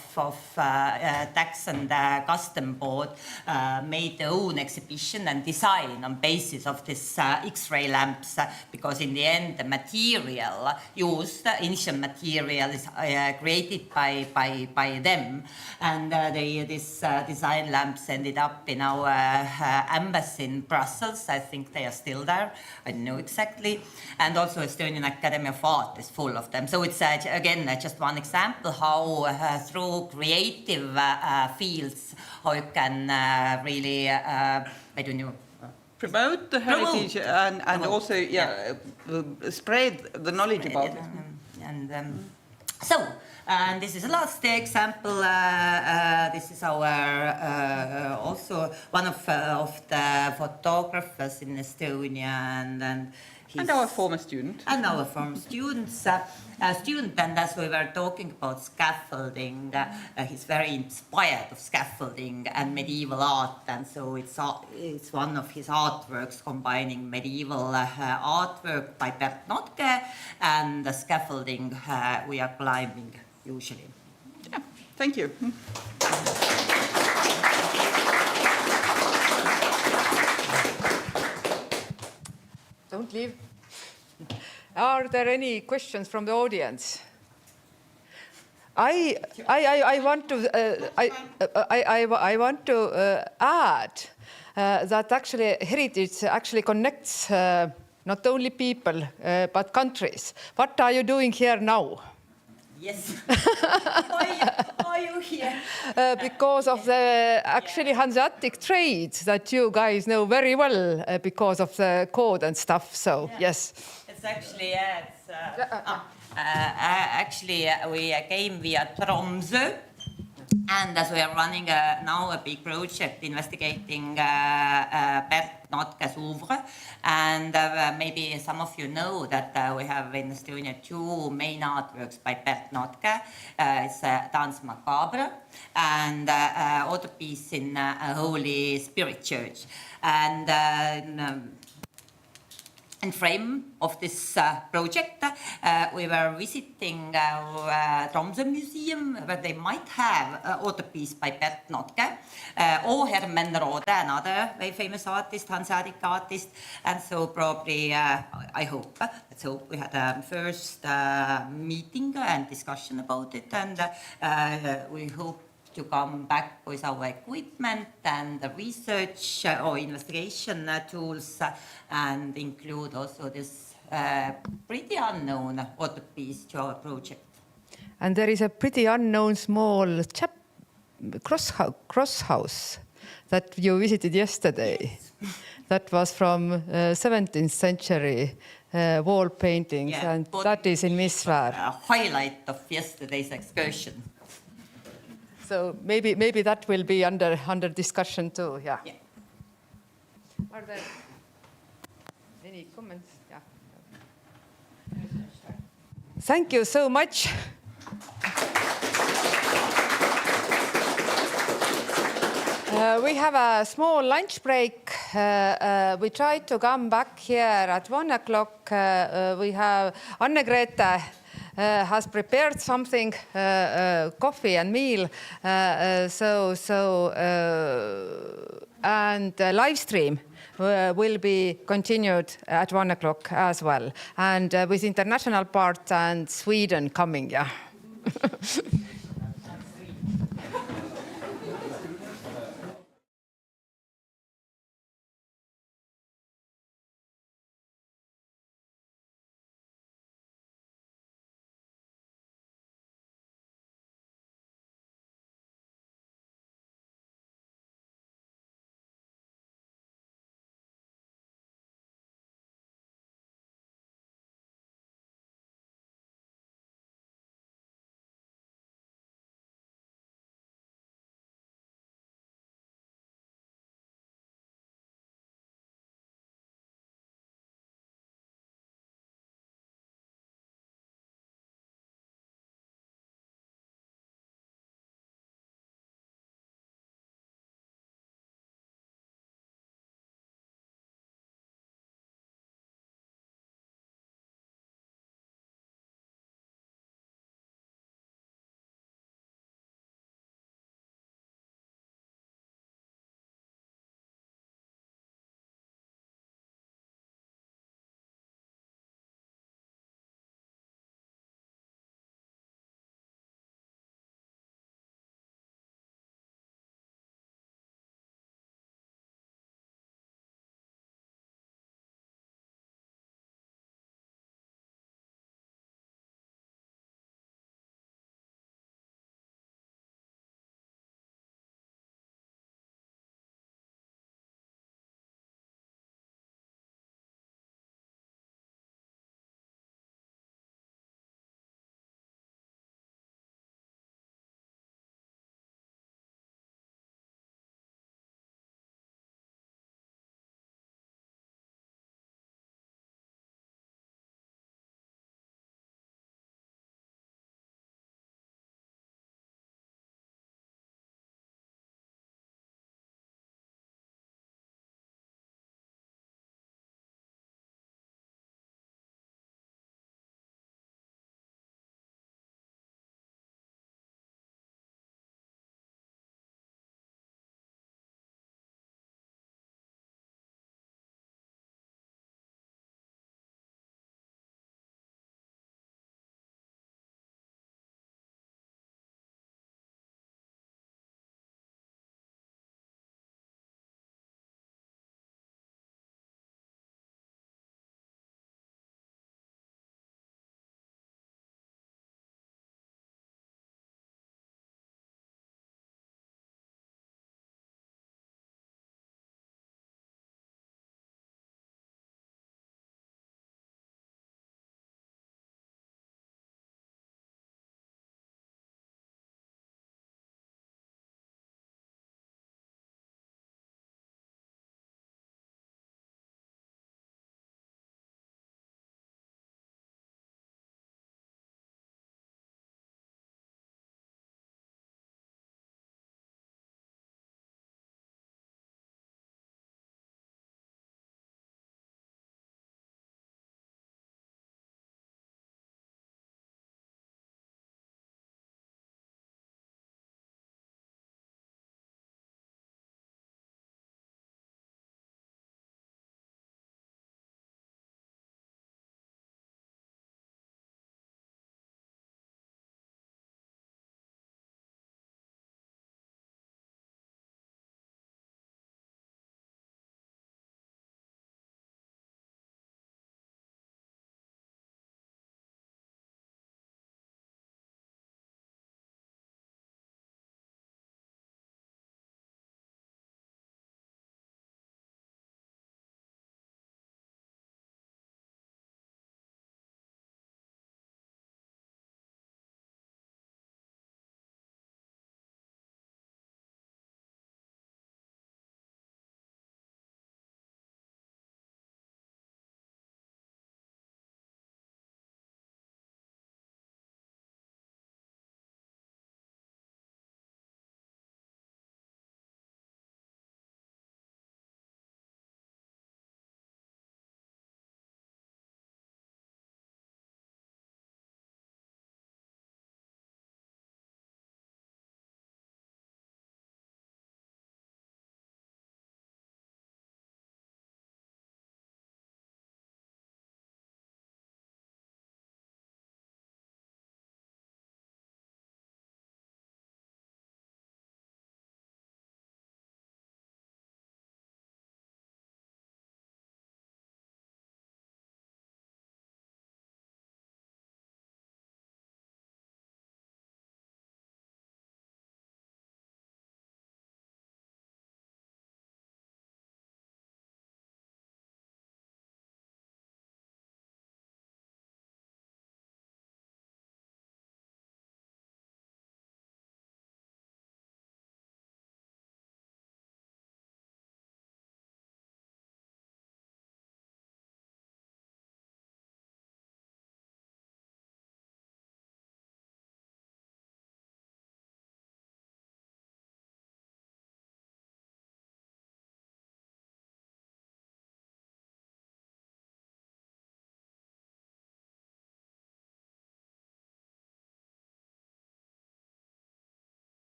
Tax and Custom Board made their own exhibition and design on basis of this X-ray lamps, because in the end the material used, the initial material, is created by them, and these design lamps ended up in our embassy in Brussels. I think they are still there. I don't know exactly. And also Estonian Academy of Art is full of them. So it's again just one example how through creative fields how you can really I don't know promote the heritage and also spread the knowledge about it. And and this is the last example. This is our also one of the photographers in Estonia, and our former student. And our former students. And as we were talking about scaffolding, he's very inspired of scaffolding and medieval art, and so it's one of his artworks combining medieval artwork by Bert Notke and the scaffolding we are climbing usually. Yeah, thank you. Don't leave. Are there any questions from the audience? I want to add that actually heritage actually connects not only people but countries. What are you doing here now? Yes. Why are you here? Because of the actually Hanseatic trade that you guys know very well because of the code and stuff. So yes. It's actually we came via Tromsø, and as we are running now a big project investigating Bert Notke's oeuvre, and maybe some of you know that we have in Estonia 2 main artworks by Bert Notke. It's Danse Macabre and altarpiece in Holy Spirit Church. And in frame of this project, we were visiting Tromsø Museum, where they might have an altarpiece by Bert Notke, or Herman Rode, another very famous artist, Hanseatic artist, and so probably, let's hope we had a first meeting and discussion about it, and we hope to come back with our equipment and the research or investigation tools, and include also this pretty unknown altarpiece to our project. And there is a pretty unknown small cross house that you visited yesterday. Yes. That was from 17th century wall paintings, and that is in Misvær. A highlight of yesterday's excursion. So maybe that will be under discussion too. Yeah. Are there any comments? Yeah. Thank you so much. We have a small lunch break. We try to come back here at 1 o'clock. We have Anne-Grete has prepared something, coffee and meal. And the live stream will be continued at 1 o'clock as well. And with international part and Sweden coming, yeah.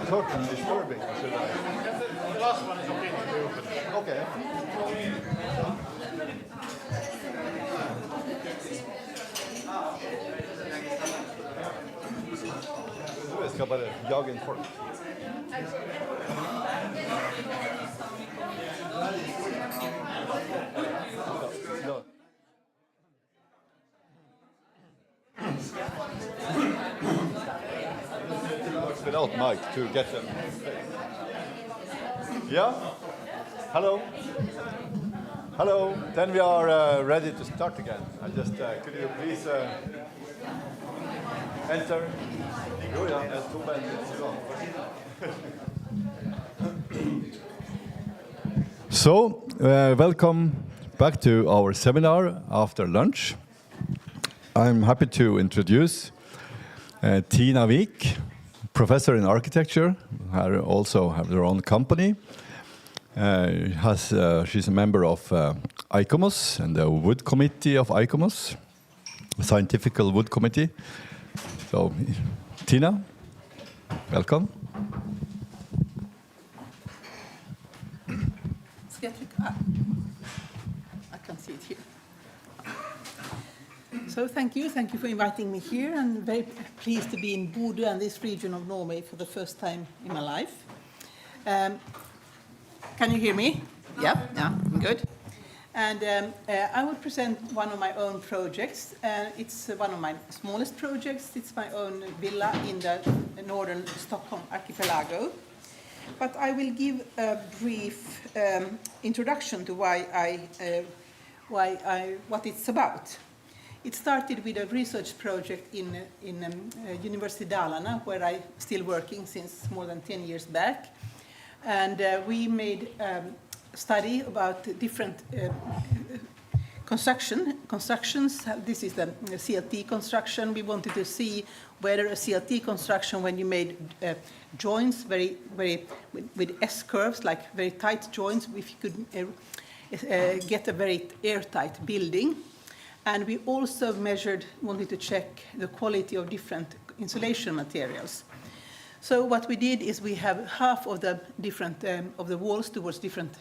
short and disturbing? Or should I? The last one is okay to be open. Okay. Jag ska bara jaga in folk. Ja. Without mic to get them. Yeah? Hello? Hello? Then we are ready to start again. I just, could you please enter? Jo, ja, jag tog en So, welcome back to our seminar after lunch. I'm happy to introduce Tina Wik, professor in architecture, who also have their own company. She's a member of ICOMOS and the Wood Committee of ICOMOS, a scientific wood committee. So, Tina, welcome. I can see it here. So thank you for inviting me here. I'm very pleased to be in Bodø and this region of Norway for the first time in my life. Can you hear me? Yeah, good. And I will present one of my own projects. It's one of my smallest projects. It's my own villa in the northern Stockholm archipelago. But I will give a brief introduction to what it's about. It started with a research project in University Dalarna, where I'm still working since more than 10 years back. And we made a study about different constructions. This is the CLT construction. We wanted to see whether a CLT construction, when you made joints with S-curves, like very tight joints, if you could get a very airtight building. And we also wanted to check the quality of different insulation materials. So what we did is we have half of the different of the walls towards different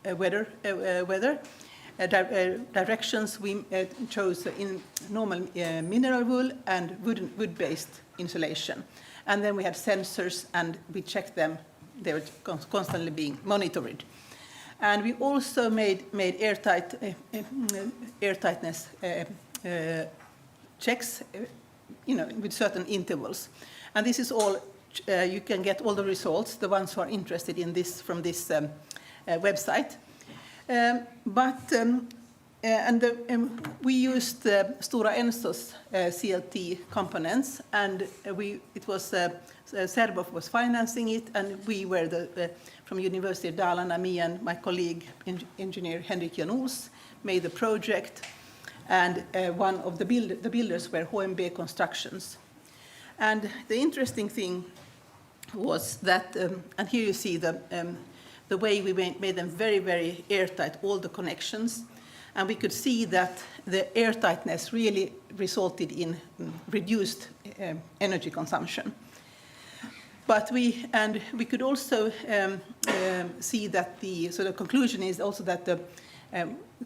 weather directions. We chose in normal mineral wool and wood-based insulation. And then we had sensors, and we checked them. They were constantly being monitored. And we also made airtightness checks, with certain intervals. And this is all, you can get all the results, the ones who are interested in this from this website. We used Stora Enso's CLT components, and it was Serbof was financing it, and we were from University of Dalarna, me and my colleague, engineer Henrik Janoos, made the project, and one of the builders were HMB Constructions. And the interesting thing was that, and here you see the way we made them very, very airtight, all the connections. And we could see that the airtightness really resulted in reduced energy consumption. But we could also see that the conclusion is also that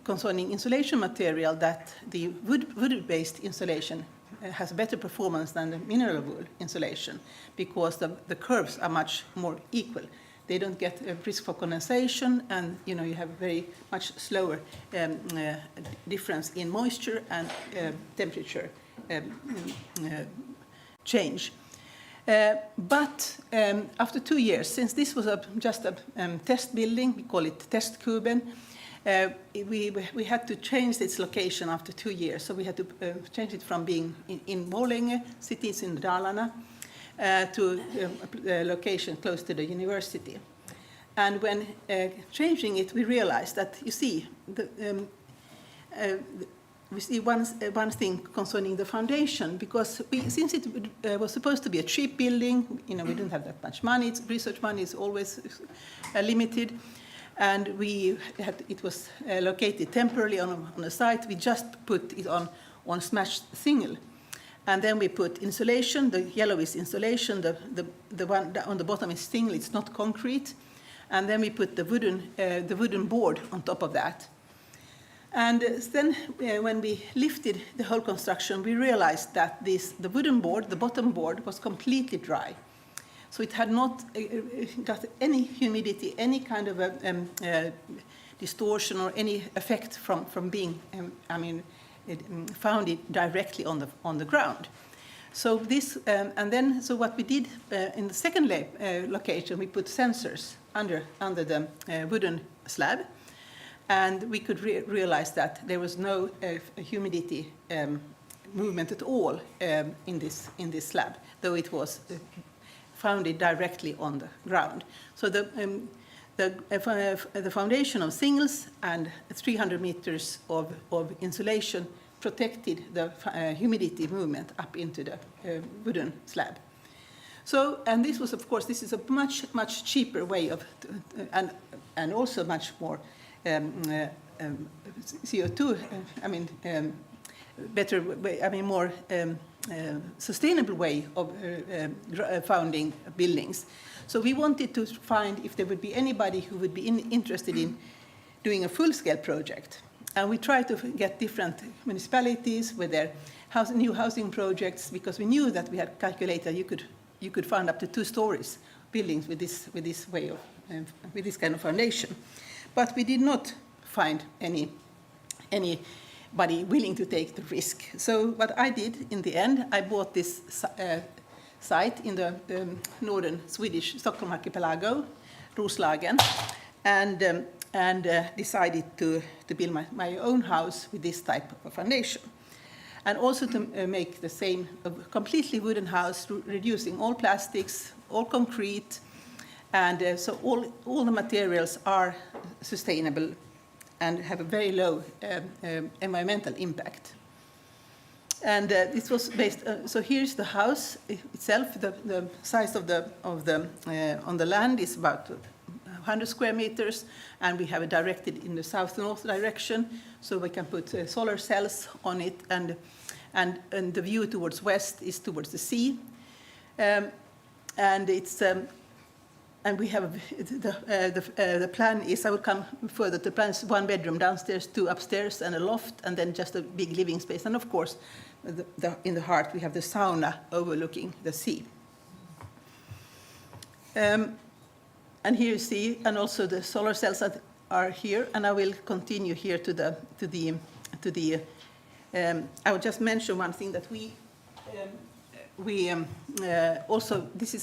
concerning insulation material, that the wood-based insulation has better performance than the mineral wool insulation, because the curves are much more equal. They don't get a risk for condensation, and you have very much slower difference in moisture and temperature change. But after 2 years, since this was just a test building, we call it Testkuben, we had to change its location after 2 years. So we had to change it from being in Borlänge, cities in Dalarna, to a location close to the university. And when changing it, we realized that, you see, we see one thing concerning the foundation, because since it was supposed to be a cheap building, we didn't have that much money. Research money is always limited. And it was located temporarily on a site. We just put it on smashed shingle. And then we put insulation. The yellow is insulation. The one on the bottom is shingle. It's not concrete. And then we put the wooden board on top of that. And then when we lifted the whole construction, we realized that the wooden board, the bottom board, was completely dry. So it had not got any humidity, any kind of distortion or any effect from being, founded directly on the ground. So this, so what we did in the second location, we put sensors under the wooden slab, and we could realize that there was no humidity movement at all in this slab, though it was founded directly on the ground. So the foundation of shingles and 300 meters of insulation protected the humidity movement up into the wooden slab. So, and this was, of course, this is a much cheaper way of, and also much more CO2, better way, more sustainable way of founding buildings. So we wanted to find if there would be anybody who would be interested in doing a full-scale project. And we tried to get different municipalities with their new housing projects, because we knew that we had calculated you could find up to 2 stories buildings with this way of with this kind of foundation. But we did not find anybody willing to take the risk. So what I did in the end, I bought this site in the northern Swedish Stockholm archipelago, Roslagen, and decided to build my own house with this type of foundation. And also to make the same completely wooden house, reducing all plastics, all concrete, and so all the materials are sustainable and have a very low environmental impact. And this was based. So here's the house itself. The size of on the land is about 100 square meters, and we have it directed in the south-north direction, so we can put solar cells on it, and the view towards west is towards the sea, and it's. And we have the plan is, I will come further, the plan is 1 bedroom downstairs, 2 upstairs, and a loft, and then just a big living space. And of course, in the heart, we have the sauna overlooking the sea. And here you see, and also the solar cells that are here, and I will continue here to the I will just mention one thing that we also, this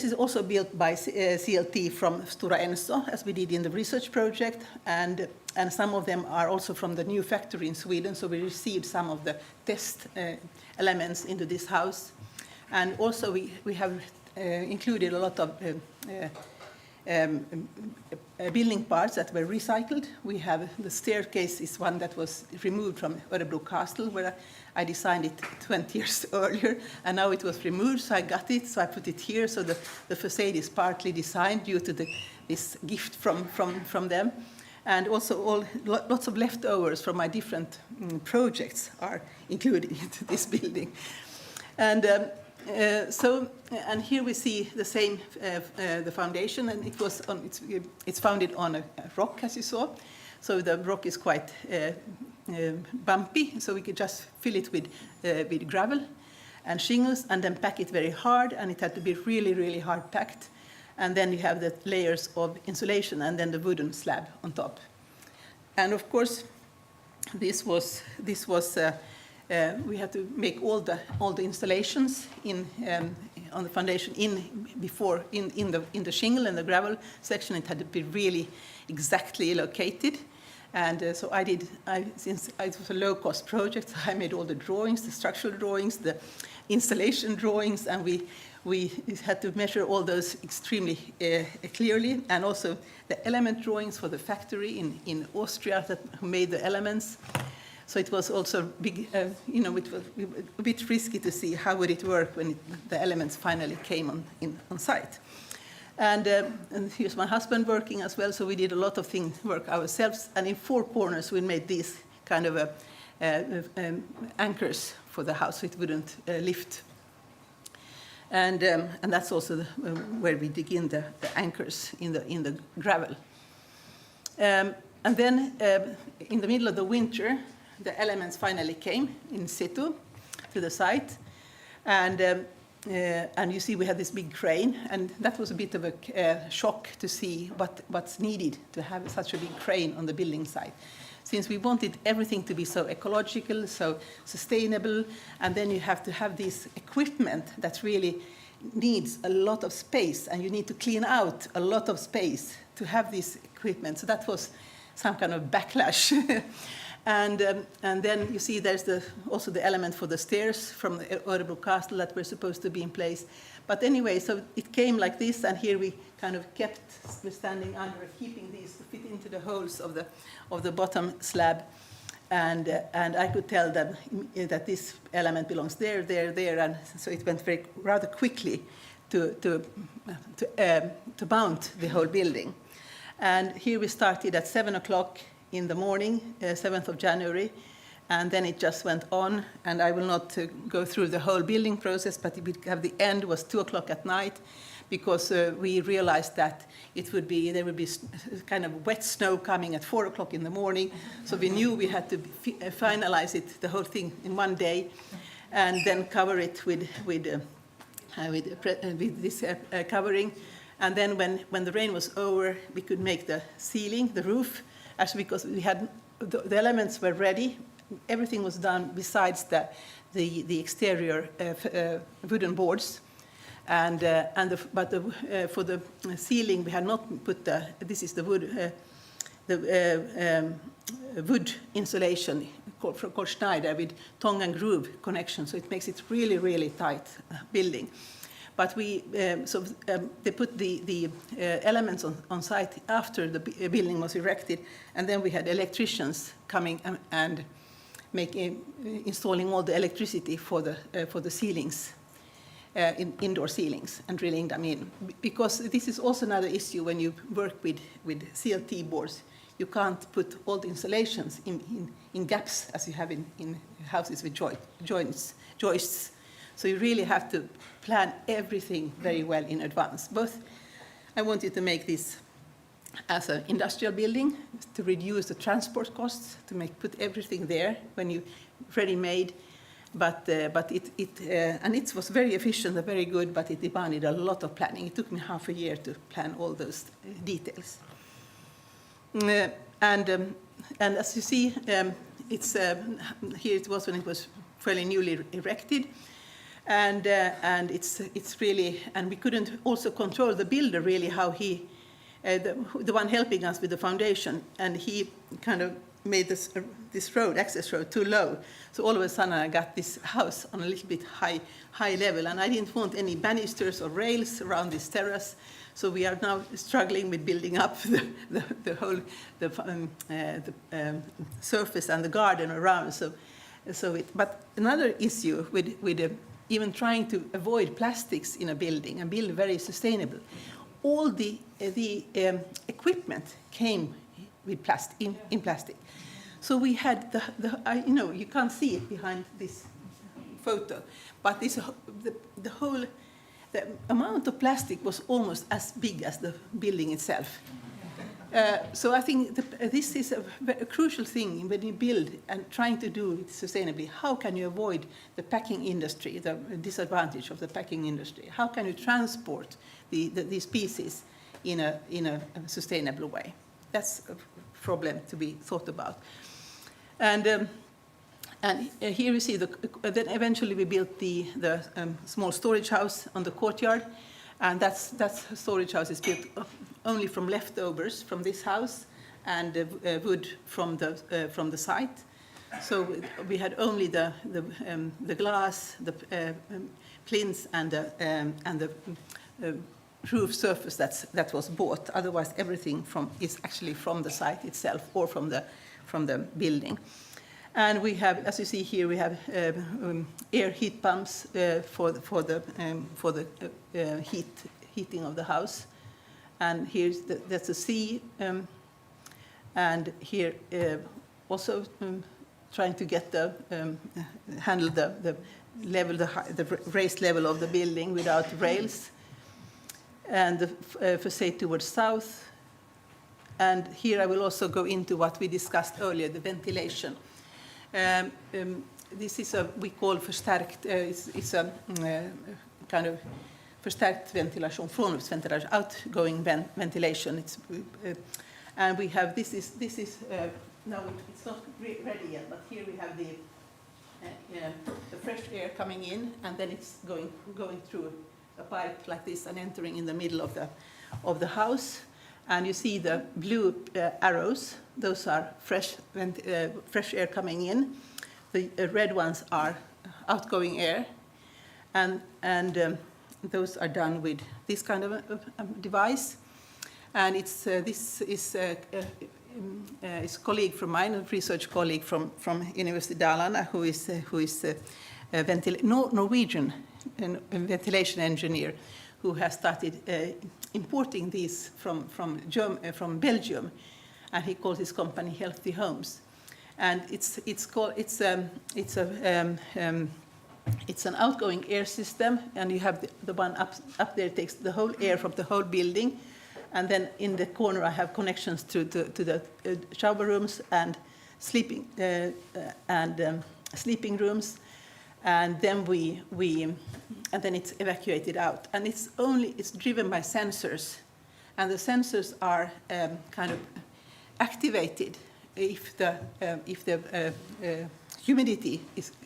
is also built by CLT from Stora Enso, as we did in the research project, and some of them are also from the new factory in Sweden, so we received some of the test elements into this house. And also we have included a lot of building parts that were recycled. We have the staircase is one that was removed from Örebro Castle, where I designed it 20 years earlier, and now it was removed, so I got it, so I put it here, so the facade is partly designed due to this gift from them. And also lots of leftovers from my different projects are included into this building. And and here we see the same, the foundation, and it's founded on a rock, as you saw. So the rock is quite bumpy, so we could just fill it with gravel and shingles, and then pack it very hard, and it had to be really, really hard packed. And then you have the layers of insulation, and then the wooden slab on top. And of course, this was we had to make all the installations on the foundation in the shingle and the gravel section. It had to be really exactly located, and so since it was a low-cost project, I made all the drawings, the structural drawings, the installation drawings, and we had to measure all those extremely clearly, and also the element drawings for the factory in Austria who made the elements. So it was also big, it was a bit risky to see how would it work when the elements finally came on site. And here's my husband working as well, so we did a lot of work ourselves. And in 4 corners, we made these kind of anchors for the house so it wouldn't lift. And that's also where we dig in the anchors in the gravel. And then in the middle of the winter, the elements finally came in situ to the site. And you see we had this big crane, and that was a bit of a shock to see what's needed to have such a big crane on the building site. Since we wanted everything to be so ecological, so sustainable, and then you have to have this equipment that really needs a lot of space, and you need to clean out a lot of space to have this equipment. So that was some kind of backlash. And then you see there's also the element for the stairs from the Örebro Castle that were supposed to be in place. But anyway, so it came like this, and here we kind of kept standing under, keeping these to fit into the holes of the bottom slab. And I could tell them that this element belongs there, and so it went rather quickly to mount the whole building. And here we started at 7 o'clock in the morning, 7th of January, and then it just went on. And I will not go through the whole building process, but the end was 2 o'clock at night, because we realized that there would be kind of wet snow coming at 4 o'clock in the morning. So we knew we had to finalize the whole thing in one day, and then cover it with this covering. And then when the rain was over, we could make the ceiling, the roof, actually because we had the elements were ready. Everything was done besides the exterior wooden boards. But for the ceiling, we had not put this is the wood insulation called Schneider with tongue and groove connection, so it makes it really, really tight building. But they put the elements on site after the building was erected, and then we had electricians coming and installing all the electricity for the ceilings. Indoor ceilings, and drilling them in. Because this is also another issue when you work with CLT boards. You can't put all the insulations in gaps as you have in houses with joists. So you really have to plan everything very well in advance. I wanted to make this as an industrial building to reduce the transport costs, to put everything there when you ready-made. But it was very efficient and very good, but it demanded a lot of planning. It took me half a year to plan all those details. And as you see, here it was when it was fairly newly erected, and it's really, and we couldn't also control the builder really how he, the one helping us with the foundation, and he kind of made this access road too low. So all of a sudden I got this house on a little bit high level, and I didn't want any banisters or rails around this terrace. So we are now struggling with building up the whole surface and the garden around. But another issue with even trying to avoid plastics in a building and build very sustainable, all the equipment came with in plastic. So we had you can't see it behind this photo, but the amount of plastic was almost as big as the building itself. So I think this is a crucial thing when you build and trying to do it sustainably. How can you avoid the packing industry, the disadvantage of the packing industry? How can you transport these pieces in a sustainable way? That's a problem to be thought about. And here you see then eventually we built the small storage house on the courtyard, and that storage house is built only from leftovers from this house and wood from the site. So we had only the glass, the plinths, and the roof surface that was bought. Otherwise, everything is actually from the site itself or from the building. And we have, as you see here, we have air heat pumps for the heating of the house. And that's a sea, and here also trying to get handle the level, the raised level of the building without rails. And the facade towards south. And here I will also go into what we discussed earlier, the ventilation. This is we call förstärkt, it's a kind of förstärkt ventilation, frånluftsventilation, outgoing ventilation. And we have, this is now it's not ready yet, but here we have the fresh air coming in, and then it's going through a pipe like this and entering in the middle of the house. And you see the blue arrows; those are fresh air coming in. The red ones are outgoing air, and those are done with this kind of a device. And it's this is a colleague from mine, a research colleague from University Dalarna, who is Norwegian ventilation engineer, who has started importing these from Belgium, and he calls his company Healthy Homes. And it's an outgoing air system, and you have the one up there takes the whole air from the whole building, and then in the corner I have connections to the shower rooms and sleeping rooms, and then and then it's evacuated out, and it's driven by sensors, and the sensors are kind of activated if the humidity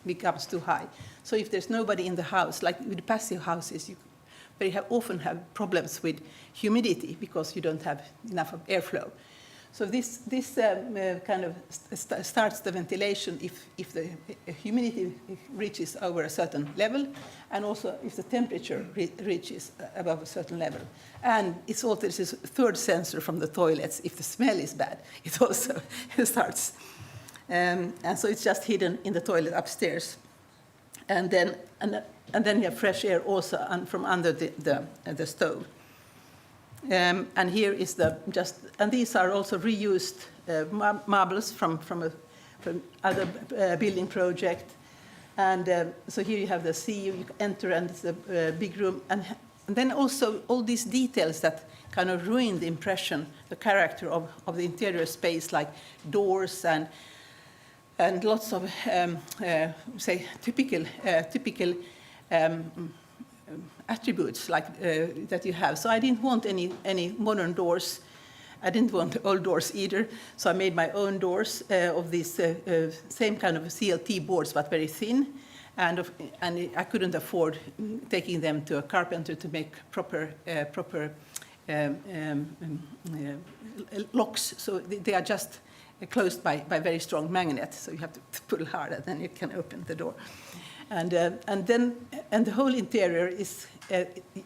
becomes too high. So if there's nobody in the house, like with passive houses, you very often have problems with humidity because you don't have enough of airflow. So this kind of starts the ventilation if the humidity reaches over a certain level, and also if the temperature reaches above a certain level. And it's also this is a third sensor from the toilets. If the smell is bad, it also starts. And so it's just hidden in the toilet upstairs. And then you have fresh air also from under the stove. And here is and these are also reused marbles from other building project. And so here you have the sea, you enter, and it's a big room. And then also all these details that kind of ruin the impression, the character of the interior space, like doors and lots of, say, typical attributes like that you have. So I didn't want any modern doors. I didn't want old doors either. So I made my own doors of these same kind of CLT boards, but very thin. And I couldn't afford taking them to a carpenter to make proper locks. So they are just closed by very strong magnets. So you have to pull hard, and then you can open the door. And the whole interior is,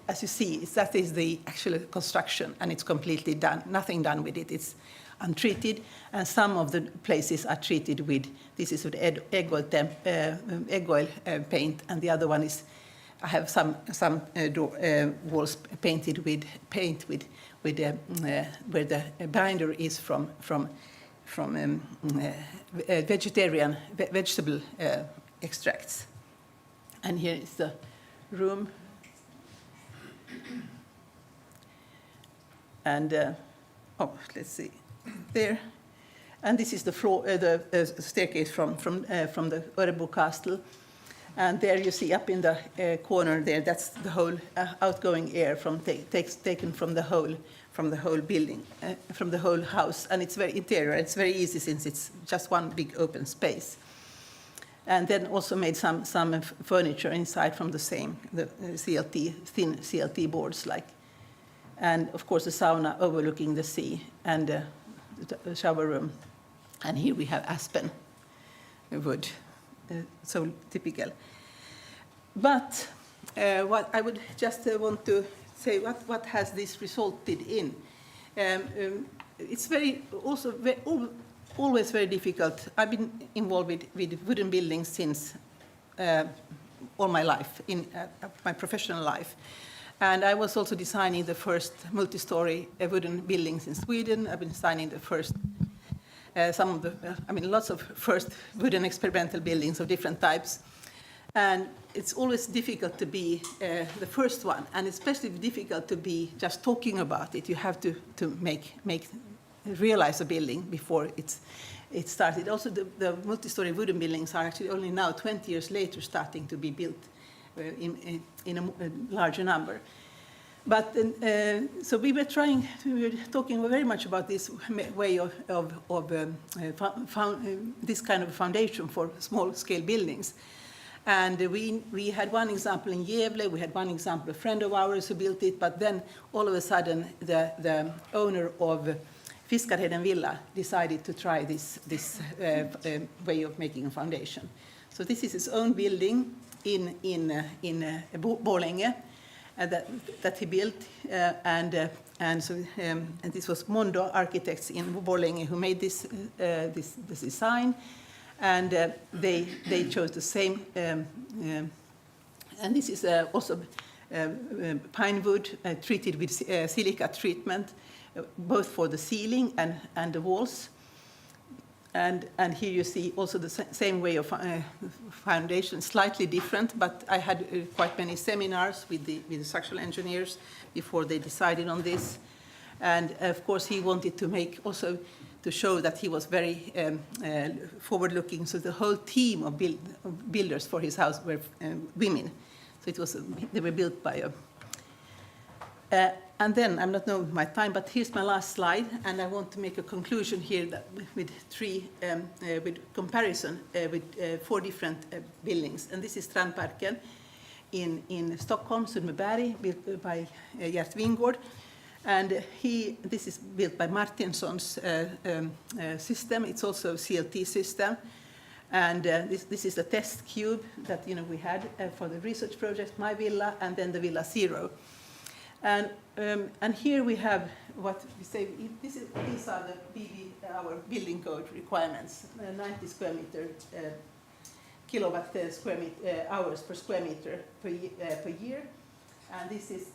as you see, that is the actual construction, and it's completely done. Nothing done with it. It's untreated, and some of the places are treated with. This is with egg oil paint, and the other one is. I have some walls painted with paint where the binder is from vegetable extracts. And here is the room. And, let's see, there. And this is the floor, the staircase from the Örebro Castle. And there you see up in the corner there, that's the whole outgoing air taken from the whole building, from the whole house. And it's very interior. It's very easy since it's just one big open space. And then also made some furniture inside from the same, the thin CLT boards like. And of course the sauna overlooking the sea, and the shower room. And here we have aspen wood, so typical. But what I would just want to say, what has this resulted in? It's always very difficult. I've been involved with wooden buildings since all my life, in my professional life. And I was also designing the first multi-story wooden buildings in Sweden. I've been designing the first some of the, lots of first wooden experimental buildings of different types. And it's always difficult to be the first one, and especially difficult to be just talking about it. You have to realize a building before it started. Also, the multi-story wooden buildings are actually only now, 20 years later, starting to be built in a larger number. But so we were talking very much about this way of this kind of foundation for small-scale buildings. And we had one example in Gävle, we had one example, a friend of ours who built it, but then all of a sudden the owner of Fiskarheden Villa decided to try this way of making a foundation. So this is his own building in Borlänge that he built, and this was Mondo Architects in Borlänge who made this design, and they chose the same, and this is also pine wood treated with silica treatment, both for the ceiling and the walls. And here you see also the same way of foundation, slightly different, but I had quite many seminars with the structural engineers before they decided on this. And of course he wanted to make also to show that he was very forward-looking, so the whole team of builders for his house were women. So they were built by a... and then, I'm not knowing my time, but here's my last slide, and I want to make a conclusion here with comparison with 4 different buildings. And this is Strandparken in Stockholm, Sundbyberg, built by Gert Wingård. And this is built by Martinson's system. It's also a CLT system. And this is the test cube that we had for the research project, My Villa, and then the Villa Zero. And here we have what we say, these are our building code requirements, 90 square meter, kilowatt hours per square meter per year. And this is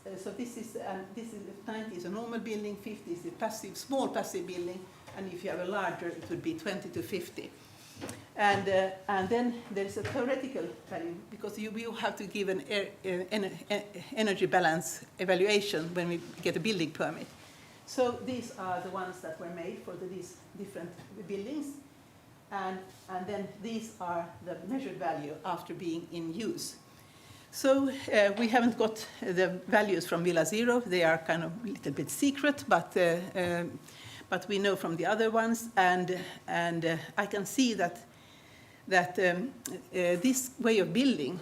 90 is a normal building, 50 is a small passive building, and if you have a larger, it would be 20 to 50. And then there's a theoretical value, because you will have to give an energy balance evaluation when we get a building permit. So these are the ones that were made for these different buildings. And then these are the measured value after being in use. So we haven't got the values from Villa Zero. They are kind of a little bit secret, but we know from the other ones. And I can see that this way of building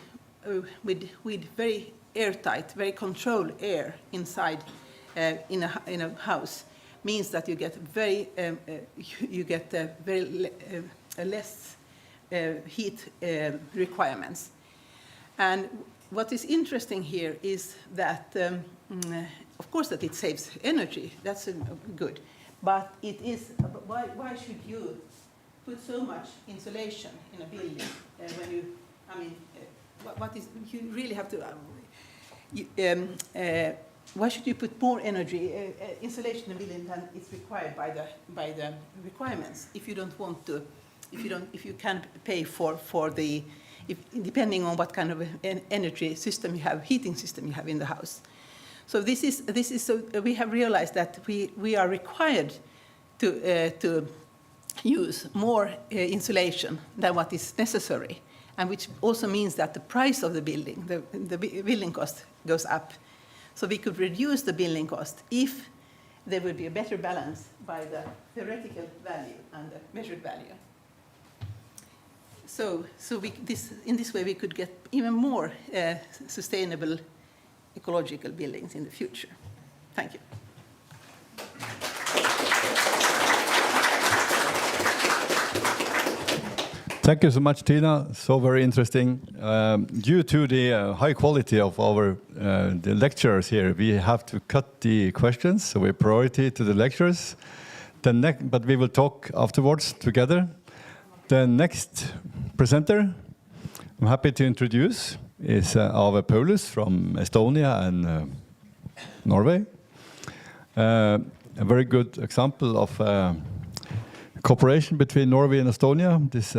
with very airtight, very controlled air inside in a house means that you get very less heat requirements. And what is interesting here is that, of course, that it saves energy. That's good. But it is, why should you put so much insulation in a building when you, what is, you really have to, why should you put more energy, insulation in a building than is required by the requirements if you don't want to, if you can't pay for the, depending on what kind of energy system you have, heating system you have in the house. So this is so we have realized that we are required to use more insulation than what is necessary, and which also means that the price of the building, the building cost goes up. So we could reduce the building cost if there would be a better balance by the theoretical value and the measured value. So in this way we could get even more sustainable ecological buildings in the future. Thank you. Thank you so much, Tina. So very interesting. Due to the high quality of our the lecturers here, we have to cut the questions, so we priority to the lecturers. But we will talk afterwards together. The next presenter, I'm happy to introduce, is Ave Paulus from Estonia and Norway. A very good example of cooperation between Norway and Estonia, this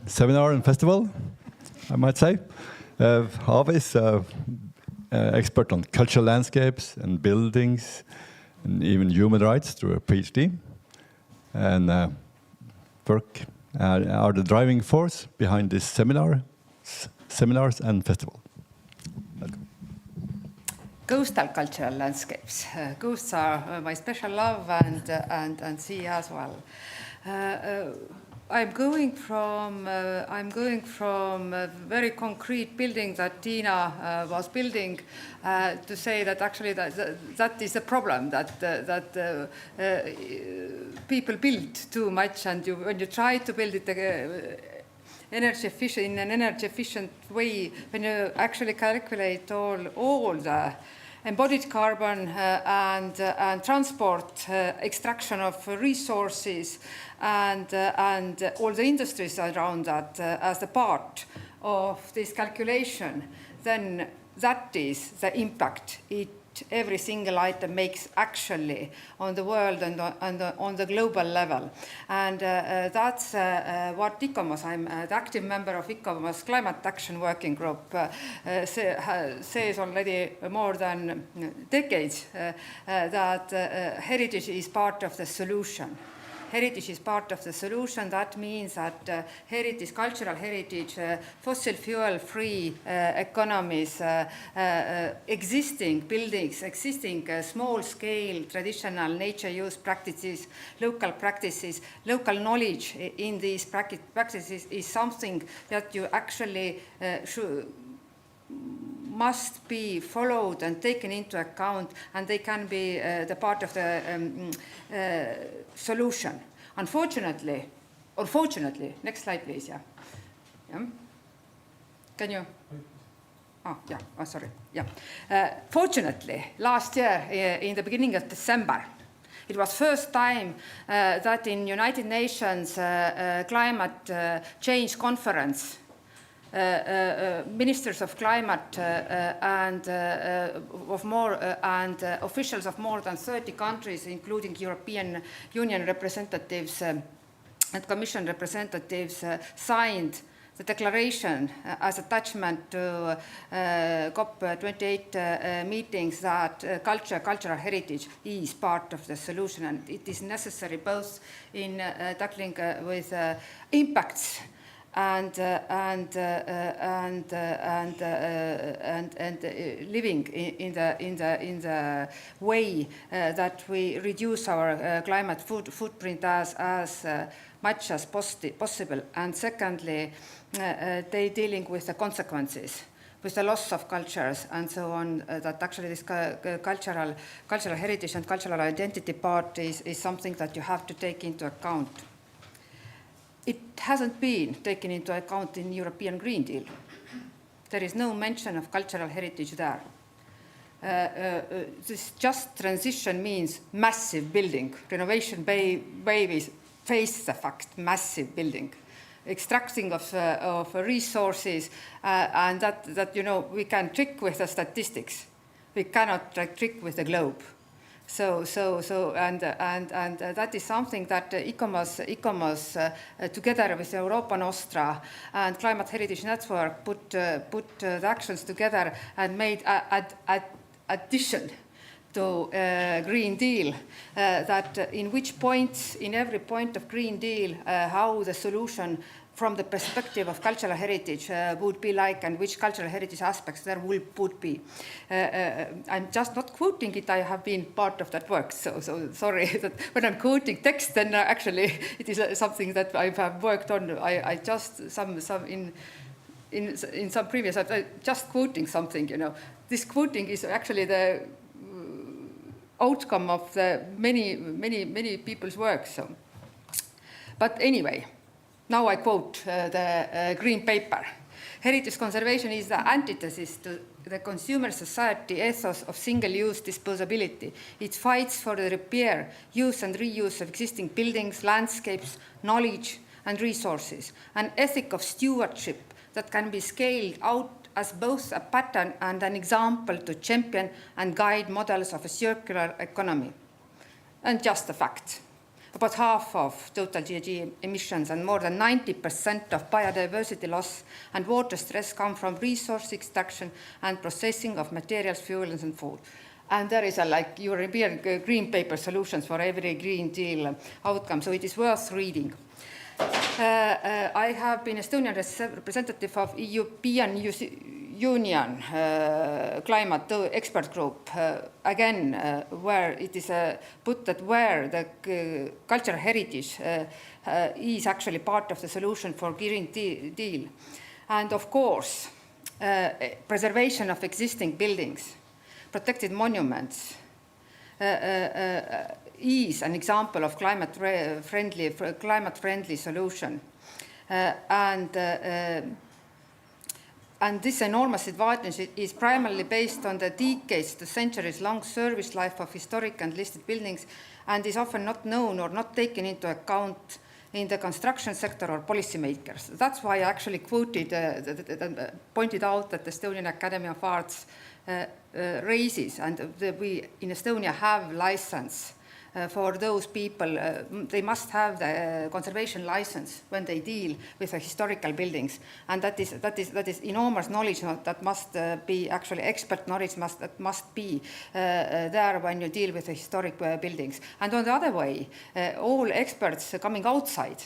seminar and festival, I might say. Have is expert on cultural landscapes and buildings and even human rights through a PhD. And work are the driving force behind this seminars and festival. Coastal cultural landscapes. Coasts are my special love and sea as well. I'm going from a very concrete building that Tina was building to say that actually that is a problem, that people build too much, and when you try to build it in an energy efficient way, when you actually calculate all the embodied carbon and transport, extraction of resources, and all the industries around that as a part of this calculation, then that is the impact every single item makes actually on the world and on the global level. And that's what ICOMOS, I'm the active member of ICOMOS Climate Action Working Group, says already more than decades that heritage is part of the solution. Heritage is part of the solution. That means that heritage, cultural heritage, fossil fuel-free economies, existing buildings, existing small-scale traditional nature use practices, local knowledge in these practices is something that you actually must be followed and taken into account, and they can be the part of the solution. Unfortunately, or fortunately, next slide please, yeah. Can you? Oh, yeah, oh, sorry, yeah. Fortunately, last year, in the beginning of December, it was first time that in United Nations Climate Change Conference, ministers of climate and officials of more than 30 countries, including European Union representatives and Commission representatives, signed the declaration as attachment to COP28 meetings that cultural heritage is part of the solution, and it is necessary both in tackling with impacts and living in the way that we reduce our climate footprint as much as possible. And secondly, they dealing with the consequences, with the loss of cultures and so on, that actually this cultural heritage and cultural identity part is something that you have to take into account. It hasn't been taken into account in European Green Deal. There is no mention of cultural heritage there. This just transition means massive building. Renovation babies face the fact, massive building. Extracting of resources, and that you know, we can trick with the statistics. We cannot trick with the globe. So that is something that ICOMOS together with Europa Nostra and Climate Heritage Network put the actions together and made addition to Green Deal, that in which points, in every point of Green Deal, how the solution from the perspective of cultural heritage would be like, and which cultural heritage aspects there would be. I'm just not quoting it, I have been part of that work, so sorry that when I'm quoting text, then actually it is something that I have worked on. I just, in some previous, I'm just quoting something, you know. This quoting is actually the outcome of the many people's work. So, but anyway, now I quote the Green Paper. Heritage conservation is the antithesis to the consumer society ethos of single-use disposability. It fights for the repair, use and reuse of existing buildings, landscapes, knowledge and resources, an ethic of stewardship that can be scaled out as both a pattern and an example to champion and guide models of a circular economy. And just a fact. about half of total GHG emissions and more than 90% of biodiversity loss and water stress come from resource extraction and processing of materials, fuels, and food. And there is a European green paper solutions for every Green Deal outcome, so it is worth reading. I have been Estonian representative of European Union climate expert group, again, where it is put that where the cultural heritage is actually part of the solution for Green Deal. And of course, preservation of existing buildings, protected monuments, is an example of climate-friendly solution. And this enormous advantage is primarily based on the decades to centuries-long service life of historic and listed buildings, and is often not known or not taken into account in the construction sector or policymakers. That's why I actually quoted, pointed out that the Estonian Academy of Arts raises, and we in Estonia have license for those people. They must have the conservation license when they deal with the historical buildings, and that is enormous knowledge that must be actually expert knowledge that must be there when you deal with the historic buildings. And on the other way, all experts coming outside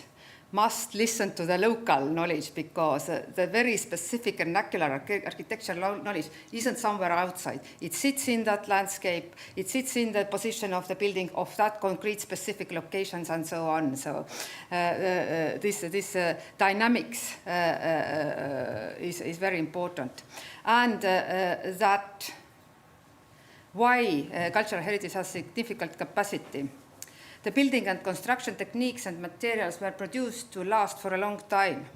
must listen to the local knowledge, because the very specific vernacular architectural knowledge isn't somewhere outside. It sits in that landscape, it sits in the position of the building, of that concrete specific locations, and so on. So this dynamics is very important. And that why cultural heritage has significant capacity. The building and construction techniques and materials were produced to last for a long time.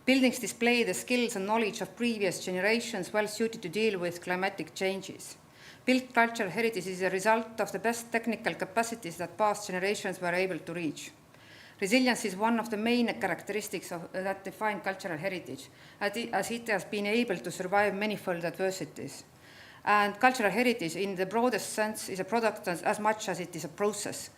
Buildings display the skills and knowledge of previous generations well suited to deal with climatic changes. Built cultural heritage is a result of the best technical capacities that past generations were able to reach. Resilience is one of the main characteristics that define cultural heritage, as it has been able to survive manifold adversities. And cultural heritage, in the broadest sense, is a product as much as it is a process.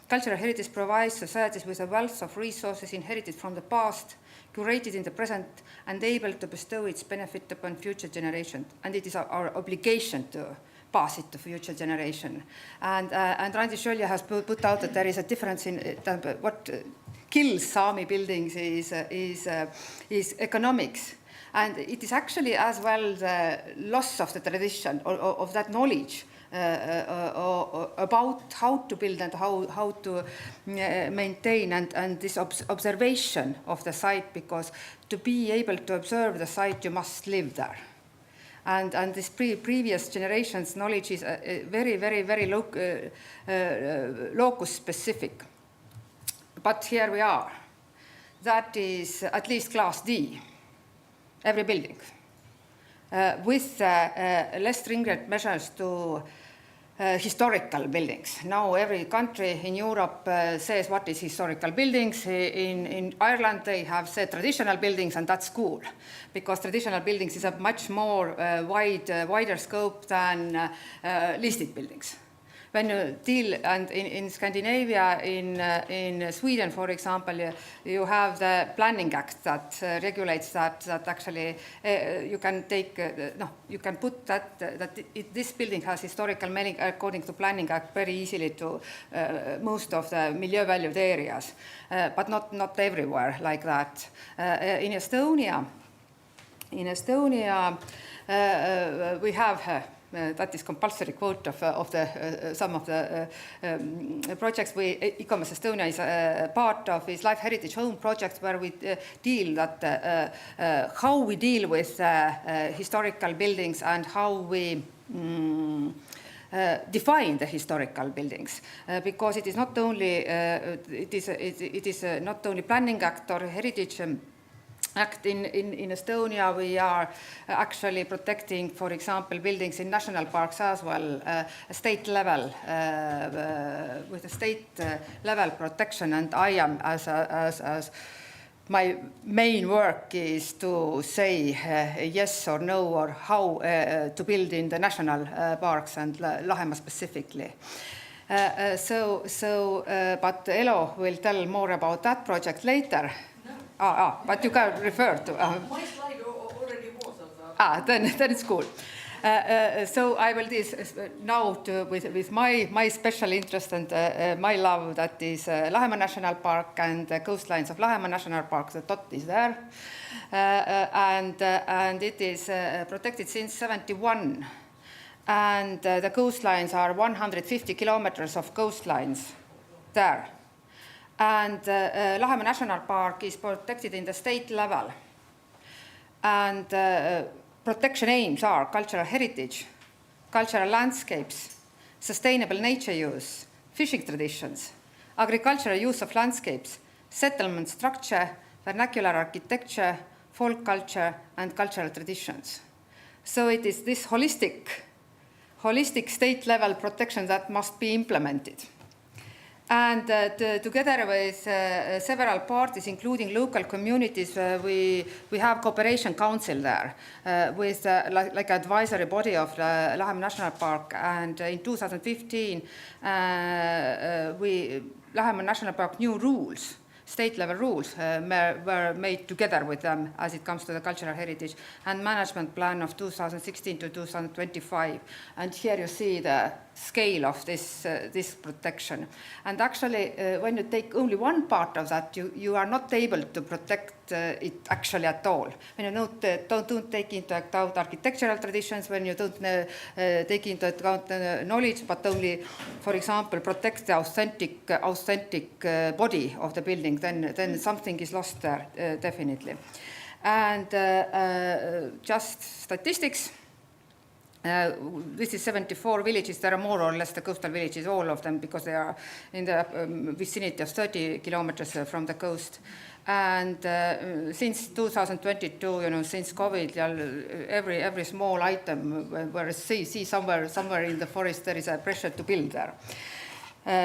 Cultural heritage provides societies with a wealth of resources inherited from the past, curated in the present, and able to bestow its benefit upon future generations. And it is our obligation to pass it to future generation. And Randi Šolja has put out that there is a difference in what kills Sami buildings is economics. And it is actually as well the loss of the tradition, or of that knowledge about how to build and how to maintain, and this observation of the site, because to be able to observe the site, you must live there. And this previous generation's knowledge is very, very, very locus specific. But here we are. That is at least Class D, every building, with less stringent measures to historical buildings. Now every country in Europe says what is historical buildings. In Ireland they have said traditional buildings, and that's cool, because traditional buildings is a much more wider scope than listed buildings. When you deal, and in Scandinavia, in Sweden, for example, you have the Planning Act that regulates that actually you can take, you can put that this building has historical meaning according to Planning Act very easily to most of the milieu valued areas, but not everywhere like that. In Estonia, we have that is compulsory quote of some of the projects ICOMOS Estonia is part of, is Life Heritage Home project, where we deal how we deal with historical buildings and how we define the historical buildings, because it is not only not only Planning Act or Heritage Act. In Estonia, we are actually protecting, for example, buildings in national parks as well, state level, with a state level protection. And I am, as my main work is to say yes or no, or how to build in the national parks and Lahemaa specifically. But Elo will tell more about that project later. No. But you can refer to. My slide already was. Then it's cool. So I will now with my special interest and my love, that is Lahemaa National Park and the coastlines of Lahemaa National Park. The dot is there, and it is protected since '71, and the coastlines are 150 kilometers of coastlines there, and Lahemaa National Park is protected in the state level, and protection aims are cultural heritage, cultural landscapes, sustainable nature use, fishing traditions, agricultural use of landscapes, settlement structure, vernacular architecture, folk culture, and cultural traditions. So it is this holistic state level protection that must be implemented. And together with several parties, including local communities, we have cooperation council there with like advisory body of the Lahemaa National Park. And in 2015, Lahemaa National Park new rules, state-level rules, were made together with them as it comes to the cultural heritage and management plan of 2016 to 2025. And here you see the scale of this protection. And actually, when you take only one part of that, you are not able to protect it actually at all. When you don't take into account architectural traditions, when you don't take into account knowledge, but only, for example, protect the authentic body of the building, then something is lost there, definitely. And just statistics. This is 74 villages. There are more or less the coastal villages, all of them, because they are in the vicinity of 30 kilometers from the coast. And since 2022, since COVID, every small item where you see somewhere in the forest, there is a pressure to build there.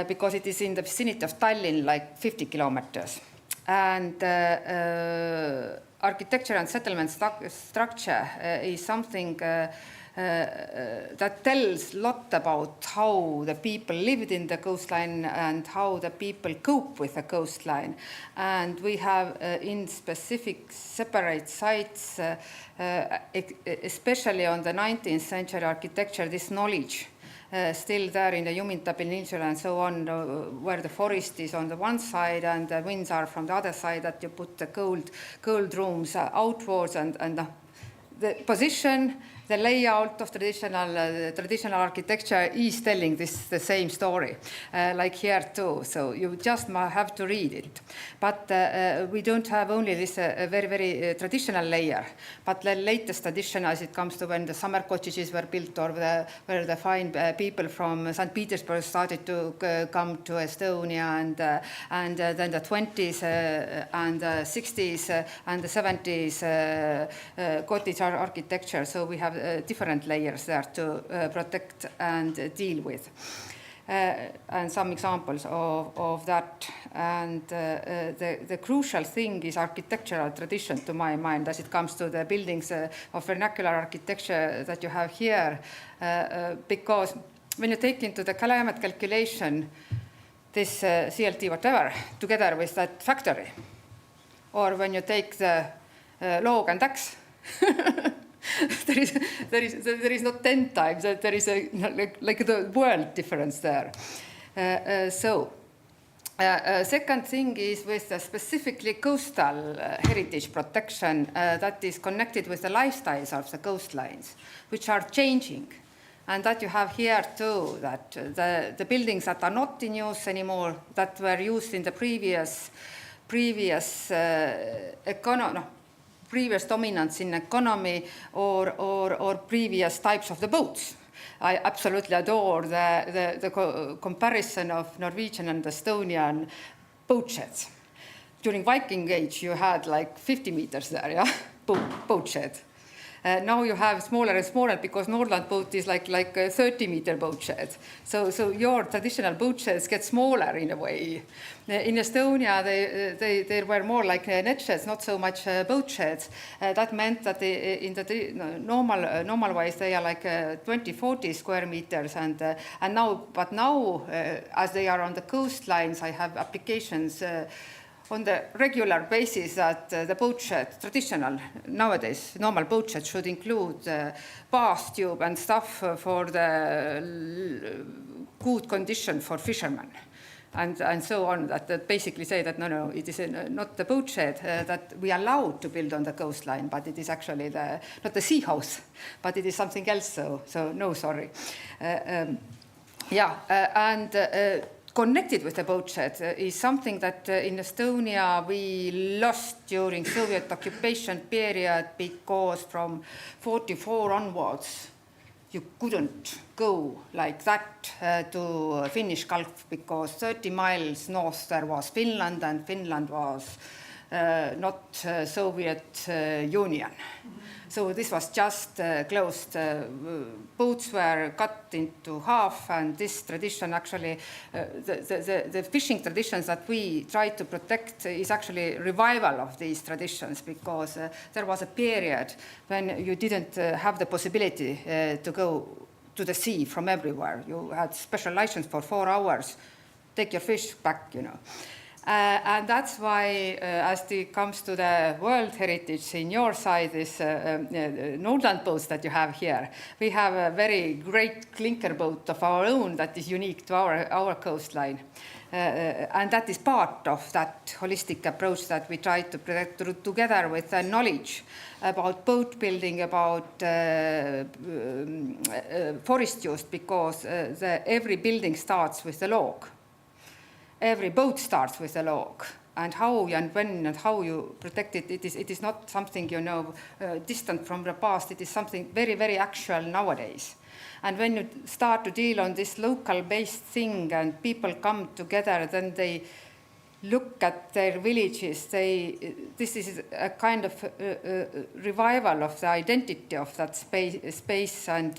Because it is in the vicinity of Tallinn, like 50 kilometers. And architecture and settlement structure is something that tells a lot about how the people lived in the coastline and how the people cope with the coastline. And we have in specific separate sites, especially on the 19th century architecture, this knowledge still there in the Juminta Peninsula and so on, where the forest is on the one side and the winds are from the other side, that you put the cold rooms outwards, and the position, the layout of traditional architecture is telling the same story, like here too. So you just have to read it. But we don't have only this very, very traditional layer, but the latest addition as it comes to when the summer cottages were built, or where the fine people from St. Petersburg started to come to Estonia, and then the 20s and 60s and the 70s cottage architecture. So we have different layers there to protect and deal with. And some examples of that. And the crucial thing is architectural tradition, to my mind, as it comes to the buildings of vernacular architecture that you have here. Because when you take into the climate calculation this CLT whatever, together with that factory, or when you take the log and axe, there is not 10 times. There is like the world difference there. Second thing is with the specifically coastal heritage protection that is connected with the lifestyles of the coastlines, which are changing. And that you have here too, that the buildings that are not in use anymore, that were used in the previous dominance in economy or previous types of the boats. I absolutely adore the comparison of Norwegian and Estonian boat sheds. During Viking Age, you had like 50 meters there, yeah, boat shed. Now you have smaller and smaller because Nordland boat is like a 30-meter boat shed. So your traditional boat sheds get smaller in a way. In Estonia, they were more like net sheds, not so much boat sheds. That meant that in the normal ways they are like 20-40 square meters, and now as they are on the coastlines, I have applications on the regular basis that the boat shed, traditional nowadays, normal boat shed should include bath tube and stuff for the good condition for fishermen. And so on, that basically say that no, it is not the boat shed that we are allowed to build on the coastline, but it is actually not the sea house, but it is something else. So no, sorry. Connected with the boat shed is something that in Estonia we lost during Soviet occupation period, because from 1944 onwards you couldn't go like that to Finnish Gulf, because 30 miles north there was Finland, and Finland was not Soviet Union. So this was just closed. Boats were cut into half, and this tradition actually, the fishing traditions that we try to protect is actually revival of these traditions, because there was a period when you didn't have the possibility to go to the sea from everywhere. You had special license for 4 hours, take your fish back, you know. And that's why, as it comes to the World Heritage in your side, this Nordland boats that you have here, we have a very great clinker boat of our own that is unique to our coastline. And that is part of that holistic approach that we try to protect together with the knowledge about boat building, about forest use, because every building starts with a log. Every boat starts with a log, and how and when and how you protect it, it is not something, you know, distant from the past. It is something very, very actual nowadays. And when you start to deal on this local-based thing and people come together, then they look at their villages. This is a kind of revival of the identity of that space. And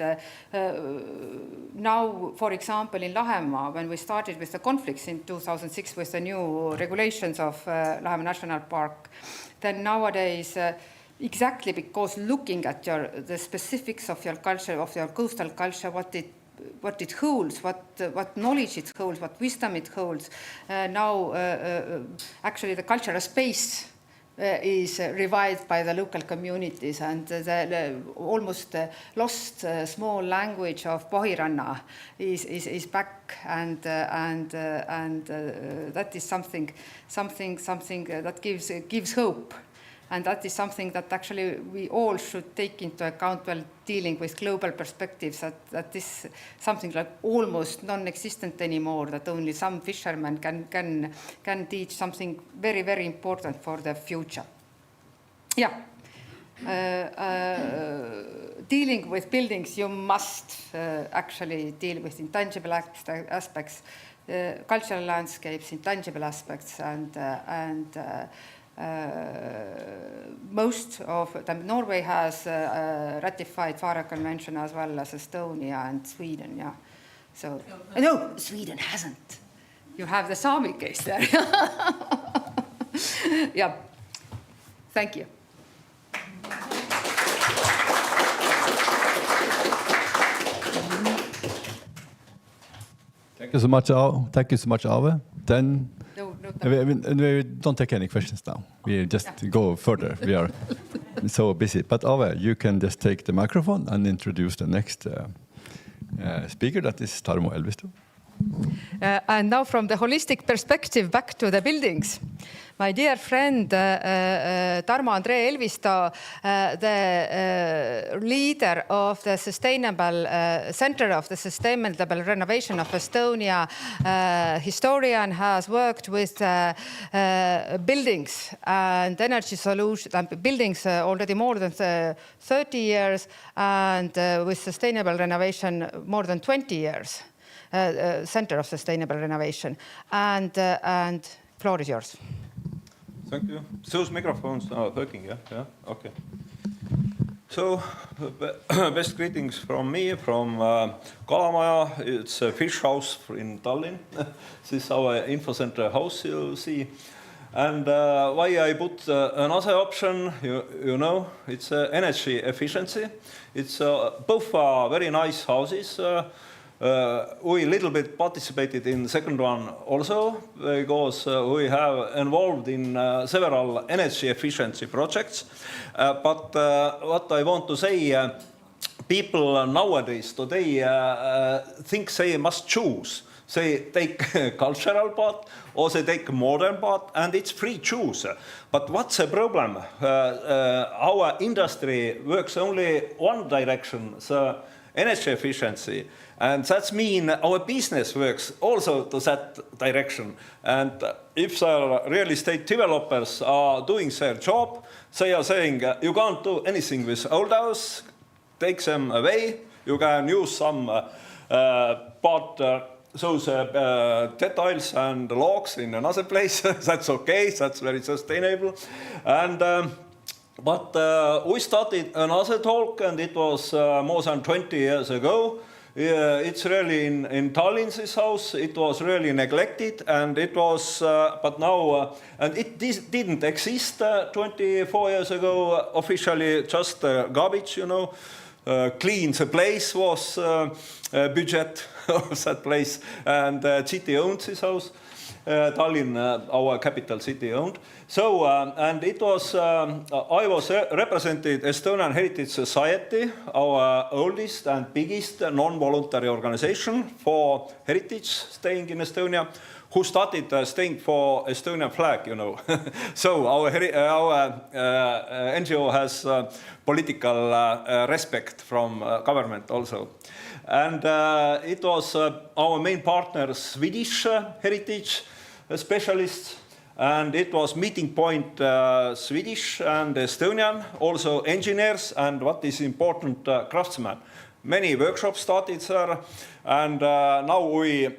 now, for example, in Lahemaa, when we started with the conflicts in 2006 with the new regulations of Lahemaa National Park, then nowadays, exactly because looking at the specifics of your culture, of your coastal culture, what it holds, what knowledge it holds, what wisdom it holds. Now, actually, the cultural space is revived by the local communities, and the almost lost small language of Pohiranna is back, and that is something that gives hope. And that is something that actually we all should take into account while dealing with global perspectives, that is something like almost non-existent anymore, that only some fishermen can teach something very, very important for the future. Yeah. Dealing with buildings, you must actually deal with intangible aspects, cultural landscapes, intangible aspects, and most of them. Norway has ratified Faro Convention as well as Estonia and Sweden. Yeah, so no, Sweden hasn't. You have the Sami case there. Yeah, thank you. Thank you so much, Thank you so much, Ave. Then. We don't take any questions now. We just go further. We are so busy. But Ave, you can just take the microphone and introduce the next speaker, that is Tarmo Elvisto. And now from the holistic perspective, back to the buildings. My dear friend Tarmo André Elvisto, the leader of the Sustainable Center of the Sustainable Renovation of Estonia, historian, has worked with buildings and energy solutions, buildings already more than 30 years, and with sustainable renovation more than 20 years. Center of Sustainable Renovation, and floor is yours. Thank you. Those microphones are working, yeah? Yeah, okay. So, best greetings from me, from Kalamaja. It's a fish house in Tallinn. This is our info center house, you see. And why I put another option, you know, it's energy efficiency. It's both are very nice houses. We little bit participated in the second one also because we have involved in several energy efficiency projects. But what I want to say, people nowadays today think they must choose. They take cultural part or they take modern part, and it's free choose. But what's the problem? Our industry works only one direction, so energy efficiency. And that means our business works also to that direction. And if the real estate developers are doing their job, they are saying, you can't do anything with old house, take them away, you can use some those details and logs in another place, that's okay, that's very sustainable. And but we started another talk, and it was more than 20 years ago. It's really in Tallinn, this house. It was really neglected, and it was, but now, and it didn't exist 24 years ago officially, just garbage, you know. Clean the place was budget of that place, and city owned this house. Tallinn, our capital city, owned. So, and it was, I was represented Estonian Heritage Society, our oldest and biggest non-voluntary organization for heritage staying in Estonia, who started staying for Estonian flag, you know. So our NGO has political respect from government also. And it was our main partner, Swedish heritage specialists, and it was meeting point Swedish and Estonian, also engineers, and what is important, craftsmen. Many workshops started there, and now we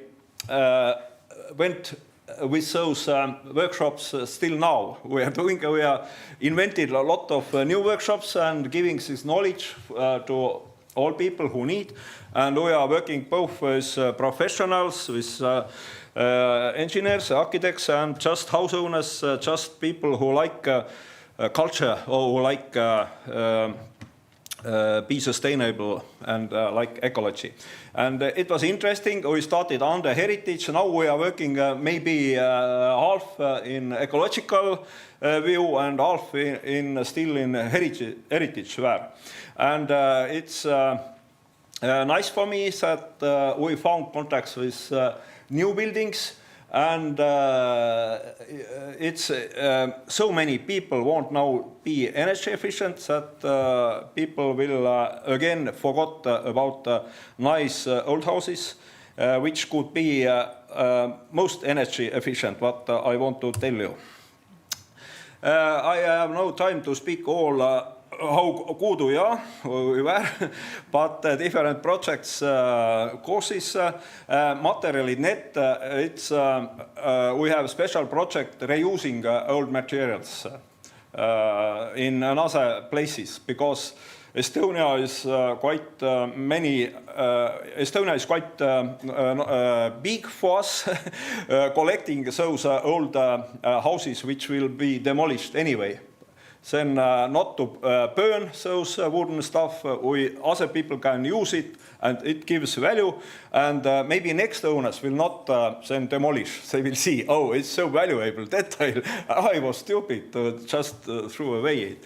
went with those workshops still now. We are invented a lot of new workshops and giving this knowledge to all people who need. And we are working both with professionals, with engineers, architects, and just house owners, just people who like culture or who like be sustainable and like ecology. And it was interesting. We started under heritage. Now we are working maybe half in ecological view and half still in heritage sphere. And it's nice for me that we found contacts with new buildings, and it's so many people won't now be energy efficient that people will again forgot about nice old houses, which could be most energy efficient, what I want to tell you. I have no time to speak all how good we were, but different projects, courses, Materjali.net, it's, we have a special project reusing old materials in other places, because Estonia is quite Estonia is quite big for us, collecting those old houses which will be demolished anyway. Then not to burn those wooden stuff, other people can use it, and it gives value, and maybe next owners will not then demolish. They will see, oh, it's so valuable detail, I was stupid to just throw away it.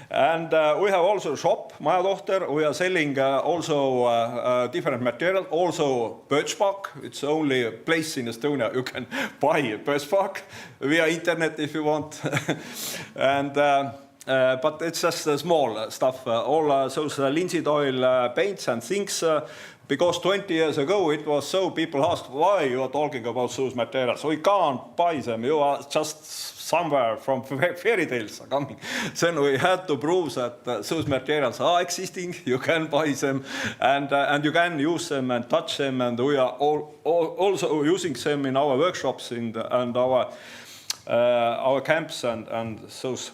And we have also a shop, Majatohter. We are selling also different material, also birch bark. It's the only place in Estonia you can buy birch bark via internet if you want. And but it's just small stuff, all those linseed oil paints and things. Because 20 years ago it was so, people asked why you are talking about those materials. We can't buy them, you are just somewhere from fairy tales are coming. Then we had to prove that those materials are existing, you can buy them, and you can use them and touch them, and we are also using them in our workshops and our camps and those.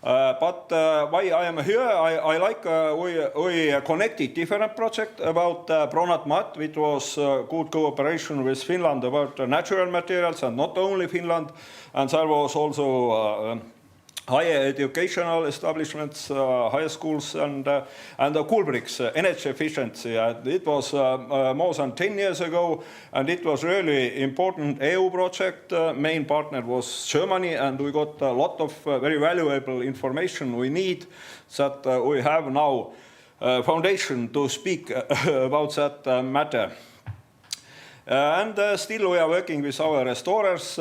But why I am here, I like we connected different projects about Pronat Mat, which was good cooperation with Finland about natural materials, and not only Finland. And there was also higher educational establishments, higher schools, and the Coolbricks, energy efficiency. It was more than 10 years ago, and it was really important EU project. Main partner was Germany, and we got a lot of very valuable information we need that we have now foundation to speak about that matter. And still we are working with our restorers.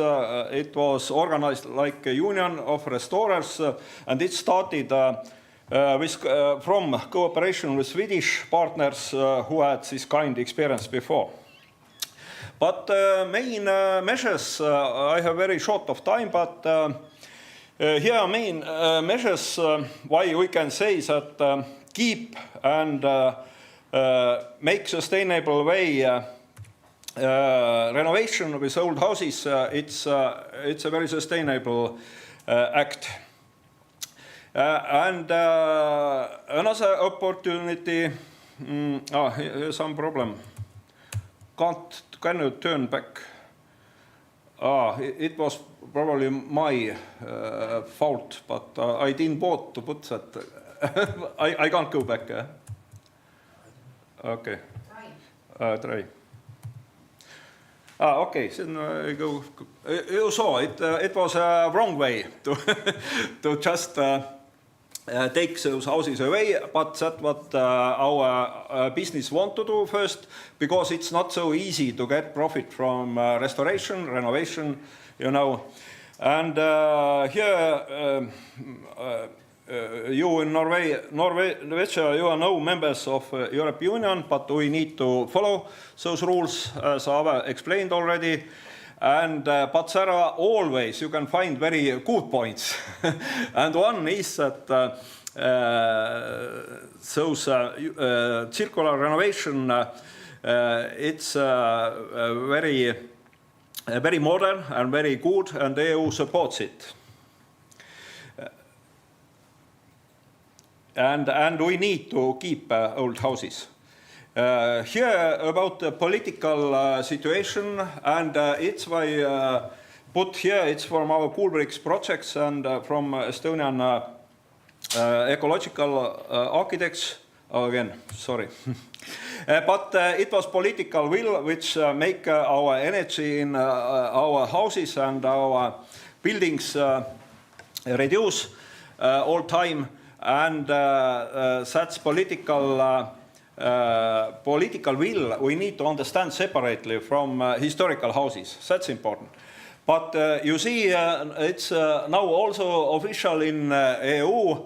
It was organized like a union of restorers, and it started from cooperation with Swedish partners who had this kind of experience before. But main measures, I have very short of time, but here are main measures why we can say that keep and make sustainable way renovation with old houses, it's a very sustainable act. And another opportunity, here's some problem. Can you turn back? It was probably my fault, but I didn't want to put that. I can't go back. Okay. Try. Okay, so go. You saw it. It was a wrong way to just take those houses away, but that's what our business want to do first, because it's not so easy to get profit from restoration, renovation, you know. And here, you in Norway, you are no members of European Union, but we need to follow those rules, as Ave explained already. And but there are always, you can find very good points. And one is that those circular renovation, it's very modern and very good, and the EU supports it. And we need to keep old houses. Here about the political situation, and it's why put here, it's from our Coolbricks projects and from Estonian ecological architects. Again, sorry. But it was political will which make our energy in our houses and our buildings reduce all time. And that's political will we need to understand separately from historical houses. That's important. But you see, it's now also official in EU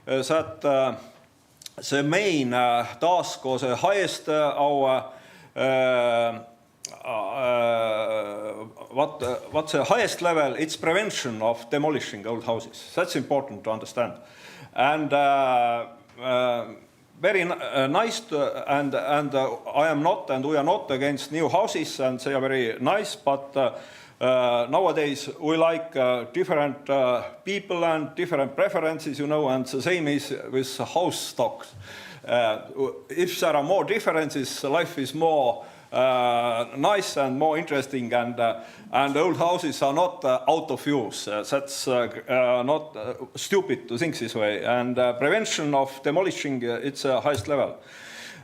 that the main task or the highest what's the highest level? It's prevention of demolishing old houses. That's important to understand. And very nice, and I am not, and we are not against new houses, and they are very nice, but nowadays we like different people and different preferences, you know, and the same is with house stocks. If there are more differences, life is more nice and more interesting, and old houses are not out of use. That's not stupid to think this way. And prevention of demolishing, it's the highest level.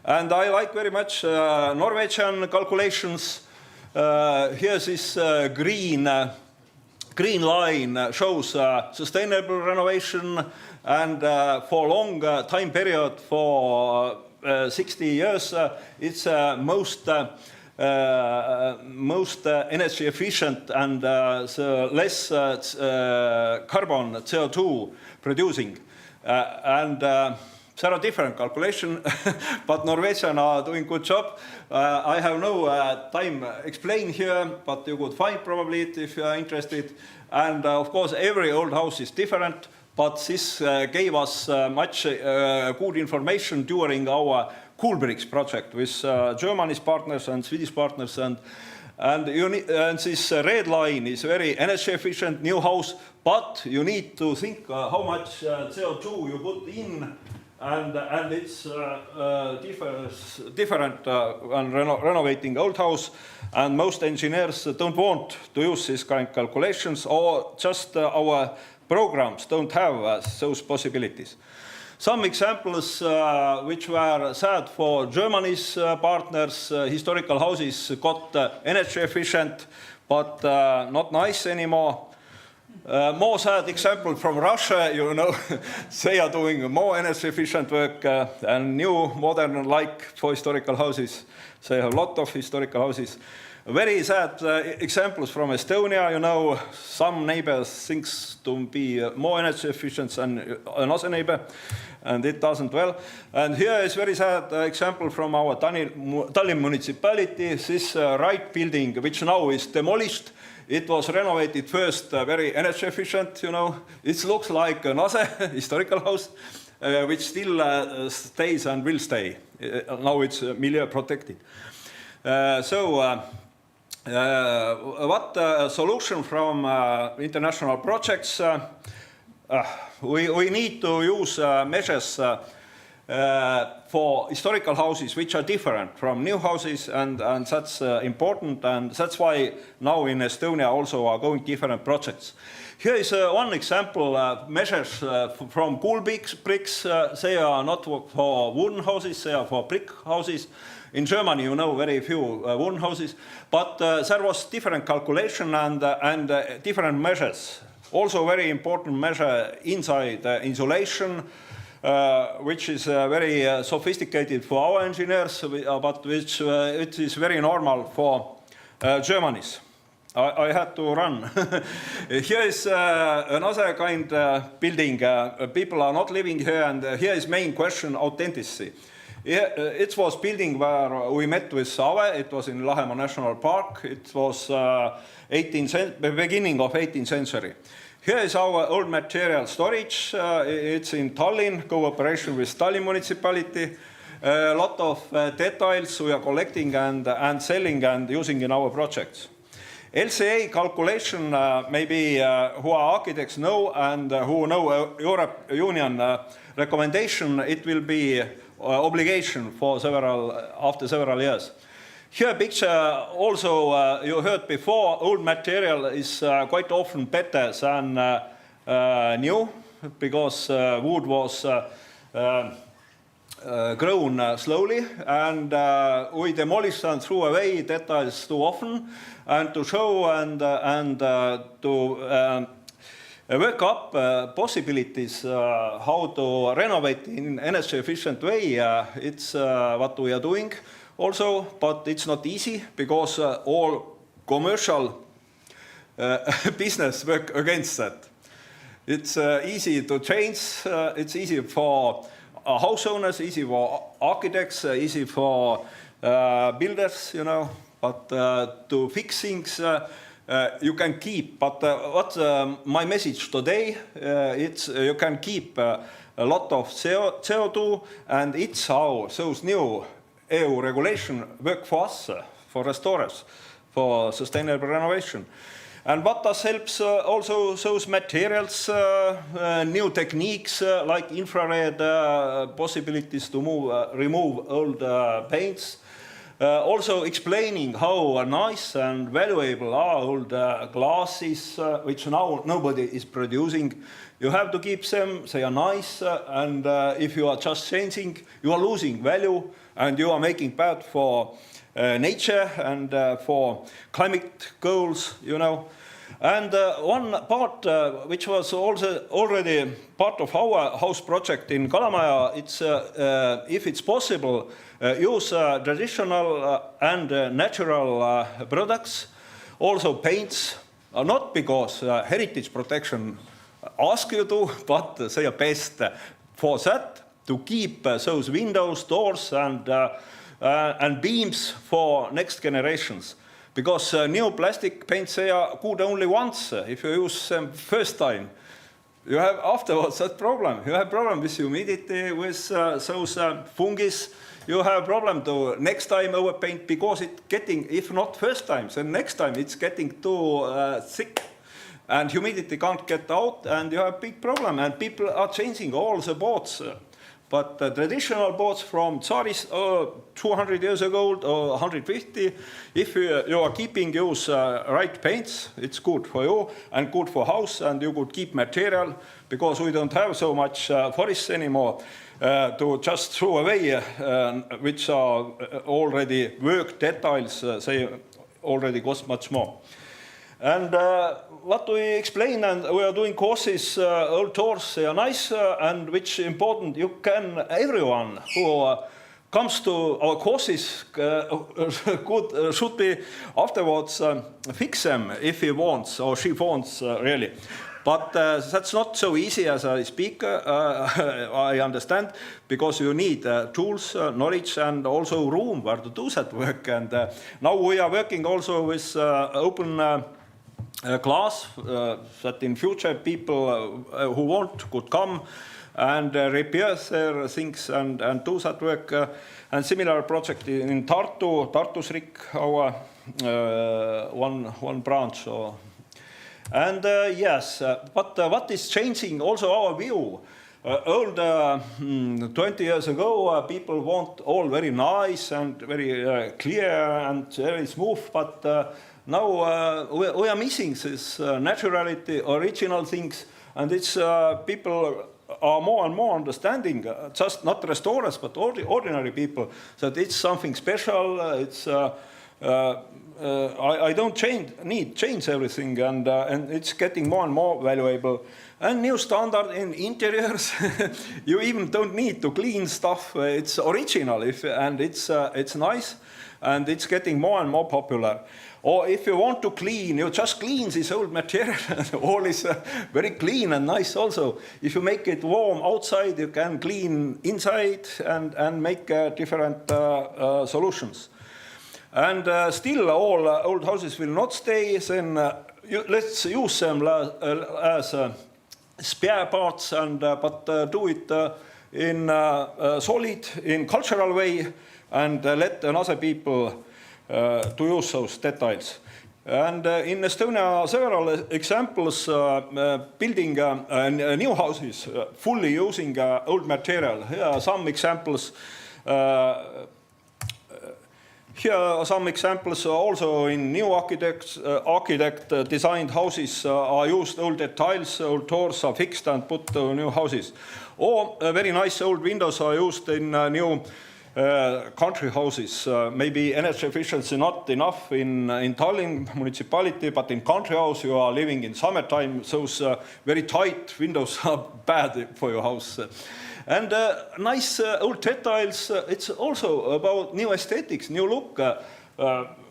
And I like very much Norwegian calculations. Here this green line shows sustainable renovation, and for long time period, for 60 years, it's most energy efficient and less carbon CO2 producing. And there are different calculations, but Norwegians are doing good job. I have no time explain here, but you could find probably it if you are interested. And of course, every old house is different, but this gave us much good information during our Coolbricks project with Germany's partners and Swedish partners, and And this red line is very energy efficient new house, but you need to think how much CO2 you put in, and it's different when renovating old house, and most engineers don't want to use this kind of calculations, or just our programs don't have those possibilities. Some examples which were sad for Germany's partners, historical houses got energy efficient, but not nice anymore. More sad example from Russia, you know, they are doing more energy efficient work and new modern like for historical houses. They have a lot of historical houses. Very sad examples from Estonia, you know, some neighbors thinks to be more energy efficient than another neighbor, and it doesn't well. And here is very sad example from our Tallinn municipality, this right building, which now is demolished. It was renovated first, very energy efficient, you know. It looks like another historical house, which still stays and will stay. Now it's milieu protected. What solution from international projects? We need to use measures for historical houses which are different from new houses, and that's important, and that's why now in Estonia also are going different projects. Here is one example, measures from cool bricks. They are not for wooden houses, they are for brick houses. In Germany, you know, very few wooden houses, but there was different calculation and different measures. Also very important measure inside insulation, which is very sophisticated for our engineers, but which it is very normal for Germany's. I had to run. Here is another kind of building. People are not living here, and here is main question, authenticity. It was building where we met with Sawe. It was in Lahemaa National Park. It was beginning of 18th century. Here is our old material storage. It's in Tallinn, cooperation with Tallinn municipality. A lot of details we are collecting and selling and using in our projects. LCA calculation, maybe who are architects know and who know Europe Union recommendation, it will be obligation for after several years. Here picture also you heard before, old material is quite often better than new, because wood was grown slowly, and we demolish and threw away details too often, and to show and to work up possibilities how to renovate in energy efficient way. It's what we are doing also, but it's not easy because all commercial business work against that. It's easy to change. It's easy for house owners, easy for architects, easy for builders, you know. But to fix things, you can keep. But what's my message today? It's you can keep a lot of CO2, and it's how those new EU regulation work for us, for restorers, for sustainable renovation. And what does helps also those materials, new techniques like infrared possibilities to remove old paints. Also explaining how nice and valuable are old glasses, which now nobody is producing. You have to keep them, they are nice, and if you are just changing, you are losing value, and you are making bad for nature and for climate goals, you know. And one part which was also already part of our house project in Kalamaja, it's if it's possible, use traditional and natural products, also paints, not because heritage protection asks you to, but they are best for that, to keep those windows, doors, and beams for next generations. Because new plastic paints, they are good only once. If you use them first time, you have afterwards that problem. You have problem with humidity, with those fungus. You have problem to next time overpaint because it's getting, if not first time, then next time it's getting too thick. And humidity can't get out, and you have a big problem. And people are changing all the boards. But the traditional boards from Tsaris 200 years ago or 150, if you are keeping those right paints, it's good for you and good for house, and you could keep material because we don't have so much forests anymore to just throw away, which are already worked details, they already cost much more. And what we explain, and we are doing courses, old tours, they are nice, and which important, you can, everyone who comes to our courses should be afterwards fix them if he wants, or she wants, really. But that's not so easy as a speaker, I understand, because you need tools, knowledge, and also room where to do that work. And now we are working also with open class, that in future people who want could come and repair their things and do that work. And similar project in Tartus Rik, our one branch. And yes, but what is changing also our view? Old 20 years ago, people want all very nice and very clear and very smooth, but now we are missing this naturality, original things, and it's people are more and more understanding, just not restorers, but ordinary people, that it's something special. It's I don't need change everything, and it's getting more and more valuable. And new standard in interiors, you even don't need to clean stuff. It's original, and it's nice, and it's getting more and more popular. Or if you want to clean, you just clean this old material. All is very clean and nice also. If you make it warm outside, you can clean inside and make different solutions. And still all old houses will not stay, then let's use them as spare parts, but do it in solid, in cultural way, and let another people to use those details. And in Estonia, several examples building new houses, fully using old material. Here are some examples. Here are some examples also in new architect designed houses are used old details, old doors are fixed and put to new houses. Or very nice old windows are used in new country houses. Maybe energy efficiency not enough in Tallinn municipality, but in country house you are living in summertime, those very tight windows are bad for your house. And nice old details, it's also about new aesthetics, new look.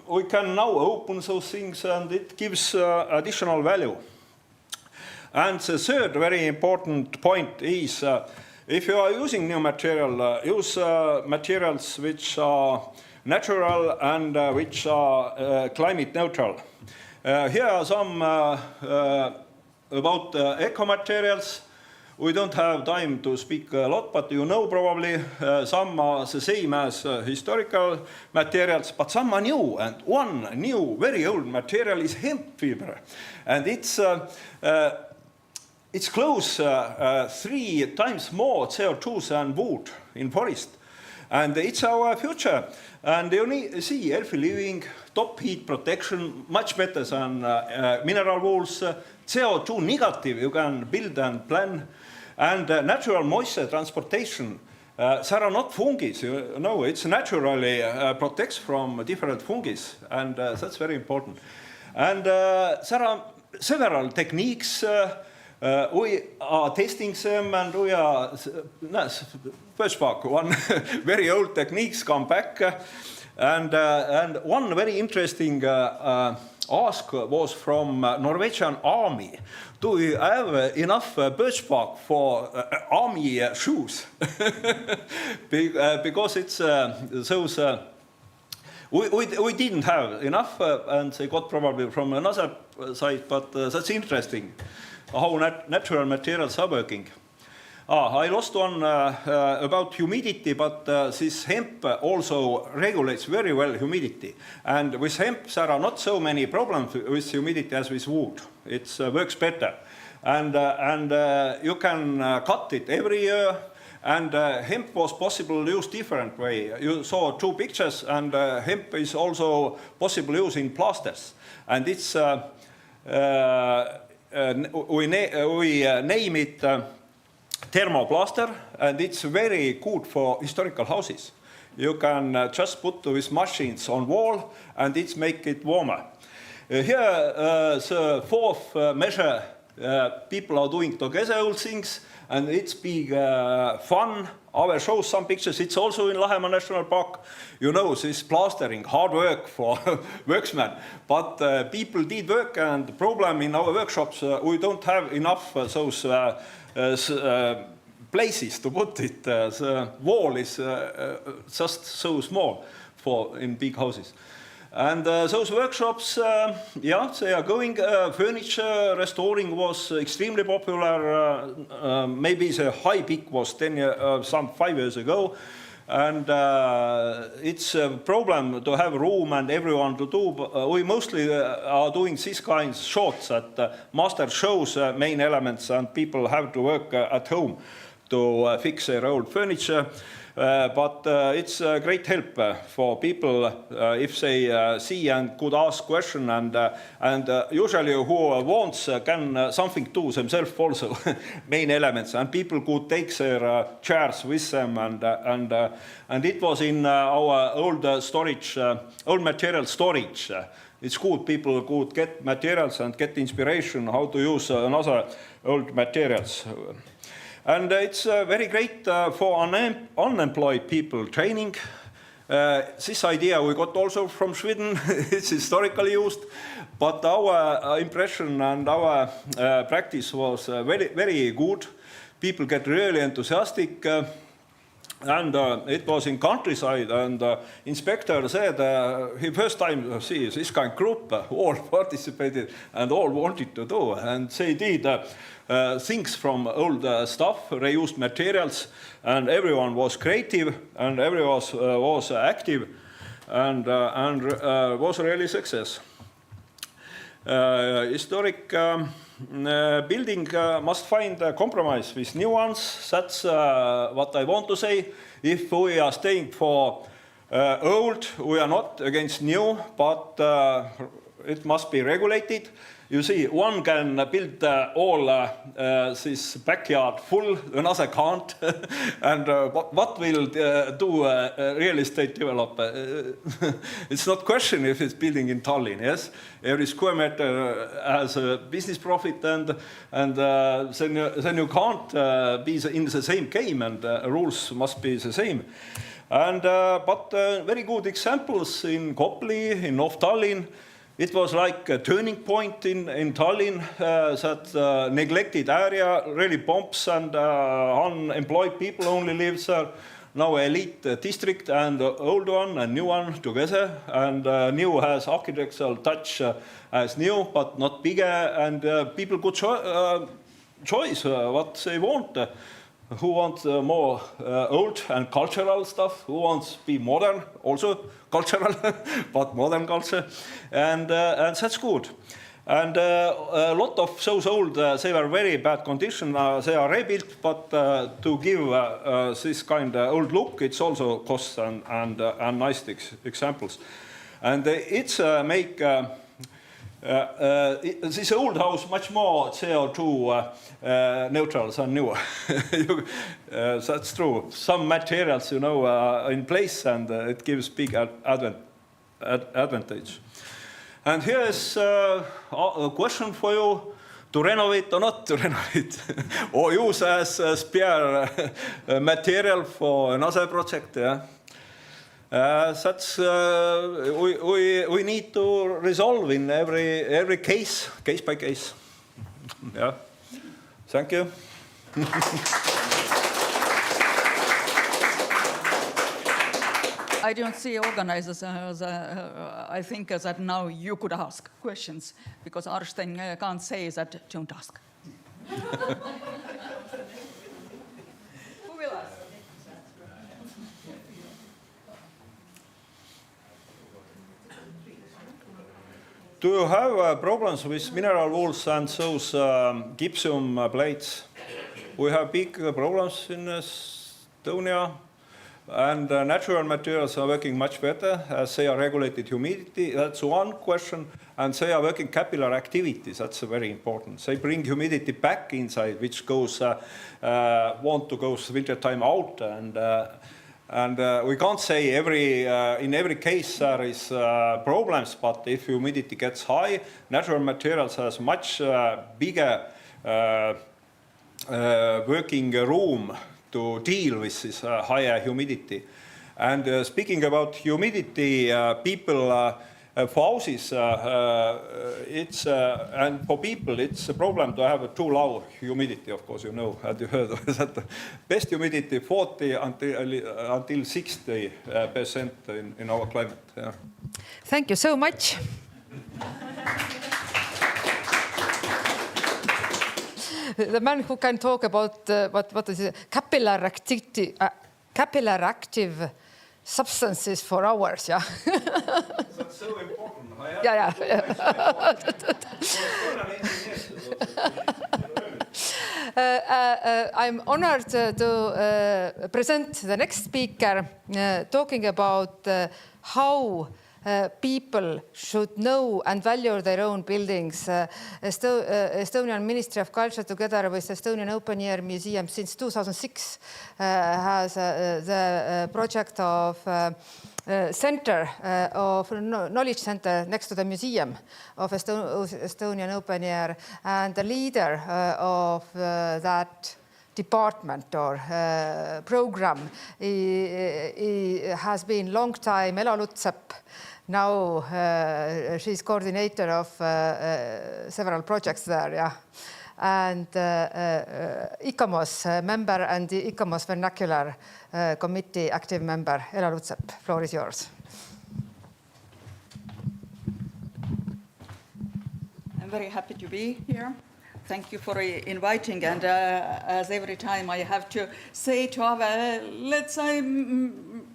We can now open those things, and it gives additional value. And the third very important point is, if you are using new material, use materials which are natural and which are climate neutral. Here are some about eco-materials. We don't have time to speak a lot, but you know probably some are the same as historical materials, but some are new. And one new, very old material is hemp fiber. And it's close 3 times more CO2 than wood in forest. And it's our future. And you see healthy living, top heat protection, much better than mineral wools. CO2 negative, you can build and plan. And natural moisture transportation. There are not fungi, you know, it's naturally protects from different fungi, and that's very important. And there are several techniques. We are testing them, and we are, first part, one very old techniques come back. And one very interesting ask was from Norwegian army. Do you have enough birch bark for army shoes? Because it's those. We didn't have enough, and they got probably from another side, but that's interesting. how natural materials are working. I lost one about humidity, but this hemp also regulates very well humidity. And with hemp, there are not so many problems with humidity as with wood. It works better. And you can cut it every year. And hemp was possible to use different way. You saw two pictures, and hemp is also possible use in plasters. And it's we name it thermoplaster, and it's very good for historical houses. You can just put these machines on wall, and it's make it warmer. Here, the fourth measure, people are doing together old things, and it's big fun. I will show some pictures. It's also in Lahemaa National Park. You know, this plastering, hard work for worksmen. But people did work, and the problem in our workshops, we don't have enough those places to put it. The wall is just so small in big houses. And those workshops, yeah, they are going. Furniture restoring was extremely popular. Maybe the high peak was 5 years ago. And it's a problem to have room and everyone to do. We mostly are doing these kinds of shots that master shows main elements, and people have to work at home to fix their old furniture. But it's a great help for people if they see and could ask questions, and usually who wants can something do themselves also, main elements, and people could take their chairs with them, and it was in our old storage, old material storage. It's good, people could get materials and get inspiration how to use another old materials. And it's very great for unemployed people training. This idea we got also from Sweden. It's historically used, but our impression and our practice was very, very good. People get really enthusiastic. And it was in countryside, and inspector said he first time see this kind of group, all participated and all wanted to do, and they did things from old stuff, reused materials, and everyone was creative, and everyone was active, and was really success. Historic building must find a compromise with new ones. That's what I want to say. If we are staying for old, we are not against new, but it must be regulated. You see, one can build all this backyard full, another can't. And what will do real estate developer? It's not question if it's building in Tallinn, yes? Every square meter has a business profit, and then you can't be in the same game, and rules must be the same. And but very good examples in Kopli, in North Tallinn. It was like a turning point in Tallinn, that neglected area, really bombs, and unemployed people only live there. Now elite district, and old one and new one together. And new has architectural touch as new, but not bigger. And people could choose what they want. Who wants more old and cultural stuff? Who wants to be modern, also cultural, but modern culture? And that's good. And a lot of those old, they were very bad condition. They are rebuilt, but to give this kind of old look, it's also costs and nice examples. And it's make this old house much more CO2 neutral than new. That's true. Some materials, you know, are in place, and it gives big advantage. And here is a question for you: to renovate or not to renovate, or use as a spare material for another project. Yeah. That's we need to resolve in every case by case. Yeah. Thank you. I don't see organizers as I think that now you could ask questions, because Arsten can't say that don't ask. Who will ask? Do you have problems with mineral wools and those gypsum plates? We have big problems in Estonia, and natural materials are working much better as they are regulated humidity. That's one question. And they are working capillary activities. That's very important. They bring humidity back inside, which goes want to go winter time out. And we can't say in every case there is problems, but if humidity gets high, natural materials has much bigger working room to deal with this higher humidity. And speaking about humidity, people for houses, and for people, it's a problem to have a too low humidity, of course, you know, had you heard of that? Best humidity 40 until 60% in our climate. Yeah. Thank you so much. The man who can talk about what is it, capillary active substances for hours, yeah. That's so important. Yeah. I'm honored to present the next speaker, talking about how people should know and value their own buildings. Estonian Ministry of Culture, together with Estonian Open Air Museum since 2006, has the project of center of knowledge center next to the museum of Estonian Open Air, and the leader of that department or program he has been long time Elo Lutsep. Now she's coordinator of several projects there, yeah. And ICOMOS member and the ICOMOS vernacular committee active member. Elo Lutsep, floor is yours. I'm very happy to be here. Thank you for inviting, and as every time I have to say to Ave, let's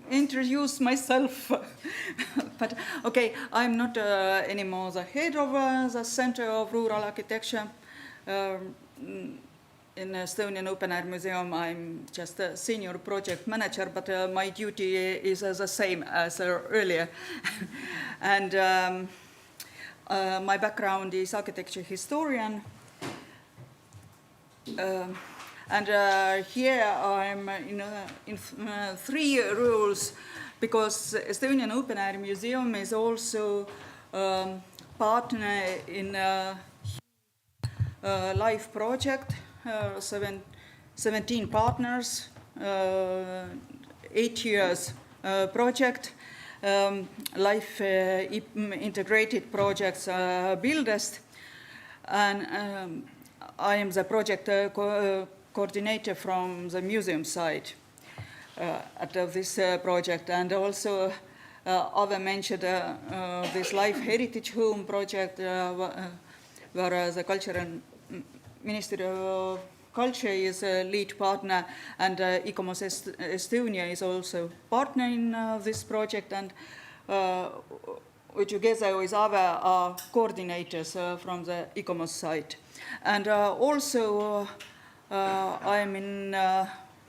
introduce myself. But okay, I'm not anymore the head of the Center of Rural Architecture. In Estonian Open Air Museum, I'm just a senior project manager, but my duty is the same as earlier. And my background is architecture historian. And here I'm in three roles, because Estonian Open Air Museum is also partner in LIFE project, 17 partners, 8 years project, LIFE integrated projects Buildest, and I am the project coordinator from the museum side at this project, and also Ave mentioned this Life Heritage Home project, where the Ministry of Culture is a lead partner, and ICOMOS Estonia is also partner in this project, and we together with Ave are coordinators from the ICOMOS side. And also I'm in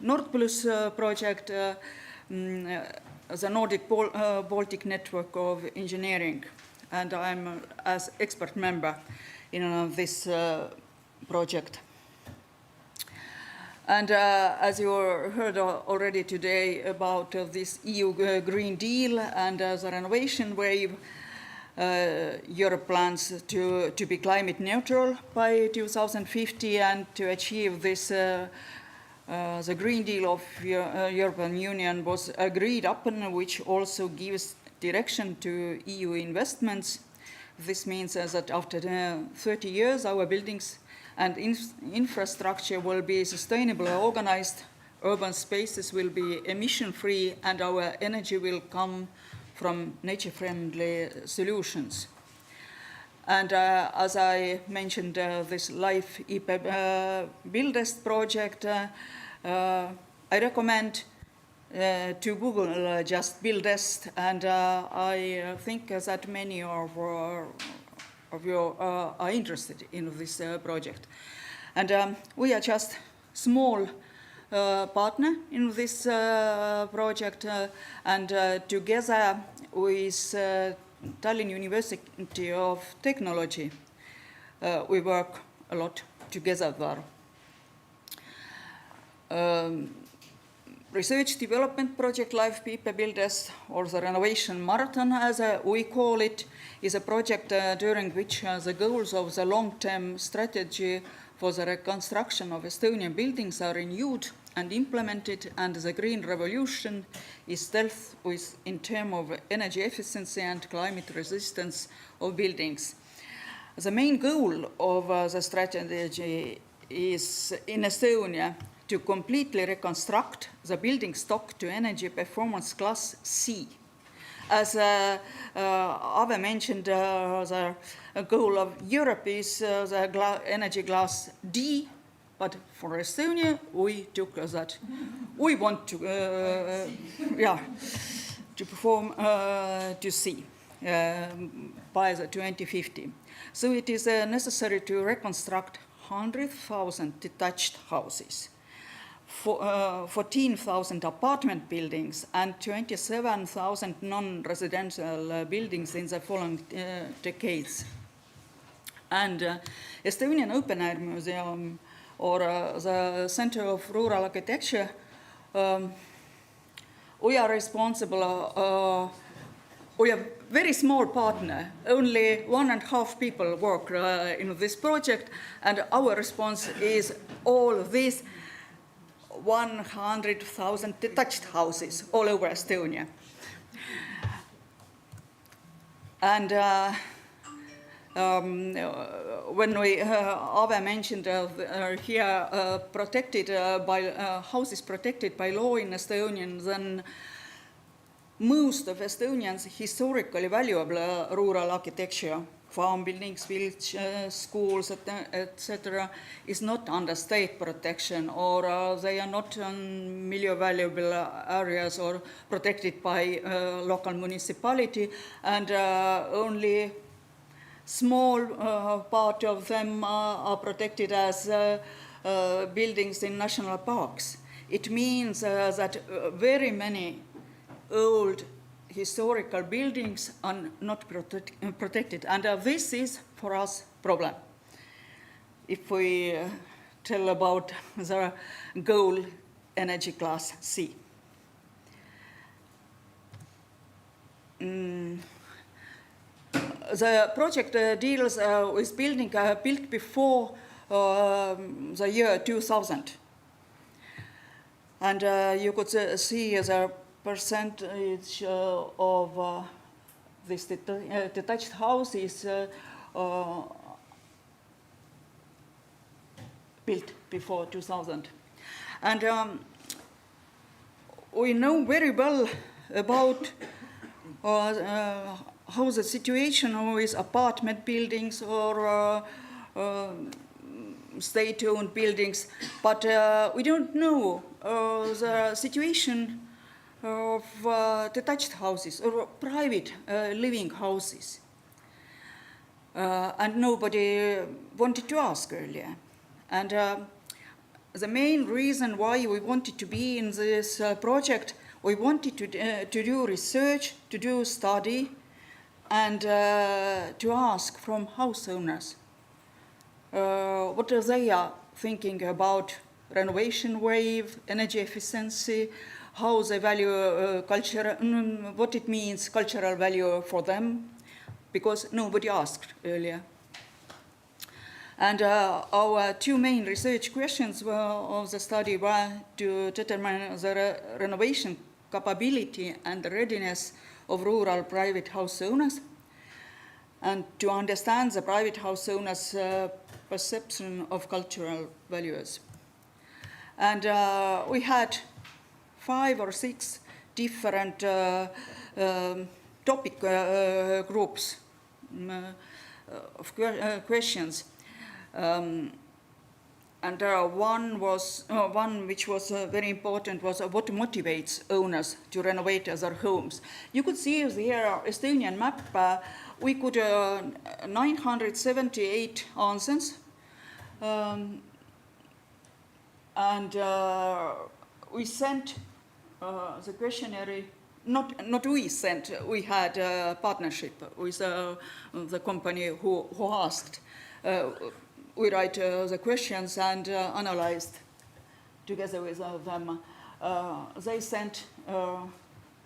Nordplus project, the Nordic Baltic Network of Engineering, and I'm as expert member in this project. And as you heard already today about this EU Green Deal and the renovation wave, Europe plans to be climate neutral by 2050 and to achieve this. The Green Deal of European Union was agreed upon, which also gives direction to EU investments. This means that after 30 years, our buildings and infrastructure will be sustainably organized, urban spaces will be emission-free, and our energy will come from nature-friendly solutions. And as I mentioned, this Life IP Buildest project, I recommend to Google just Buildest, and I think that many of you are interested in this project. And we are just small partner in this project, and together with Tallinn University of Technology, we work a lot together there. Research development project Life People Builders, or the Renovation Marathon as we call it, is a project during which the goals of the long-term strategy for the reconstruction of Estonian buildings are renewed and implemented, and the Green Revolution is dealt with in terms of energy efficiency and climate resistance of buildings. The main goal of the strategy is in Estonia to completely reconstruct the building stock to energy performance class C. As Ave mentioned, the goal of Europe is the energy class D, but for Estonia, we took that. We want to, to perform to C by the 2050. So it is necessary to reconstruct 100,000 detached houses, 14,000 apartment buildings, and 27,000 non-residential buildings in the following decades. And Estonian Open Air Museum, or the Center of Rural Architecture, we are responsible, we are very small partner, only 1.5 people work in this project, and our response is all these 100,000 detached houses all over Estonia. And when we, Ave mentioned here, protected by houses protected by law in Estonian, then most of Estonians' historically valuable rural architecture, farm buildings, village schools, etc., is not under state protection, or they are not in milieu valuable areas or protected by local municipality, and only small part of them are protected as buildings in national parks. It means that very many old historical buildings are not protected, and this is for us problem. If we tell about the goal energy class C. The project deals with building built before the year 2000. And you could see the percentage of these detached houses built before 2000. And we know very well about how the situation with apartment buildings or state-owned buildings, but we don't know the situation of detached houses or private living houses. And nobody wanted to ask earlier. And the main reason why we wanted to be in this project, we wanted to do research, to do study, and to ask from house owners what they are thinking about renovation wave, energy efficiency, how they value culture, what it means cultural value for them, because nobody asked earlier. And our two main research questions of the study were to determine the renovation capability and readiness of rural private house owners, and to understand the private house owners' perception of cultural values. And we had 5 or 6 different topic groups. questions. And one which was very important was what motivates owners to renovate their homes. You could see here Estonian map. We could 978 answers, and we sent the questionnaire. Not we sent. We had a partnership with the company who asked. We write the questions and analyzed together with them. They sent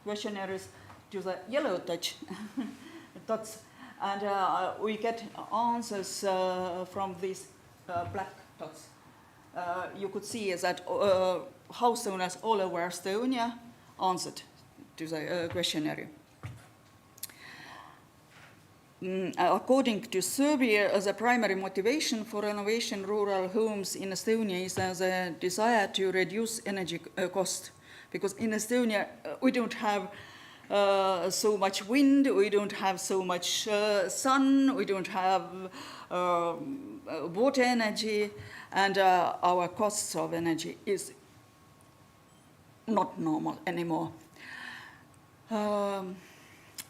questionnaires to the yellow touch dots, and we get answers from these black dots. You could see that house owners all over Estonia answered to the questionnaire. According to survey, the primary motivation for renovation rural homes in Estonia is the desire to reduce energy cost. Because in Estonia, we don't have so much wind, we don't have so much sun, we don't have water energy, and our costs of energy is not normal anymore.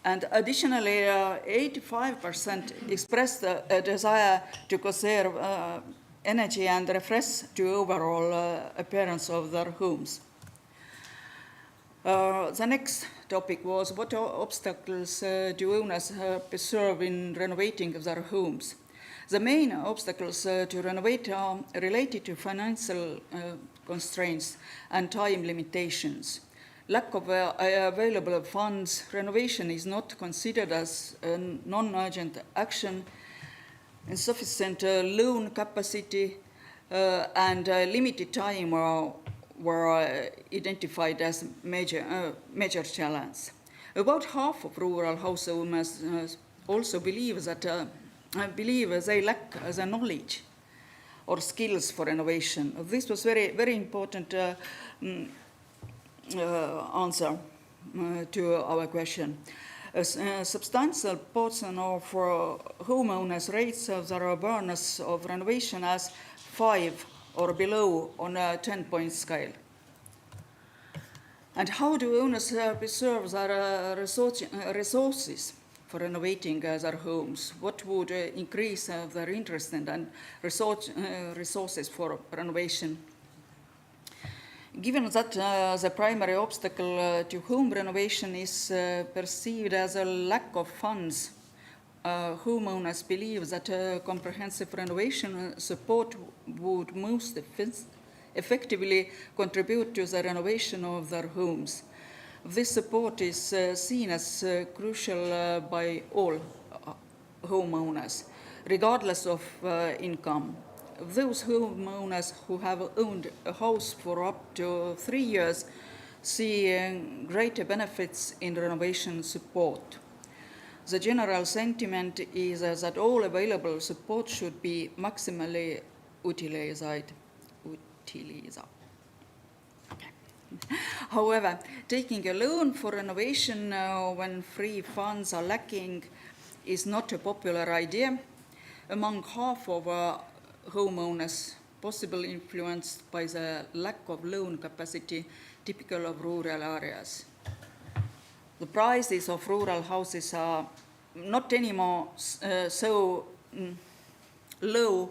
And additionally, 85% expressed a desire to conserve energy and refresh the overall appearance of their homes. The next topic was what obstacles do owners perceive in renovating their homes. The main obstacles to renovate are related to financial constraints and time limitations. Lack of available funds, renovation is not considered as a non-urgent action, insufficient loan capacity, and limited time were identified as major challenge. About half of rural house owners also believe that they lack the knowledge or skills for renovation. This was very, very important answer to our question. A substantial portion of homeowners rates their awareness of renovation as 5 or below on a 10-point scale. And how do owners preserve their resources for renovating their homes? What would increase their interest and resources for renovation? Given that the primary obstacle to home renovation is perceived as a lack of funds, homeowners believe that comprehensive renovation support would most effectively contribute to the renovation of their homes. This support is seen as crucial by all homeowners, regardless of income. Those homeowners who have owned a house for up to 3 years see greater benefits in renovation support. The general sentiment is that all available support should be maximally utilized. Okay. However, taking a loan for renovation when free funds are lacking is not a popular idea. Among half of homeowners, possibly influenced by the lack of loan capacity typical of rural areas. The prices of rural houses are not anymore so low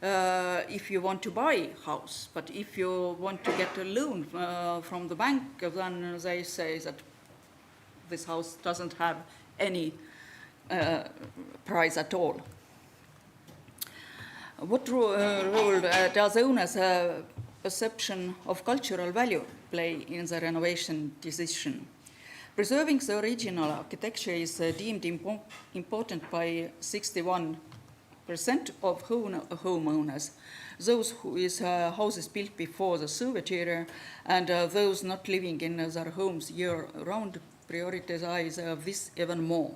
if you want to buy a house, but if you want to get a loan from the bank, then they say that this house doesn't have any price at all. What role does owners' perception of cultural value play in the renovation decision? Preserving the original architecture is deemed important by 61% of homeowners, those whose houses built before the Soviet era and those not living in their homes year-round prioritize this even more.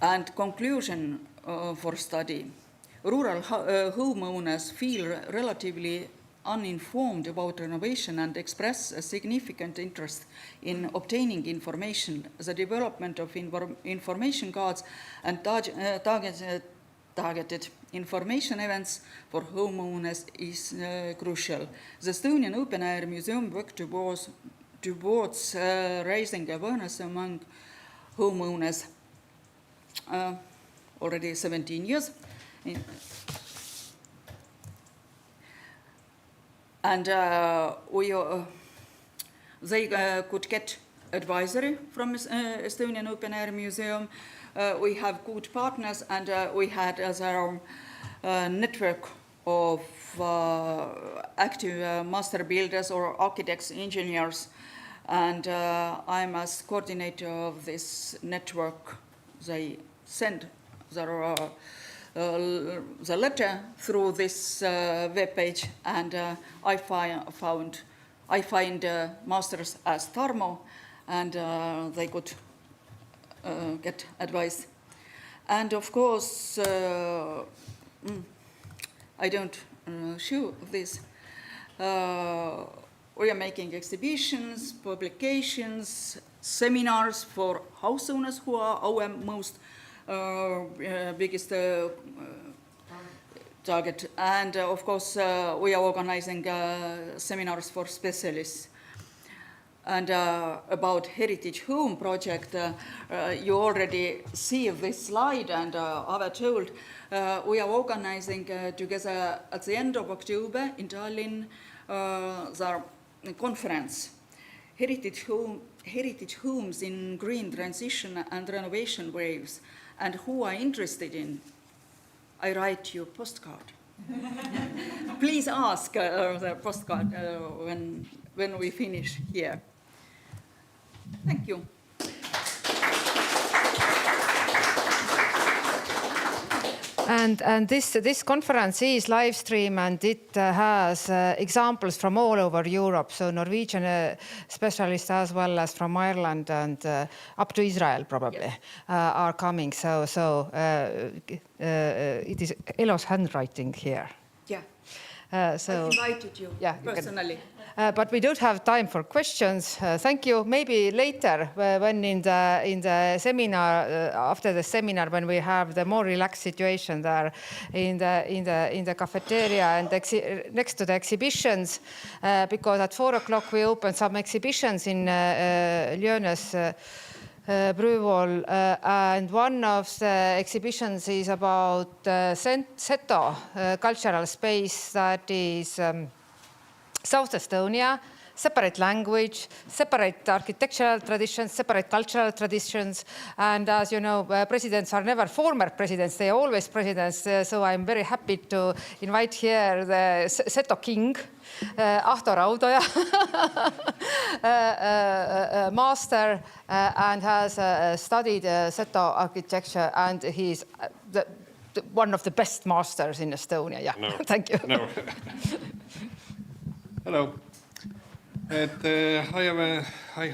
And conclusion for study. Rural homeowners feel relatively uninformed about renovation and express a significant interest in obtaining information. The development of information cards and targeted information events for homeowners is crucial. The Estonian Open Air Museum worked towards raising awareness among homeowners already 17 years. And they could get advisory from Estonian Open Air Museum. We have good partners, and we had as our network of active master builders or architects, engineers, and I'm as coordinator of this network. They send the letter through this webpage, and I find masters as Tarmo, and they could get advice. And of course, I don't show this. We are making exhibitions, publications, seminars for house owners, who are our most biggest target. And of course, we are organizing seminars for specialists. And about Heritage Home project, you already see this slide, and Ave told, we are organizing together at the end of October in Tallinn the conference, Heritage Homes in Green Transition and Renovation Waves. And who are interested in, I write you a postcard. Please ask the postcard when we finish here. Thank you. And this conference is live stream, and it has examples from all over Europe. So Norwegian specialists as well as from Ireland and up to Israel probably are coming. So it is Elo's handwriting here. Yeah. So I invited you personally. But we don't have time for questions. Thank you. Maybe later, when in the seminar, after the seminar, when we have the more relaxed situation there in the cafeteria and next to the exhibitions, because at 4 o'clock we open some exhibitions in Ljönes Brewhall, and one of the exhibitions is about Seto cultural space that is South Estonia, separate language, separate architectural traditions, separate cultural traditions. And as you know, presidents are never former presidents, they are always presidents. So I'm very happy to invite here the Seto king, Ahto Raudoja, master, and has studied Seto architecture, and he's one of the best masters in Estonia. Yeah, no. Thank you. No. Hello. I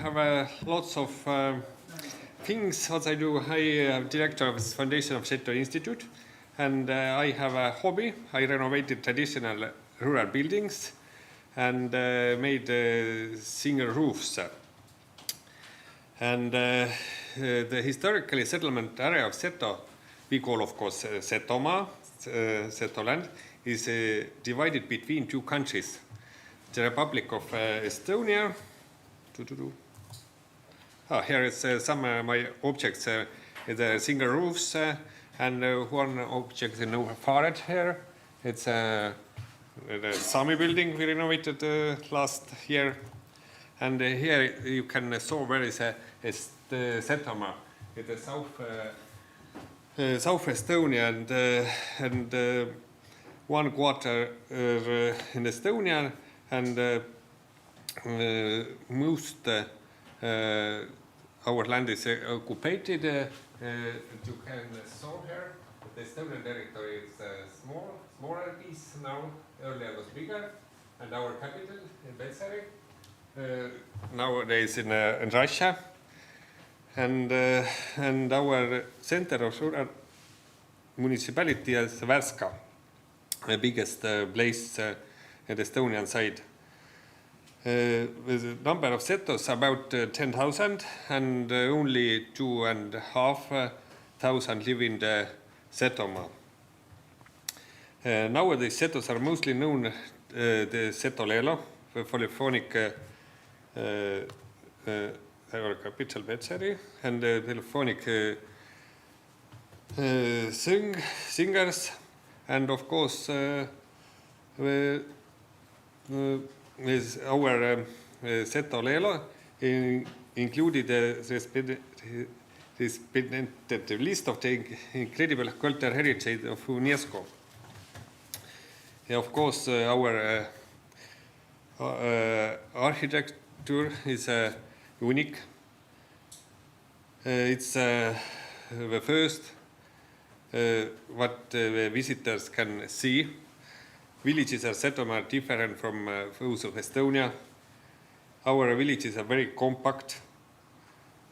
have lots of things what I do. I am director of the Foundation of Seto Institute, and I have a hobby. I renovated traditional rural buildings and made single roofs. And the historically settlement area of Seto, we call of course Setomaa, Setoland, is divided between two countries. The Republic of Estonia. Here is some of my objects, the single roofs, and one object in Faret here. It's the Sami building we renovated last year. And here you can saw where is the Setomaa, the South Estonia, and 1 quarter in Estonia. And most our land is occupied. You can saw here the Estonian territory is smaller piece now. Earlier was bigger, and our capital in Petseri nowadays in Russia, and our center of rural municipality is Värska, the biggest place the Estonian side. With the number of setos about 10,000, and only 2,500 live in the Setomaa. Nowadays, setos are mostly known the Seto Leelo, the polyphonic capital Petseri, and the polyphonic singers, and of course with our Seto Leelo included this list of the incredible cultural heritage of UNESCO. Yeah, of course, our architecture is unique. It's the first what visitors can see. Villages of Setomaa are different from those of Estonia. Our villages are very compact,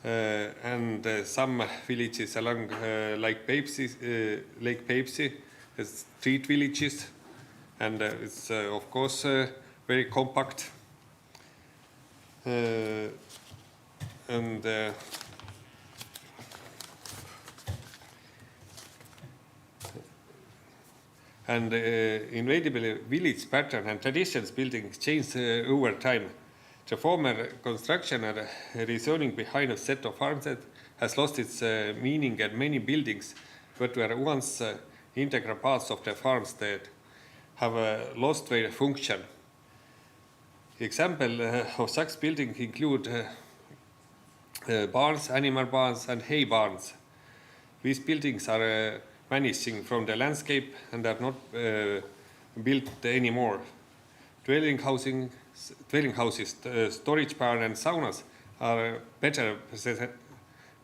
and some villages along Lake Peipsi, street villages, and it's of course very compact. And invariably, village pattern and traditions buildings change over time. The former construction and rezoning behind a set of farmstead has lost its meaning, and many buildings that were once integral parts of the farmstead have lost their function. Example of such buildings include barns, animal barns, and hay barns. These buildings are vanishing from the landscape and are not built anymore. Dwelling houses, storage barn, and saunas are better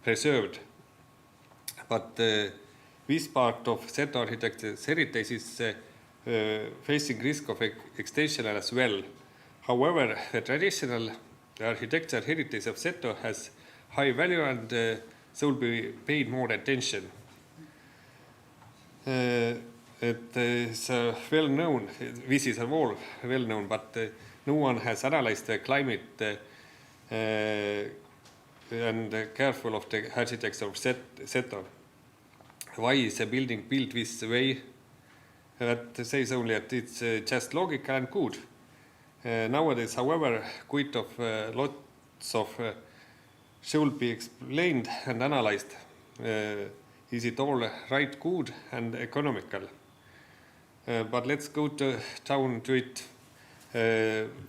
preserved. But this part of Seto architecture's heritage is facing risk of extinction as well. However, the traditional architectural heritage of Seto has high value and should be paid more attention. It is well known, this is all well known, but no one has analyzed the climate and careful of the architecture of Seto. Why is a building built this way? That says only that it's just logical and good. Nowadays, however, quite of lots of should be explained and analyzed. Is it all right, good, and economical? But let's go down to it.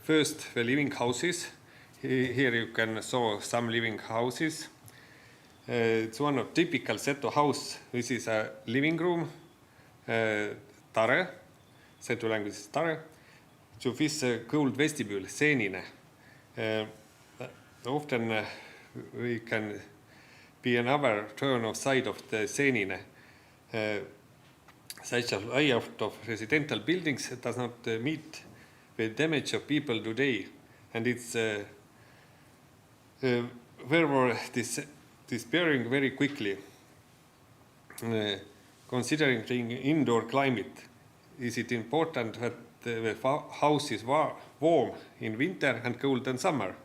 First, the living houses. Here you can saw some living houses. It's one of typical Seto house. This is a living room, tare, Seto language is tare. So this cold vestibule, seenine. Often we can be another turn of side of the seenine. Such a layout of residential buildings does not meet the damage of people today, and it's therefore disappearing very quickly. Considering the indoor climate, is it important that the house is warm in winter and cold in summer?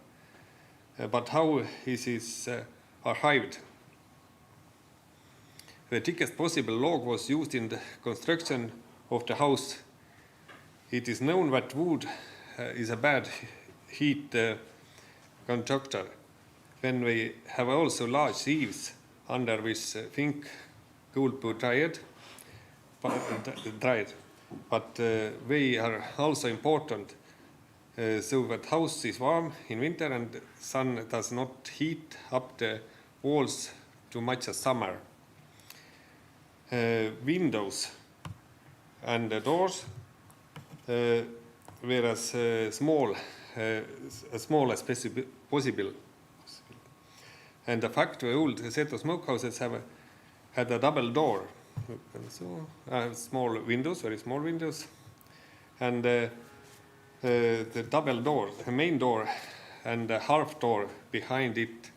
But how is it archived? The thickest possible log was used in the construction of the house. It is known that wood is a bad heat conductor. When we have also large eaves under which think could be dried, but they are also important so that house is warm in winter and sun does not heat up the walls too much as summer. Windows and the doors were as small as possible. And the fact the old Seto smokehouses had a double door. So small windows, very small windows. And the double door, the main door, and the half door behind it,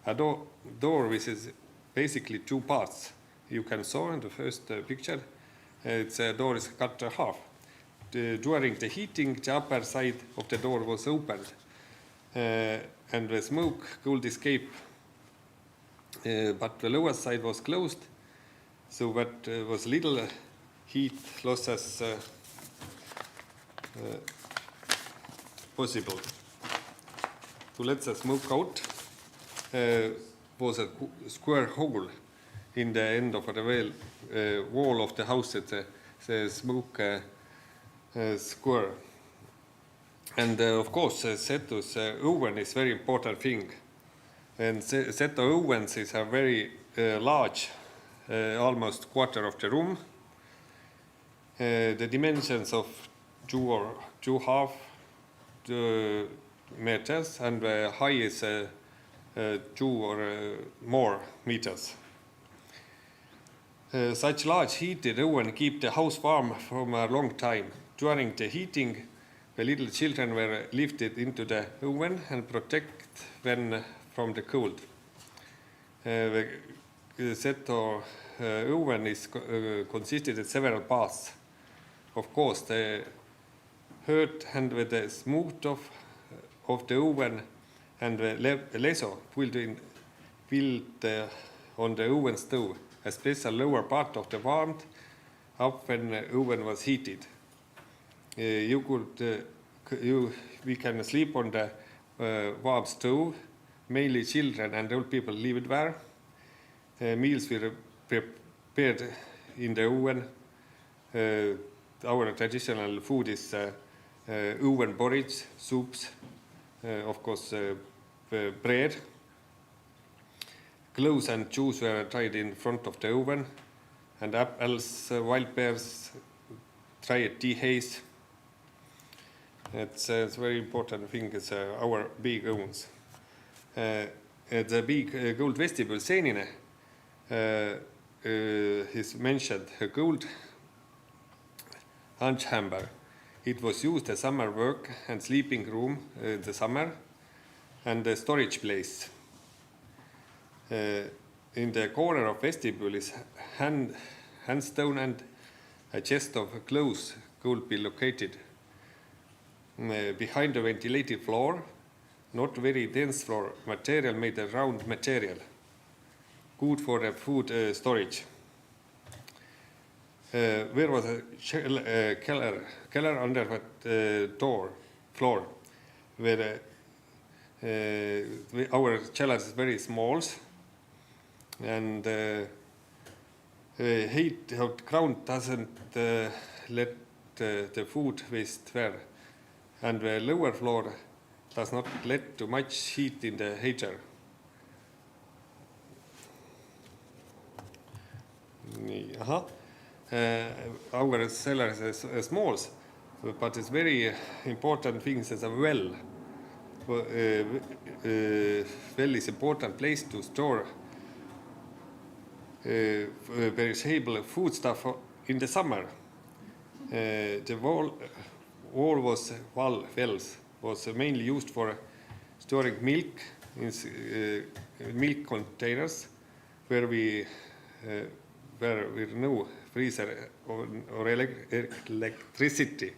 a door which is basically two parts. You can saw in the first picture, its door is cut half. during the heating, the upper side of the door was opened, and the smoke could escape. But the lower side was closed, so that was little heat losses possible. To let the smoke out was a square hole in the end of the wall of the house that the smoke square. And of course, Seto's oven is very important thing. And Seto ovens is a very large, almost quarter of the room. The dimensions of 2.5 meters, and the height is 2 or more meters. Such large heated oven keep the house warm for a long time. During the heating, the little children were lifted into the oven and protect them from the cold. The Seto oven is consisted of several parts. Of course, the heat and the smooth of the oven and the laser built on the oven stove, especially lower part of the warmth up when the oven was heated. We can sleep on the warm stove. Mainly children and old people lived there. Meals were prepared in the oven. Our traditional food is oven porridge, soups, of course, bread. Clothes and shoes were dried in front of the oven, and apples, wild pears, dried tea haze. It's a very important thing. Is our big ovens. The big gold vestibule Seenine is mentioned, a gold antechamber. It was used as summer work and sleeping room in the summer, and a storage place. In the corner of vestibule is handstone, and a chest of clothes could be located. Behind the ventilated floor, not very dense floor material, made a round material, good for the food storage. There was a cellar under the floor, where our cellar is very small, and heat of the ground doesn't let the food waste there, and the lower floor does not let too much heat in the heater. Our cellar is small, but it's very important things as a well. Well is important place to store perishable food stuff in the summer. The wall was mainly used for storing milk in milk containers, where we no freezer or electricity,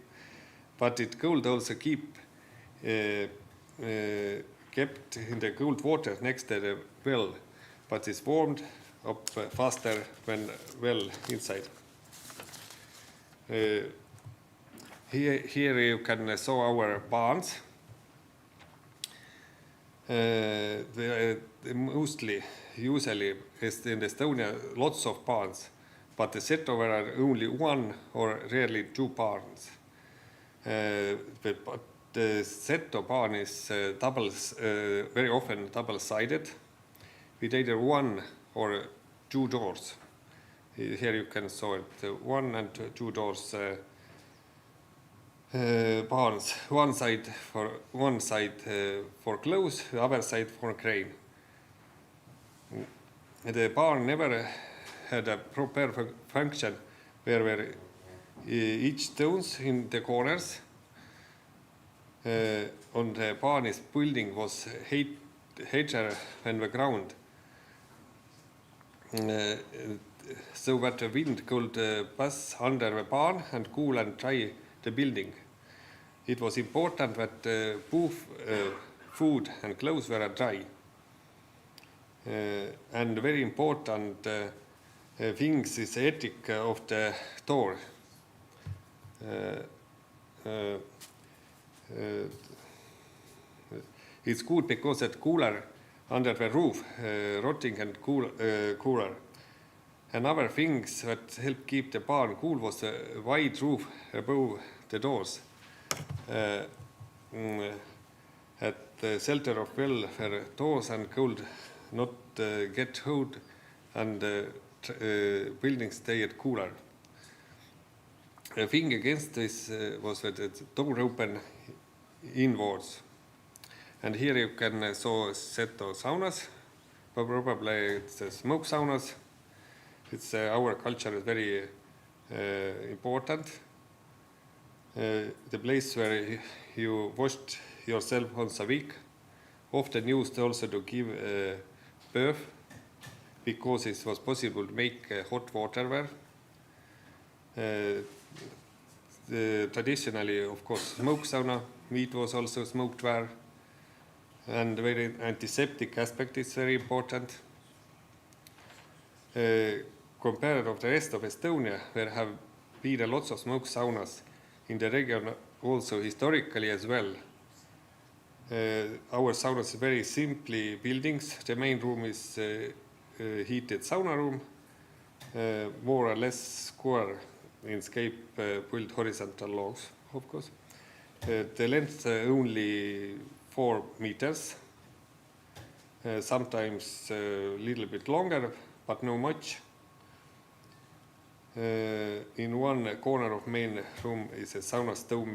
but it could also keep kept in the cold water next to the well, but it's warmed up faster when well inside. Here you can see our barns. Usually is in Estonia lots of barns, but the Seto are only one or rarely two barns. But the Seto barn is very often double-sided, with either one or two doors. Here you can see it, 1 and 2 doors barns. One side for clothes, the other side for grain. The barn never had a proper function, where were each stones in the corners. On the barn's building was higher than the ground, so that the wind could pass under the barn and cool and dry the building. It was important that both food and clothes were dry. And very important things is ethic of the door. It's good because it's cooler under the roof, rotting and cooler. Another things that help keep the barn cool was a wide roof above the doors. At the shelter of well for doors and cold not get hot and buildings stayed cooler. A thing against this was that the door open inwards. And here you can saw a set of saunas, but probably it's smoke saunas. It's our culture is very important. The place where you washed yourself once a week, often used also to give birth, because it was possible to make hot water there. Traditionally, of course, smoke sauna, meat was also smoked there, and very antiseptic aspect is very important. Compared of the rest of Estonia, there have been lots of smoke saunas in the region also historically as well. Our saunas are very simply buildings. The main room is heated sauna room, more or less square in shape, built horizontal logs, of course. The length only 4 meters, sometimes a little bit longer, but no much. In one corner of main room is a sauna stove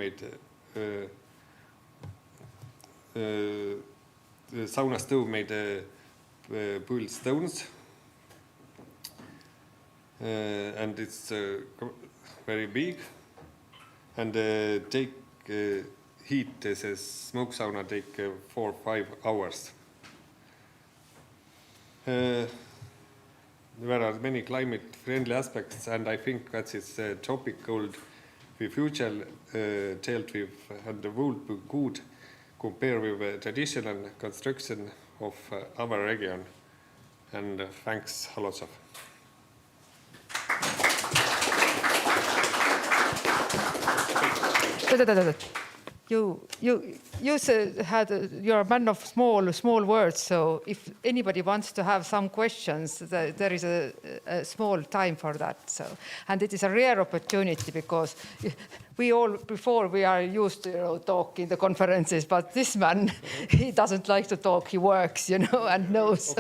made pulled stones, and it's very big, and take heat as a smoke sauna take 4 or 5 hours. There are many climate-friendly aspects, and I think that is a topic called the future dealt with, and the would be good compared with traditional construction of our region. And thanks a lot. You're a man of small words, so if anybody wants to have some questions, there is a small time for that. So, and it is a rare opportunity because we all before we are used to talk in the conferences, but this man he doesn't like to talk. He works, and knows.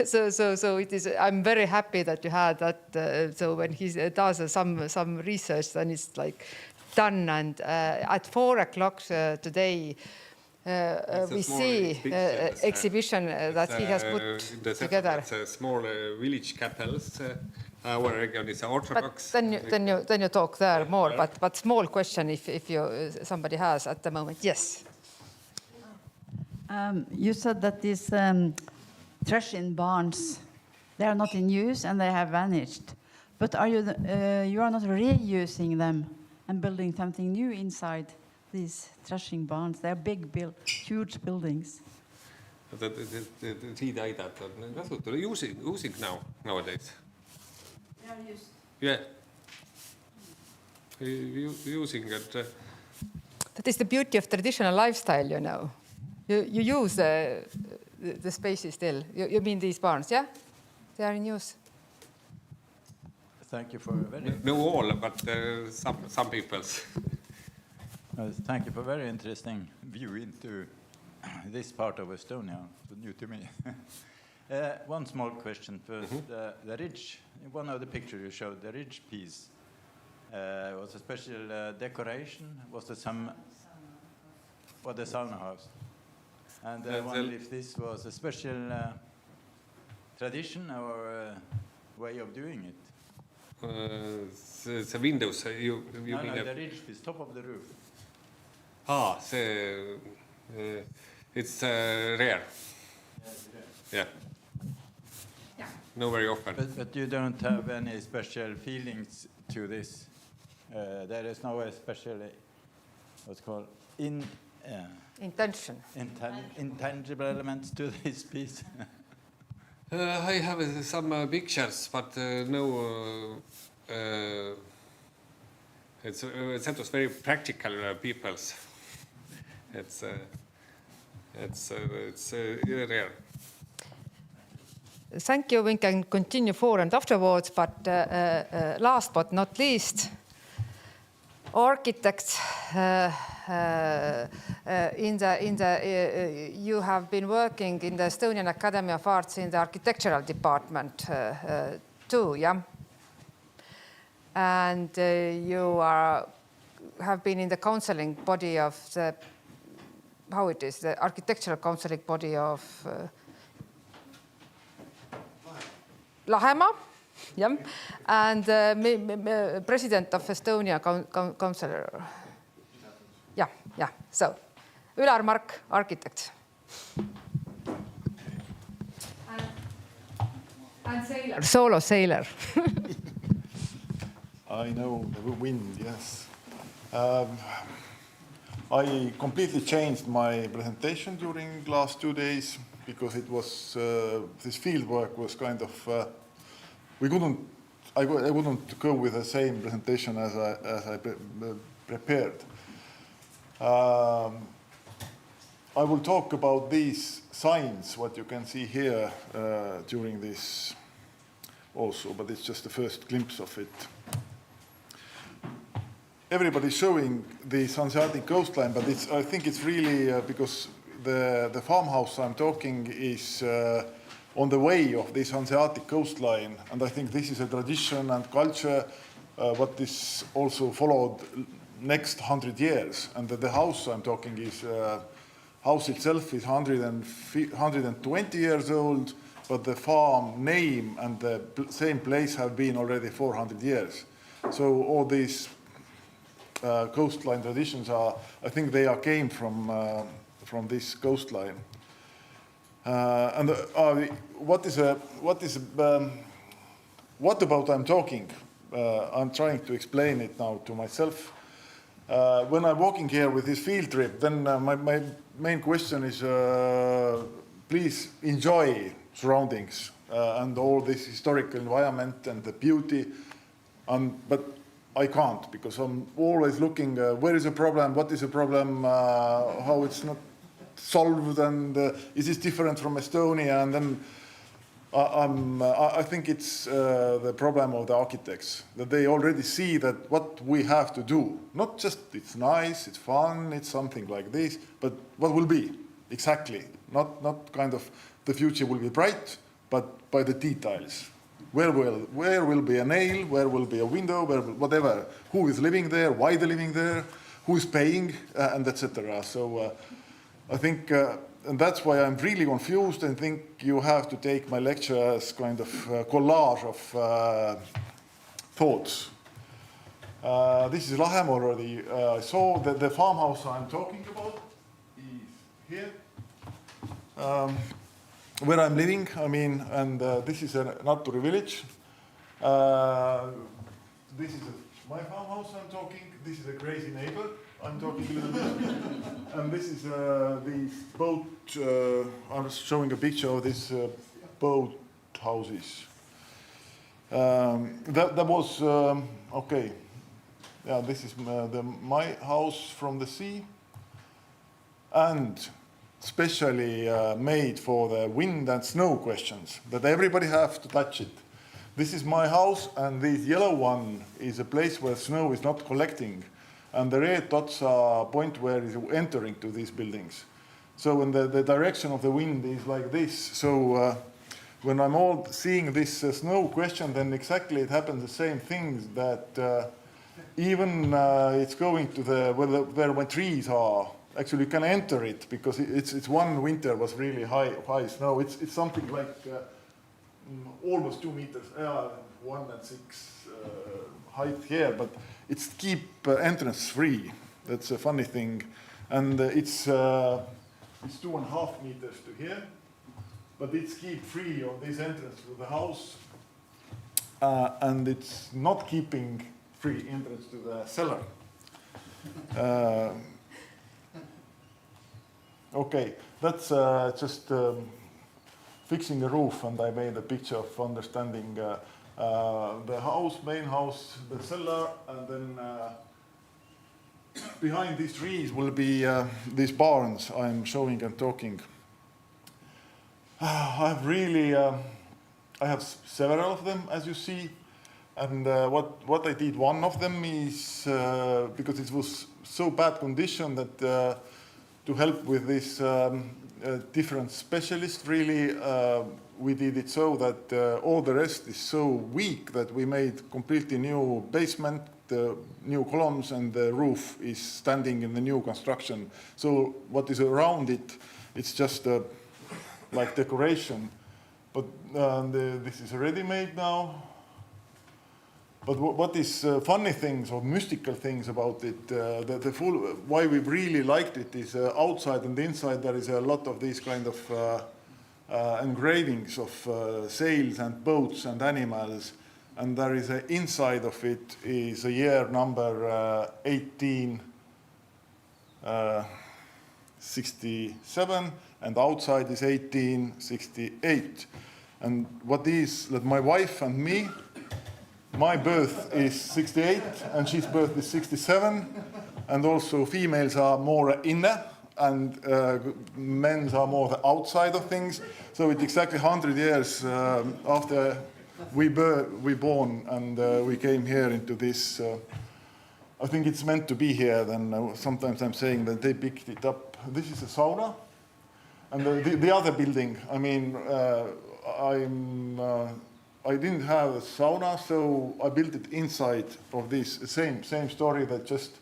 So it is. I'm very happy that you had that. So when he does some research, then it's like done, and at 4 o'clock today we see exhibition that he has put together. It's a small village capels. Our region is Orthodox. But then you talk there more. But small question if somebody has at the moment. Yes. You said that these threshing barns, they are not in use and they have vanished. But are you are not reusing them and building something new inside these threshing barns? They're huge buildings. Using nowadays. They are used. Yeah. Using it. That is the beauty of traditional lifestyle, You use the spaces still. You mean these barns, yeah? They are in use. Thank you for a very... No all, but some people's. Thank you for a very interesting view into this part of Estonia. It's new to me. One small question first. The ridge, one of the pictures you showed, the ridge piece, was a special decoration? Was there some... for the sauna house? And I wonder if this was a special tradition or way of doing it? The windows, you no, mean? No, the ridge piece, top of the roof. It's rare. Yeah. No, very often. But you don't have any special feelings to this? There is no especially what's called intention. Intangible elements to this piece. I have some pictures, but no. That was very practical peoples. It's rare. Thank you. We can continue forward afterwards, but last but not least, architects. You have been working in the Estonian Academy of Arts in the architectural department too, yeah? And you have been in the counseling body of the, how it is, the architectural counseling body of Lahemaa, yeah? And president of Estonia Counselor. Yeah. So, Ülar Mark, architect. And sailor, solo sailor. I know the wind, yes. I completely changed my presentation during last 2 days because it was this field work was kind of I wouldn't go with the same presentation as I prepared. I will talk about these signs, what you can see here during this also, but it's just the first glimpse of it. Everybody's showing the Hanseatic coastline, but I think it's really because the farmhouse I'm talking is on the way of this Hanseatic coastline, and I think this is a tradition and culture what is also followed next 100 years. And the house I'm talking is house itself is 120 years old, but the farm name and the same place have been already 400 years. So all these coastline traditions I think they came from this coastline. And what about I'm talking? I'm trying to explain it now to myself. When I'm walking here with this field trip, then my main question is, please enjoy surroundings and all this historical environment and the beauty. But I can't, because I'm always looking, where is the problem, what is the problem, how it's not solved, and is this different from Estonia? And then I think it's the problem of the architects, that they already see that what we have to do, not just it's nice, it's fun, it's something like this, but what will be exactly, not kind of the future will be bright, but by the details. Where will be a nail, where will be a window, whatever, who is living there, why they're living there, who is paying, and etc. So I think, and that's why I'm really confused and think you have to take my lecture as kind of a collage of thoughts. This is Lahemaa already. I saw that the farmhouse I'm talking about is here. Where I'm living, I mean, and this is a Naturi village. This is my farmhouse I'm talking. This is a crazy neighbor I'm talking a little bit. And this is this boat. I was showing a picture of these boat houses. That was, okay. Yeah, this is my house from the sea. And specially made for the wind and snow questions, that everybody have to touch it. This is my house, and this yellow one is a place where snow is not collecting, and the red dots are point where it's entering to these buildings. So when the direction of the wind is like this, so when I'm all seeing this snow question, then exactly it happens the same things, that even it's going to where my trees are. Actually, you can enter it because it's one winter was really high snow. It's something like almost 2 meters, 1.6 height here, but it's keep entrance free. That's a funny thing, and it's 2.5 meters to here, but it's keep free on this entrance to the house, and it's not keeping free entrance to the cellar. Okay, that's just fixing the roof, and I made a picture of understanding the house, main house, the cellar, and then behind these trees will be these barns I'm showing and talking. I have several of them, as you see, and what I did, one of them is, because it was so bad condition that to help with this different specialists, really, we did it so that all the rest is so weak that we made completely new basement, new columns, and the roof is standing in the new construction. So what is around it, it's just like decoration. But this is ready-made now. But what is funny things or mystical things about it, why we really liked it is outside and inside there is a lot of these kind of engravings of sails and boats and animals. And there is inside of it is a year number 1867, and outside is 1868. And what is that my wife and me, my birth is 68 and she's birth is 67, and also females are more inner and men are more the outside of things. So it's exactly 100 years after we born, and we came here into this. I think it's meant to be here. Then sometimes I'm saying that they picked it up. This is a sauna, and the other building. I mean, I didn't have a sauna, so I built it inside of this. Same story. That just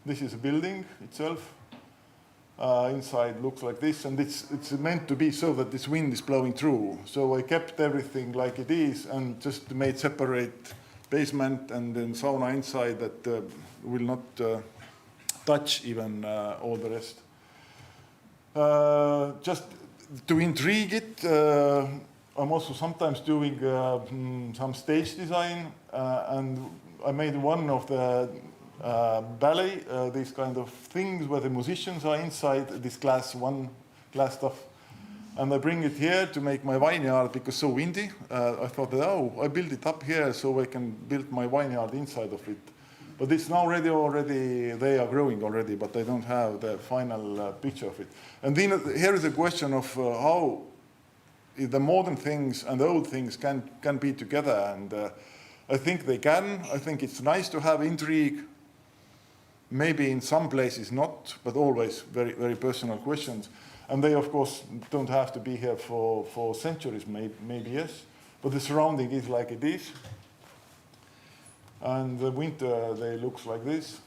this is a building itself. Inside looks like this, and it's meant to be so that this wind is blowing through. So I kept everything like it is, and just made separate basement and then sauna inside that will not touch even all the rest. Just to intrigue it, I'm also sometimes doing some stage design, and I made one of the ballet, these kind of things where the musicians are inside this glass stuff. And I bring it here to make my vineyard because it's so windy. I thought that, I build it up here so I can build my vineyard inside of it. But it's now ready already, they are growing already, but I don't have the final picture of it. And then here is a question of how the modern things and the old things can be together. And I think they can. I think it's nice to have intrigue. Maybe in some places not, but always very, very personal questions. And they, of course, don't have to be here for centuries, maybe yes. But the surrounding is like it is. And the winter, they looks like this.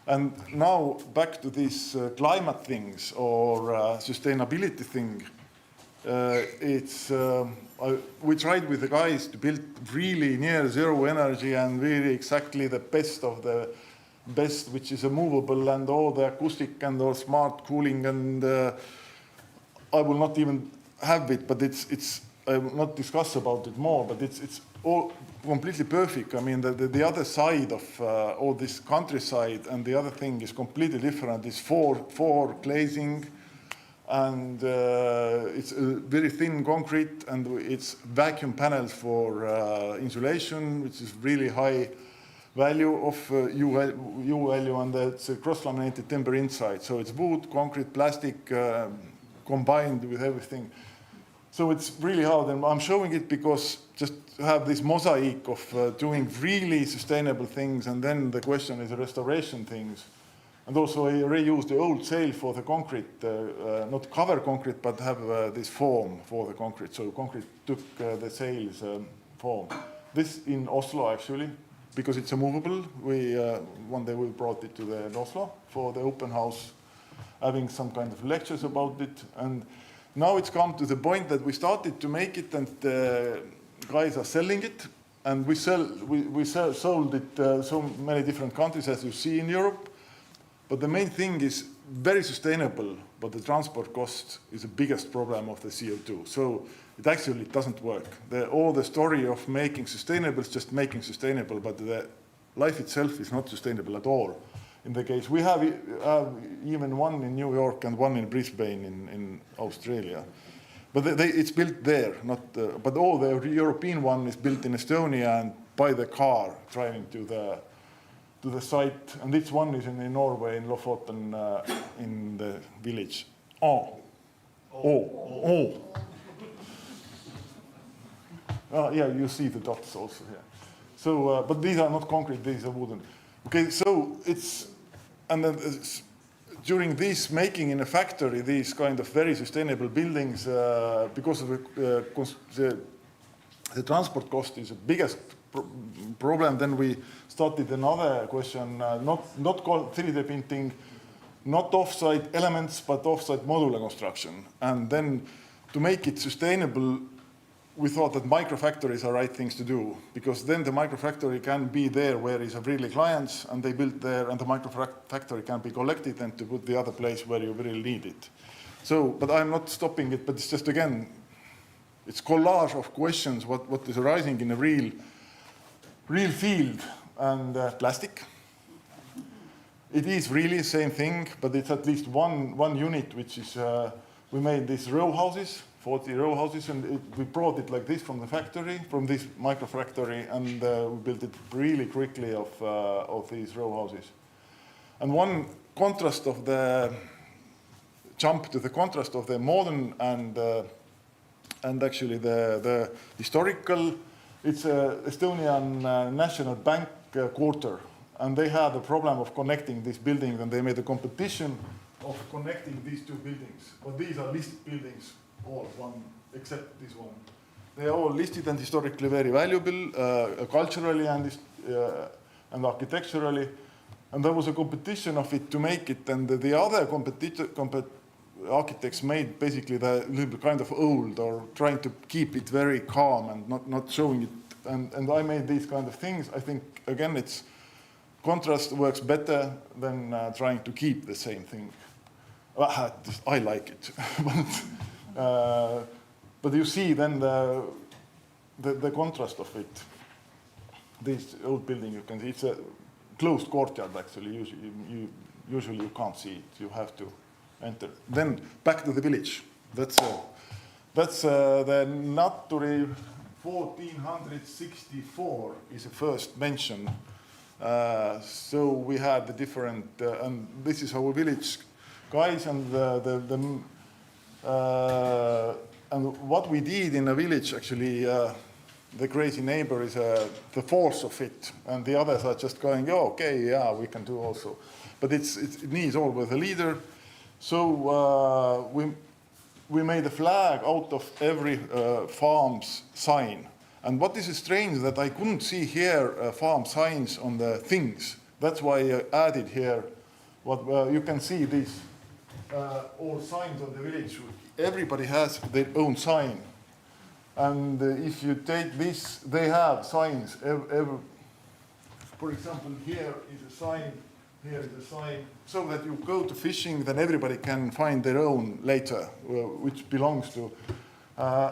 And now back to these climate things or sustainability thing. We tried with the guys to build really near zero energy and really exactly the best of the best, which is a movable and all the acoustic and all smart cooling, and I will not even have it, but I will not discuss about it more, but it's all completely perfect. I mean, the other side of all this countryside and the other thing is completely different. It's four glazing, and it's a very thin concrete, and it's vacuum panels for insulation, which is really high value of U value, and it's a cross-laminated timber inside. So it's wood, concrete, plastic combined with everything. So it's really hard, and I'm showing it because just to have this mosaic of doing really sustainable things, and then the question is restoration things. And also I reused the old sail for the concrete, not cover concrete, but have this form for the concrete. So concrete took the sail's form. This in Oslo, actually, because it's a movable. One day we brought it to the Oslo for the open house, having some kind of lectures about it. And now it's come to the point that we started to make it, and guys are selling it. And we sold it so many different countries, as you see in Europe. But the main thing is very sustainable, but the transport cost is the biggest problem of the CO2. So it actually doesn't work. All the story of making sustainable is just making sustainable, but the life itself is not sustainable at all. In the case, we have even one in New York and one in Brisbane in Australia. But it's built there, not. But all the European one is built in Estonia and by the car driving to the site. And this one is in Norway, in Lofoten, in the village. Yeah, you see the dots also here. So, but these are not concrete; these are wooden. Okay, so it's and then. During this making in a factory, these kind of very sustainable buildings, because of the transport cost is the biggest problem, then we started another question, not called 3D printing, not off-site elements, but off-site modular construction. And then to make it sustainable, we thought that microfactories are right things to do, because then the microfactory can be there where is really clients, and they build there, and the microfactory can be collected and to put the other place where you really need it. So, but I'm not stopping it, but it's just, again, it's collage of questions, what is arising in a real field. And plastic, it is really the same thing, but it's at least one unit, which is, we made these row houses, 40 row houses, and we brought it like this from the factory, from this microfactory, and we built it really quickly of these row houses. And one contrast of the jump to the contrast of the modern and actually the historical, it's Estonian National Bank quarter, and they had a problem of connecting these buildings, and they made a competition of connecting these two buildings. But these are listed buildings. All one, except this one. They are all listed and historically very valuable, culturally and architecturally. And there was a competition of it to make it, and the other architects made basically the little kind of old, or trying to keep it very calm and not showing it. And I made these kind of things. I think, again, it's contrast works better than trying to keep the same thing. I like it. But you see then the contrast of it. This old building, you can see it's a closed courtyard. Actually, usually you can't see it. You have to enter. Then back to the village. That's the Natturi 1464 is the first mention. So we had the different, and this is our village guys, and and what we did in a village, actually, the crazy neighbor is the force of it, and the others are just going, oh, okay, yeah, we can do also. But it needs always a leader. So we made a flag out of every farm's sign. And what is strange that I couldn't see here farm signs on the things. That's why I added here what you can see these all signs of the village. Everybody has their own sign. And if you take this, they have signs. For example, here is a sign, here is a sign. So that you go to fishing, then everybody can find their own later, which belongs to.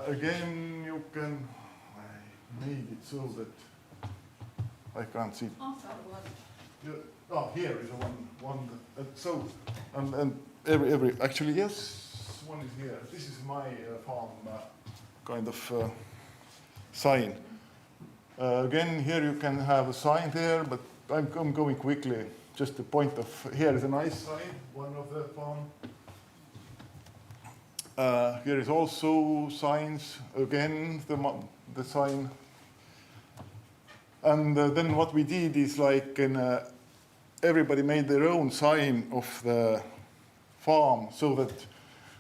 Again, you can, I made it so that I can't see. Oh, here is one. So, and every actually, yes, one is here. This is my farm kind of sign. Again, here you can have a sign there, but I'm going quickly. Just the point of, here is a nice sign, one of the farm. Here is also signs, again, the sign. And then what we did is like, everybody made their own sign of the farm, so that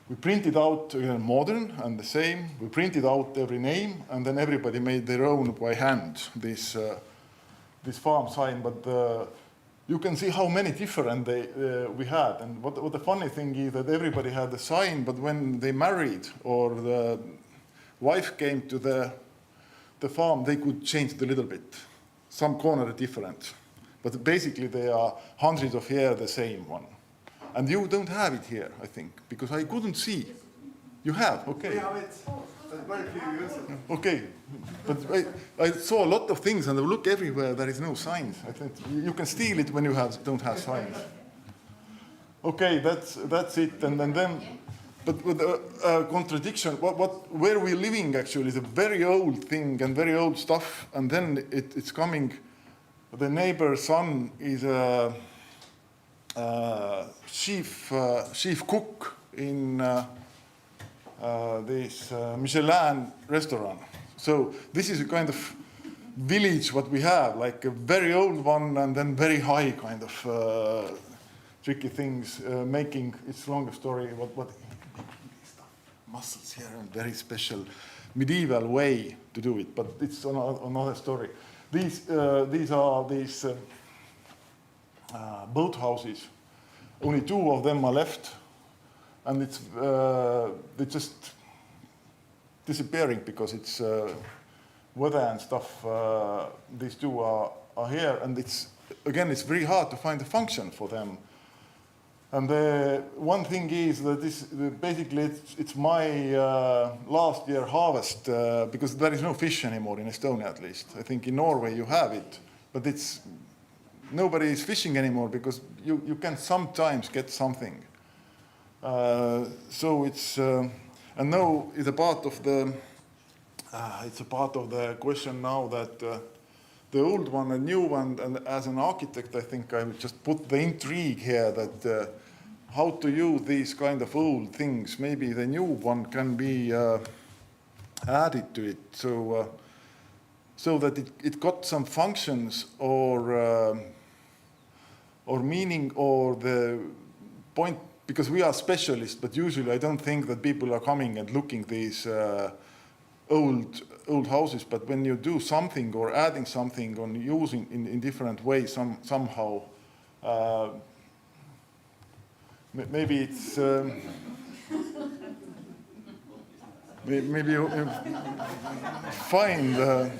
we printed out modern and the same. We printed out every name, and then everybody made their own by hand, this farm sign. But you can see how many different we had. And what the funny thing is that everybody had the sign, but when they married or the wife came to the farm, they could change it a little bit. Some corner different. But basically they are hundreds of years the same one. And you don't have it here, I think, because I couldn't see. You have, okay. We have it very few years ago. Okay, but I saw a lot of things and I look everywhere, there is no signs. I think you can steal it when you don't have signs. Okay, that's it. And then, but with a contradiction, where we're living actually is a very old thing and very old stuff. And then it's coming, the neighbor's son is a chief cook in this Michelin restaurant. So this is a kind of village what we have, like a very old one and then very high kind of tricky things, making, it's a longer story, what muscles here and very special medieval way to do it, but it's another story. These are these boat houses. Only 2 of them are left, and they're just disappearing because it's weather and stuff. These 2 are here, and it's very hard to find a function for them. And one thing is that basically it's my last year harvest because there is no fish anymore in Estonia, at least. I think in Norway you have it, but nobody is fishing anymore because you can sometimes get something. So it's and now it's a part of the question now that the old one and new one, and as an architect I think I would just put the intrigue here that how to use these kind of old things. Maybe the new one can be added to it so that it got some functions or meaning or the point, because we are specialists, but usually I don't think that people are coming and looking these old houses, but when you do something or adding something or using in different ways somehow, maybe it's maybe you find no.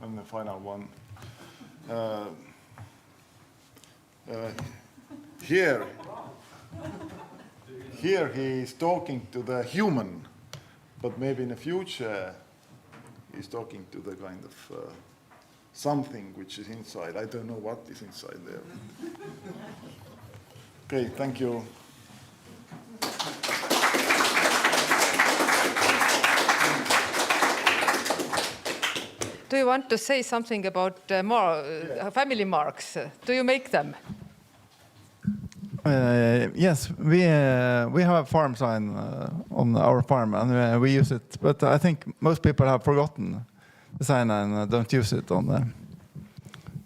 And the final one. Here he is talking to the human, but maybe in the future he's talking to the kind of something which is inside. I don't know what is inside there. Okay, thank you. Do you want to say something about family marks? Do you make them? Yes, we have a farm sign on our farm, and we use it. But I think most people have forgotten the sign and don't use it on the.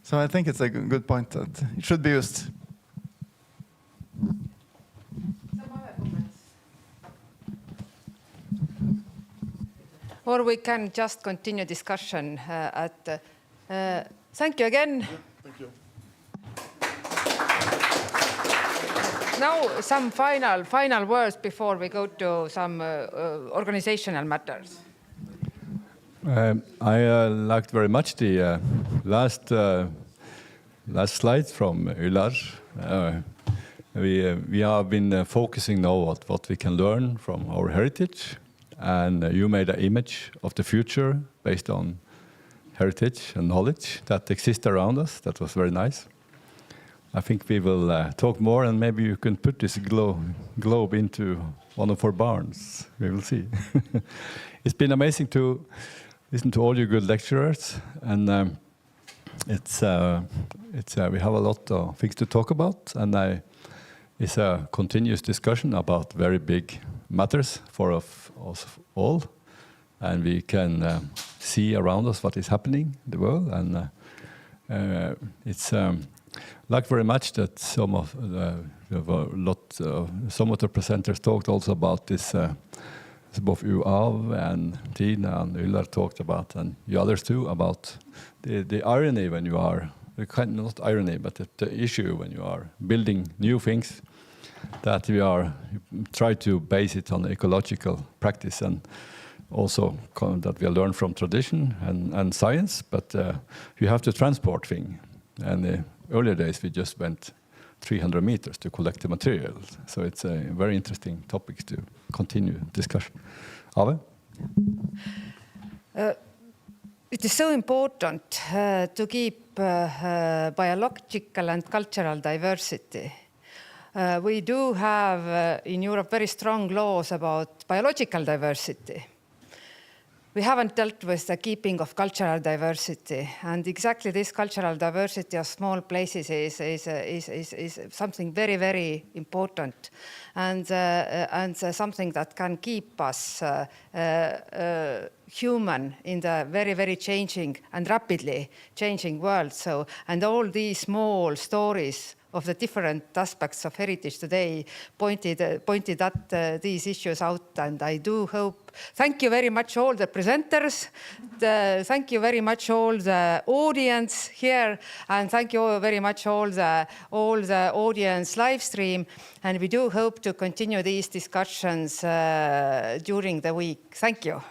So I think it's a good point that it should be used. Or we can just continue discussion at. Thank you again. Thank you. Now some final words before we go to some organizational matters. I liked very much the last slide from Ular. We have been focusing now on what we can learn from our heritage, and you made an image of the future based on heritage and knowledge that exists around us. That was very nice. I think we will talk more, and maybe you can put this globe into one of our barns. We will see. It's been amazing to listen to all you good lecturers, and we have a lot of things to talk about, and it's a continuous discussion about very big matters for us all, and we can see around us what is happening in the world, and it's like very much that some of the There were a lot. Some of the presenters talked also about this. Both Uav and Tina and Yllar talked about, and the others too, about the irony when you are, not irony, but the issue when you are building new things, that we try to base it on ecological practice, and also that we learn from tradition and science, but you have to transport things. And the earlier days we just went 300 meters to collect the materials. So it's a very interesting topic to continue discussion. Ave? It is so important to keep biological and cultural diversity. We do have in Europe very strong laws about biological diversity. We haven't dealt with the keeping of cultural diversity, and exactly this cultural diversity of small places is something very, very important, and something that can keep us human in the very, very changing and rapidly changing world. So, and all these small stories of the different aspects of heritage today pointed at these issues out, and I do hope. Thank you very much all the presenters, thank you very much all the audience here, and thank you very much all the audience live stream, and we do hope to continue these discussions during the week. Thank you.